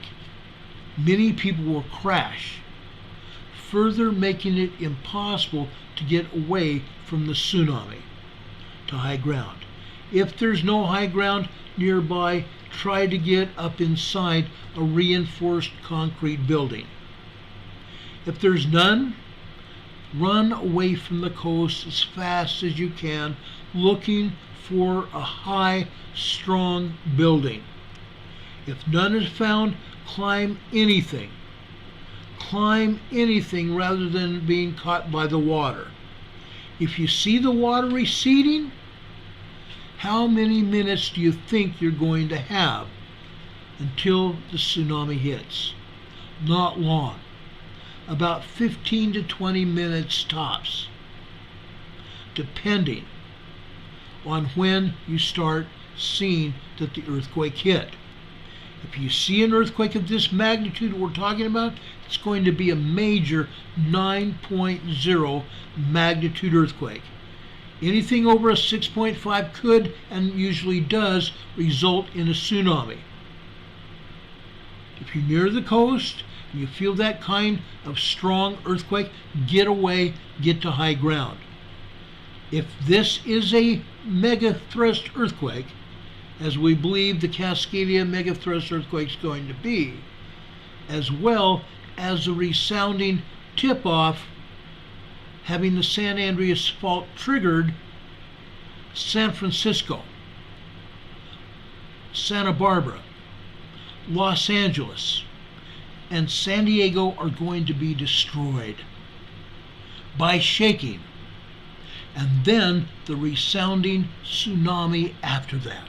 Many people will crash, further making it impossible to get away from the tsunami to high ground. If there's no high ground nearby, try to get up inside a reinforced concrete building. If there's none, run away from the coast as fast as you can, looking for a high, strong building. If none is found, climb anything. Climb anything rather than being caught by the water. If you see the water receding, how many minutes do you think you're going to have until the tsunami hits? Not long. About 15 to 20 minutes tops, depending on when you start seeing that the earthquake hit. If you see an earthquake of this magnitude we're talking about, it's going to be a major 9.0 magnitude earthquake. Anything over a 6.5 could, and usually does, result in a tsunami. If you're near the coast and you feel that kind of strong earthquake, get away, get to high ground. If this is a mega thrust earthquake, as we believe the Cascadia mega thrust earthquake is going to be, as well as a resounding tip-off having the San Andreas fault triggered, San Francisco, Santa Barbara, Los Angeles, and San Diego are going to be destroyed by shaking, and then the resounding tsunami after that.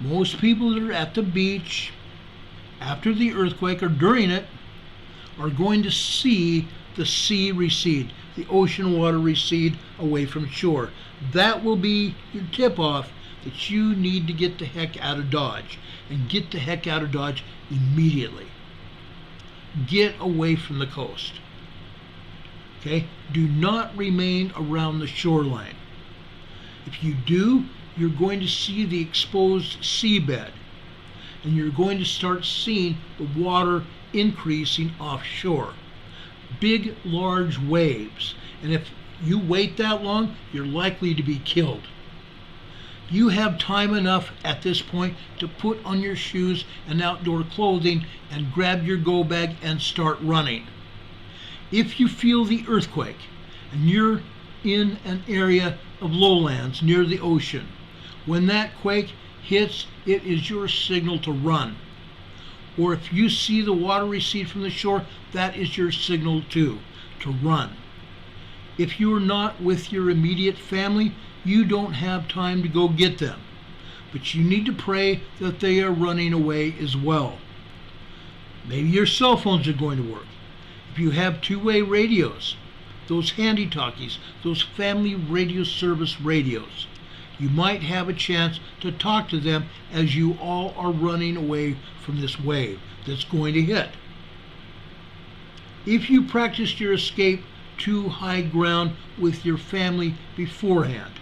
Most people that are at the beach after the earthquake or during it are going to see the sea recede, the ocean water recede away from shore. That will be your tip-off that you need to get the heck out of Dodge, and get the heck out of Dodge immediately. Get away from the coast. Okay? Do not remain around the shoreline. If you do, you're going to see the exposed seabed, and you're going to start seeing the water increasing offshore. Big, large waves. And if you wait that long, you're likely to be killed. You have time enough at this point to put on your shoes and outdoor clothing and grab your go bag and start running. If you feel the earthquake and you're in an area of lowlands near the ocean. When that quake hits, it is your signal to run. Or if you see the water recede from the shore, that is your signal too, to run. If you are not with your immediate family, you don't have time to go get them. But you need to pray that they are running away as well. Maybe your cell phones are going to work. If you have two-way radios, those handy talkies, those family radio service radios, you might have a chance to talk to them as you all are running away from this wave that's going to hit. If you practiced your escape to high ground with your family beforehand,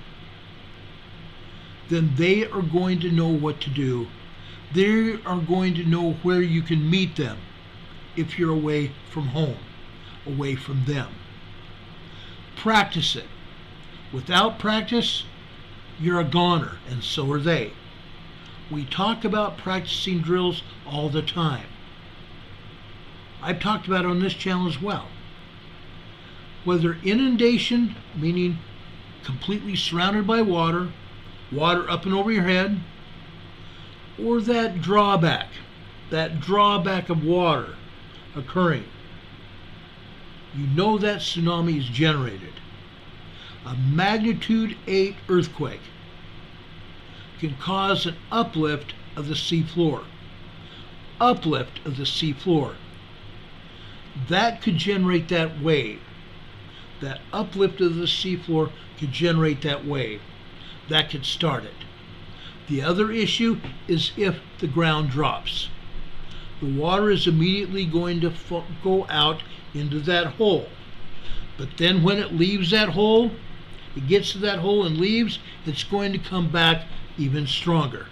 then they are going to know what to do. They are going to know where you can meet them if you're away from home, away from them. Practice it. Without practice, you're a goner, and so are they. We talk about practicing drills all the time. I've talked about it on this channel as well. Whether inundation, meaning completely surrounded by water, water up and over your head, or that drawback of water occurring, you know that tsunami is generated. A magnitude 8 earthquake can cause an uplift of the seafloor. Uplift of the seafloor. That could generate that wave. That uplift of the seafloor could generate that wave. That could start it. The other issue is if the ground drops. The water is immediately going to go out into that hole. But then when it leaves that hole, it gets to that hole and leaves, it's going to come back even stronger.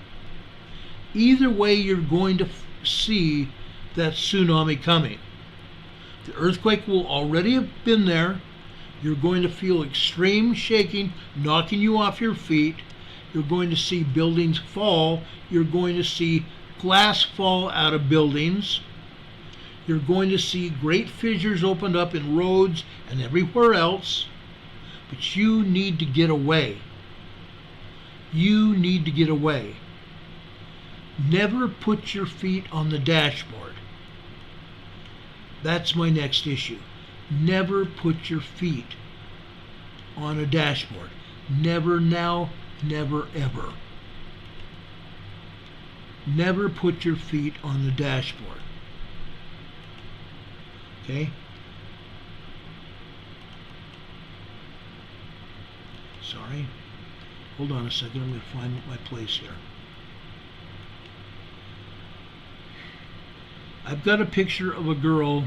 Either way, you're going to see that tsunami coming. The earthquake will already have been there. You're going to feel extreme shaking, knocking you off your feet. You're going to see buildings fall. You're going to see glass fall out of buildings. You're going to see great fissures opened up in roads and everywhere else. But you need to get away. You need to get away. Never put your feet on the dashboard. That's my next issue. Never put your feet on a dashboard. Never now, never ever. Never put your feet on the dashboard. Okay? Sorry. Hold on a second. I'm going to find my place here. I've got a picture of a girl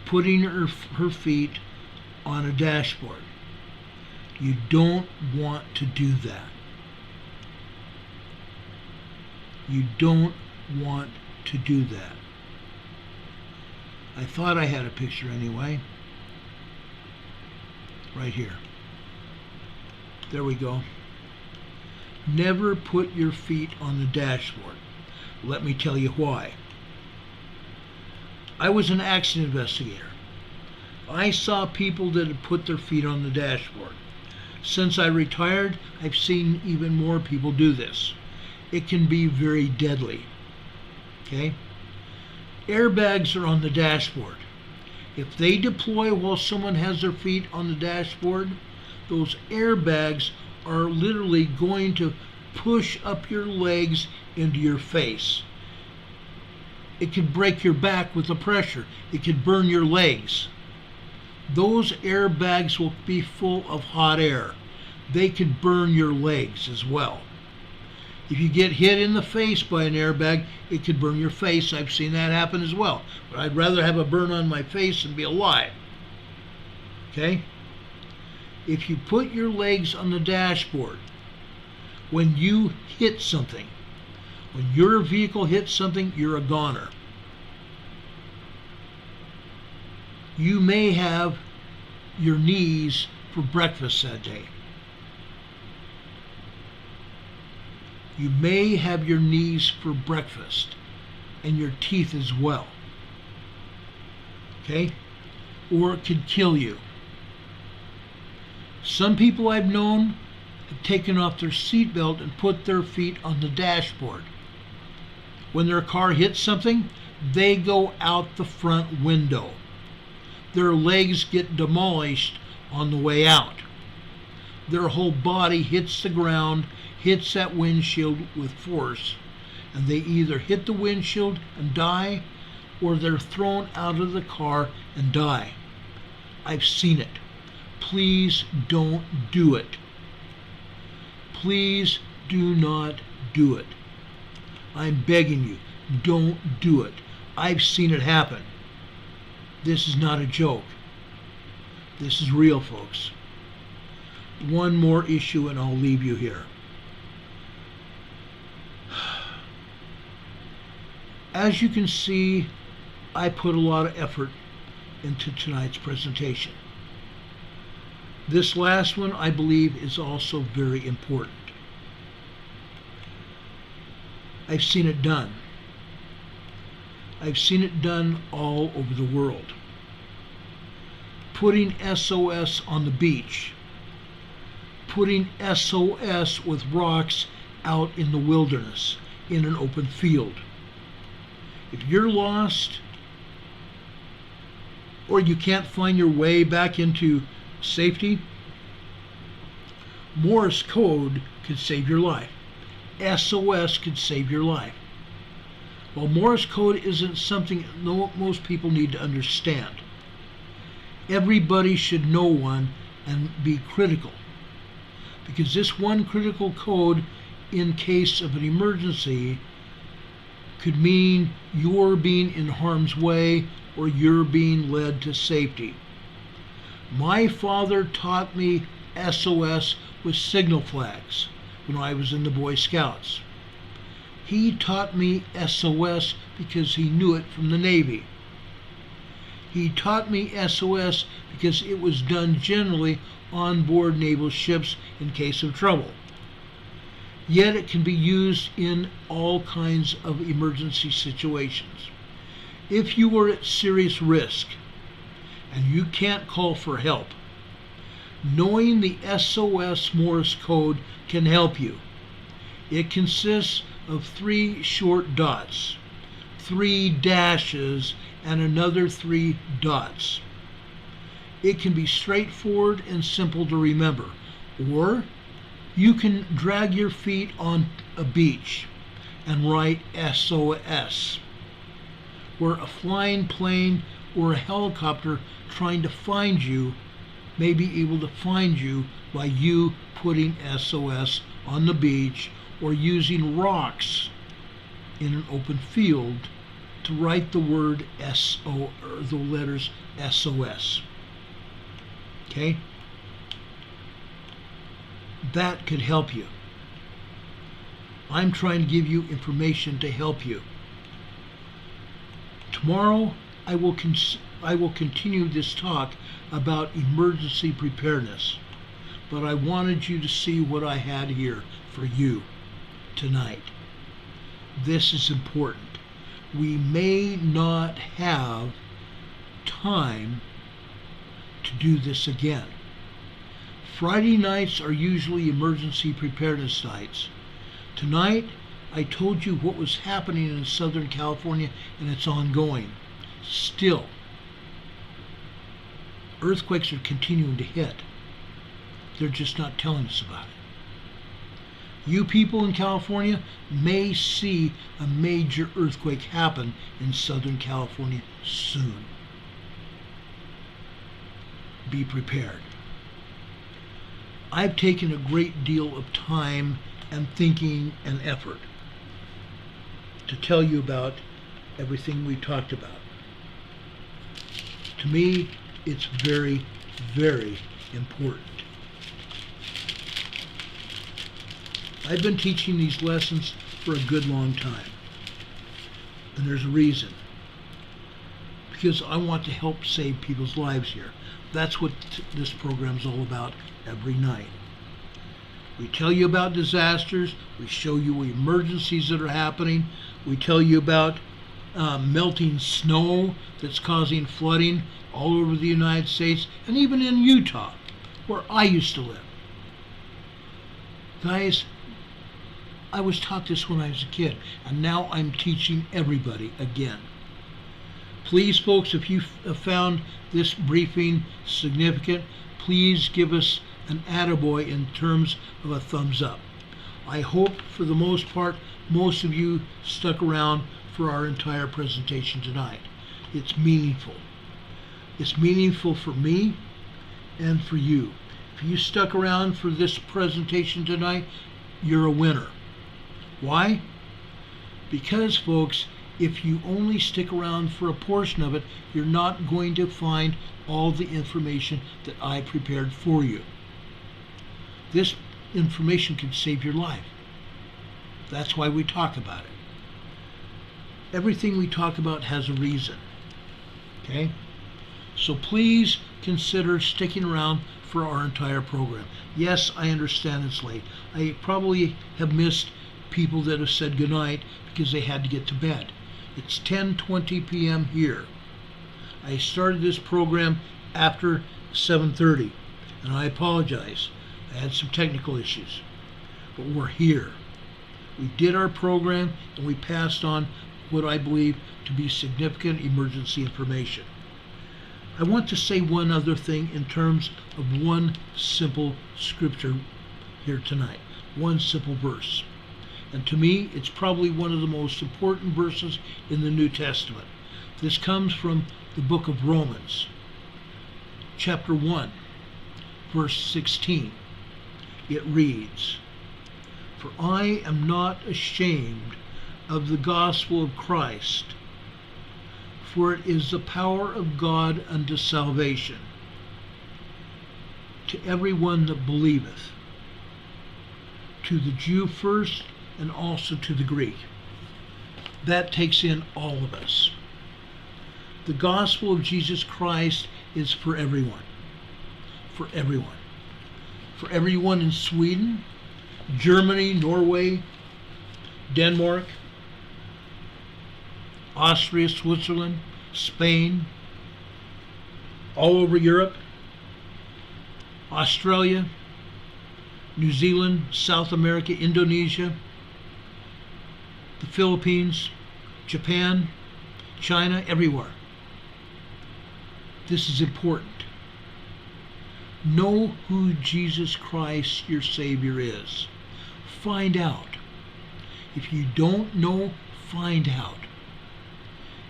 putting her feet on a dashboard. You don't want to do that. You don't want to do that. I thought I had a picture anyway. Right here. There we go. Never put your feet on the dashboard. Let me tell you why. I was an accident investigator. I saw people that had put their feet on the dashboard. Since I retired, I've seen even more people do this. It can be very deadly. Okay? Airbags are on the dashboard. If they deploy while someone has their feet on the dashboard, those airbags are literally going to push up your legs into your face. It could break your back with the pressure. It could burn your legs. Those airbags will be full of hot air. They could burn your legs as well. If you get hit in the face by an airbag, it could burn your face. I've seen that happen as well. But I'd rather have a burn on my face than be alive. Okay? If you put your legs on the dashboard, when you hit something, when your vehicle hits something, you're a goner. You may have your knees for breakfast that day. You may have your knees for breakfast and your teeth as well. Okay? Or it could kill you. Some people I've known have taken off their seatbelt and put their feet on the dashboard. When their car hits something, they go out the front window. Their legs get demolished on the way out. Their whole body hits the ground, hits that windshield with force, and they either hit the windshield and die, or they're thrown out of the car and die. I've seen it. Please don't do it. Please do not do it. I'm begging you, don't do it. I've seen it happen. This is not a joke. This is real, folks. One more issue and I'll leave you here. As you can see, I put a lot of effort into tonight's presentation. This last one, I believe, is also very important. I've seen it done. I've seen it done all over the world. Putting SOS on the beach. Putting SOS with rocks out in the wilderness, in an open field. If you're lost, or you can't find your way back into safety, Morse code could save your life. SOS could save your life. Well, Morse code isn't something most people need to understand. Everybody should know one and be critical, because this one critical code in case of an emergency could mean you're being in harm's way or you're being led to safety. My father taught me SOS with signal flags when I was in the Boy Scouts. He taught me SOS because he knew it from the Navy. He taught me SOS because it was done generally on board naval ships in case of trouble. Yet it can be used in all kinds of emergency situations. If you are at serious risk and you can't call for help, knowing the SOS Morse code can help you. It consists of 3 short dots, 3 dashes, and another 3 dots. It can be straightforward and simple to remember, or you can drag your feet on a beach and write SOS, where a flying plane or a helicopter trying to find you may be able to find you by you putting SOS on the beach or using rocks in an open field to write the word or the letters SOS. Okay? That could help you. I'm trying to give you information to help you. Tomorrow I will continue this talk about emergency preparedness, but I wanted you to see what I had here for you tonight. This is important. We may not have time to do this again. Friday nights are usually emergency preparedness nights. Tonight, I told you what was happening in Southern California, and it's ongoing. Still, earthquakes are continuing to hit. They're just not telling us about it. You people in California may see a major earthquake happen in Southern California soon. Be prepared. I've taken a great deal of time and thinking and effort to tell you about everything we talked about. To me, it's very, very important. I've been teaching these lessons for a good long time. And there's a reason. Because I want to help save people's lives here. That's what this program's all about every night. We tell you about disasters. We show you emergencies that are happening. We tell you about melting snow that's causing flooding all over the United States and even in Utah. where I used to live. Guys, I was taught this when I was a kid, and now I'm teaching everybody again. Please, folks, if you have found this briefing significant, please give us an attaboy in terms of a thumbs up. I hope, for the most part, most of you stuck around for our entire presentation tonight. It's meaningful. It's meaningful for me and for you. If you stuck around for this presentation tonight, you're a winner. Why? Because, folks, if you only stick around for a portion of it, you're not going to find all the information that I prepared for you. This information can save your life. That's why we talk about it. Everything we talk about has a reason. Okay? So please consider sticking around for our entire program. Yes, I understand it's late. I probably have missed people that have said goodnight because they had to get to bed. It's 10:20 p.m. here. I started this program after 7:30, and I apologize. I had some technical issues, but we're here. We did our program, and we passed on what I believe to be significant emergency information. I want to say one other thing in terms of one simple scripture here tonight, one simple verse. And to me, it's probably one of the most important verses in the New Testament. This comes from the book of Romans, chapter 1, verse 16. It reads, "For I am not ashamed of the gospel of Christ, for it is the power of God unto salvation to every one that believeth, to the Jew first, and also to the Greek." That takes in all of us. The gospel of Jesus Christ is for everyone. For everyone. For everyone in Sweden, Germany, Norway, Denmark, Austria, Switzerland, Spain, all over Europe, Australia, New Zealand, South America, Indonesia, the Philippines, Japan, China, everywhere. This is important. Know who Jesus Christ, your Savior, is. Find out. If you don't know, find out.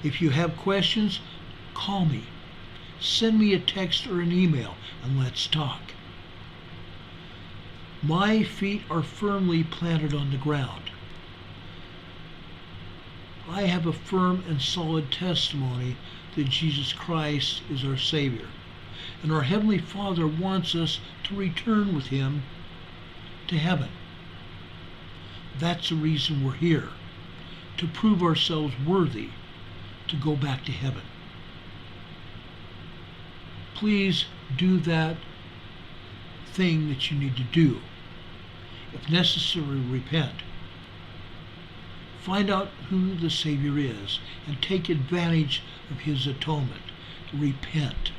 If you have questions, call me. Send me a text or an email, and let's talk. My feet are firmly planted on the ground. I have a firm and solid testimony that Jesus Christ is our Savior, and our Heavenly Father wants us to return with Him to heaven. That's the reason we're here, to prove ourselves worthy to go back to heaven. Please do that thing that you need to do. If necessary, repent. Find out who the Savior is and take advantage of His atonement. Repent.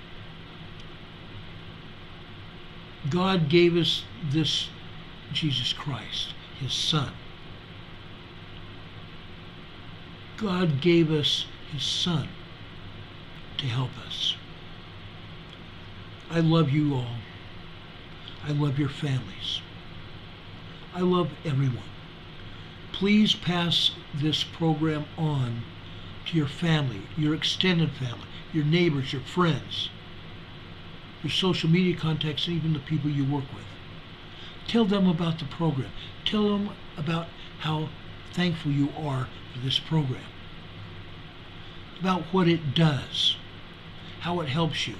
God gave us this Jesus Christ, His Son. God gave us His Son to help us. I love you all. I love your families. I love everyone. Please pass this program on to your family, your extended family, your neighbors, your friends, your social media contacts, and even the people you work with. Tell them about the program. Tell them about how thankful you are for this program, about what it does, how it helps you,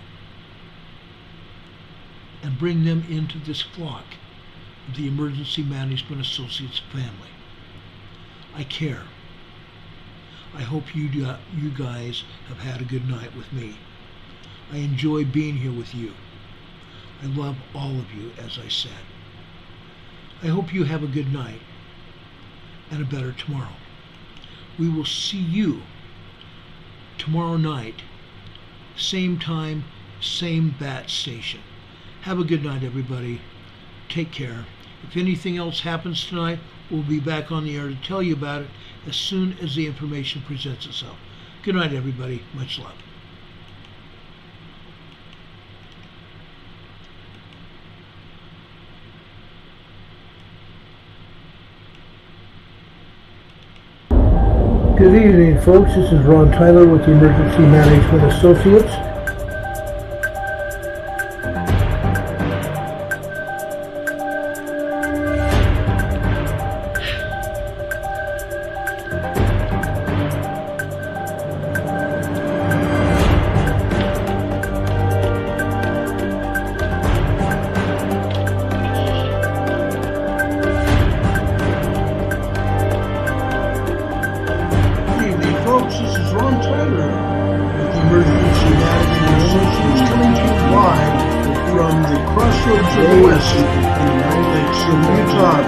and bring them into this flock of the Emergency Management Associates family. I care. I hope you guys have had a good night with me. I enjoy being here with you. I love all of you, as I said. I hope you have a good night and a better tomorrow. We will see you tomorrow night, same time, same bat station. Have a good night, everybody. Take care. If anything else happens tonight, we'll be back on the air to tell you about it as soon as the information presents itself. Good night, everybody. Much love. Good evening, folks. This is Ron Tyler with the Emergency Management Associates. Folks, this is Ron Tyler with the Emergency Management Associates coming to you live from the crossroads of the West in Utah.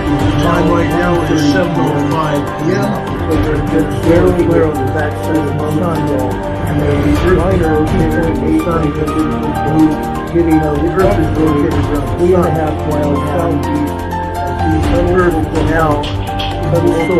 The time right now is 7:05 p.m. It's very clear on the backside of the sun, and the minor hitting the earth is located around 3.5 miles southeast of the Earth Canal. Also,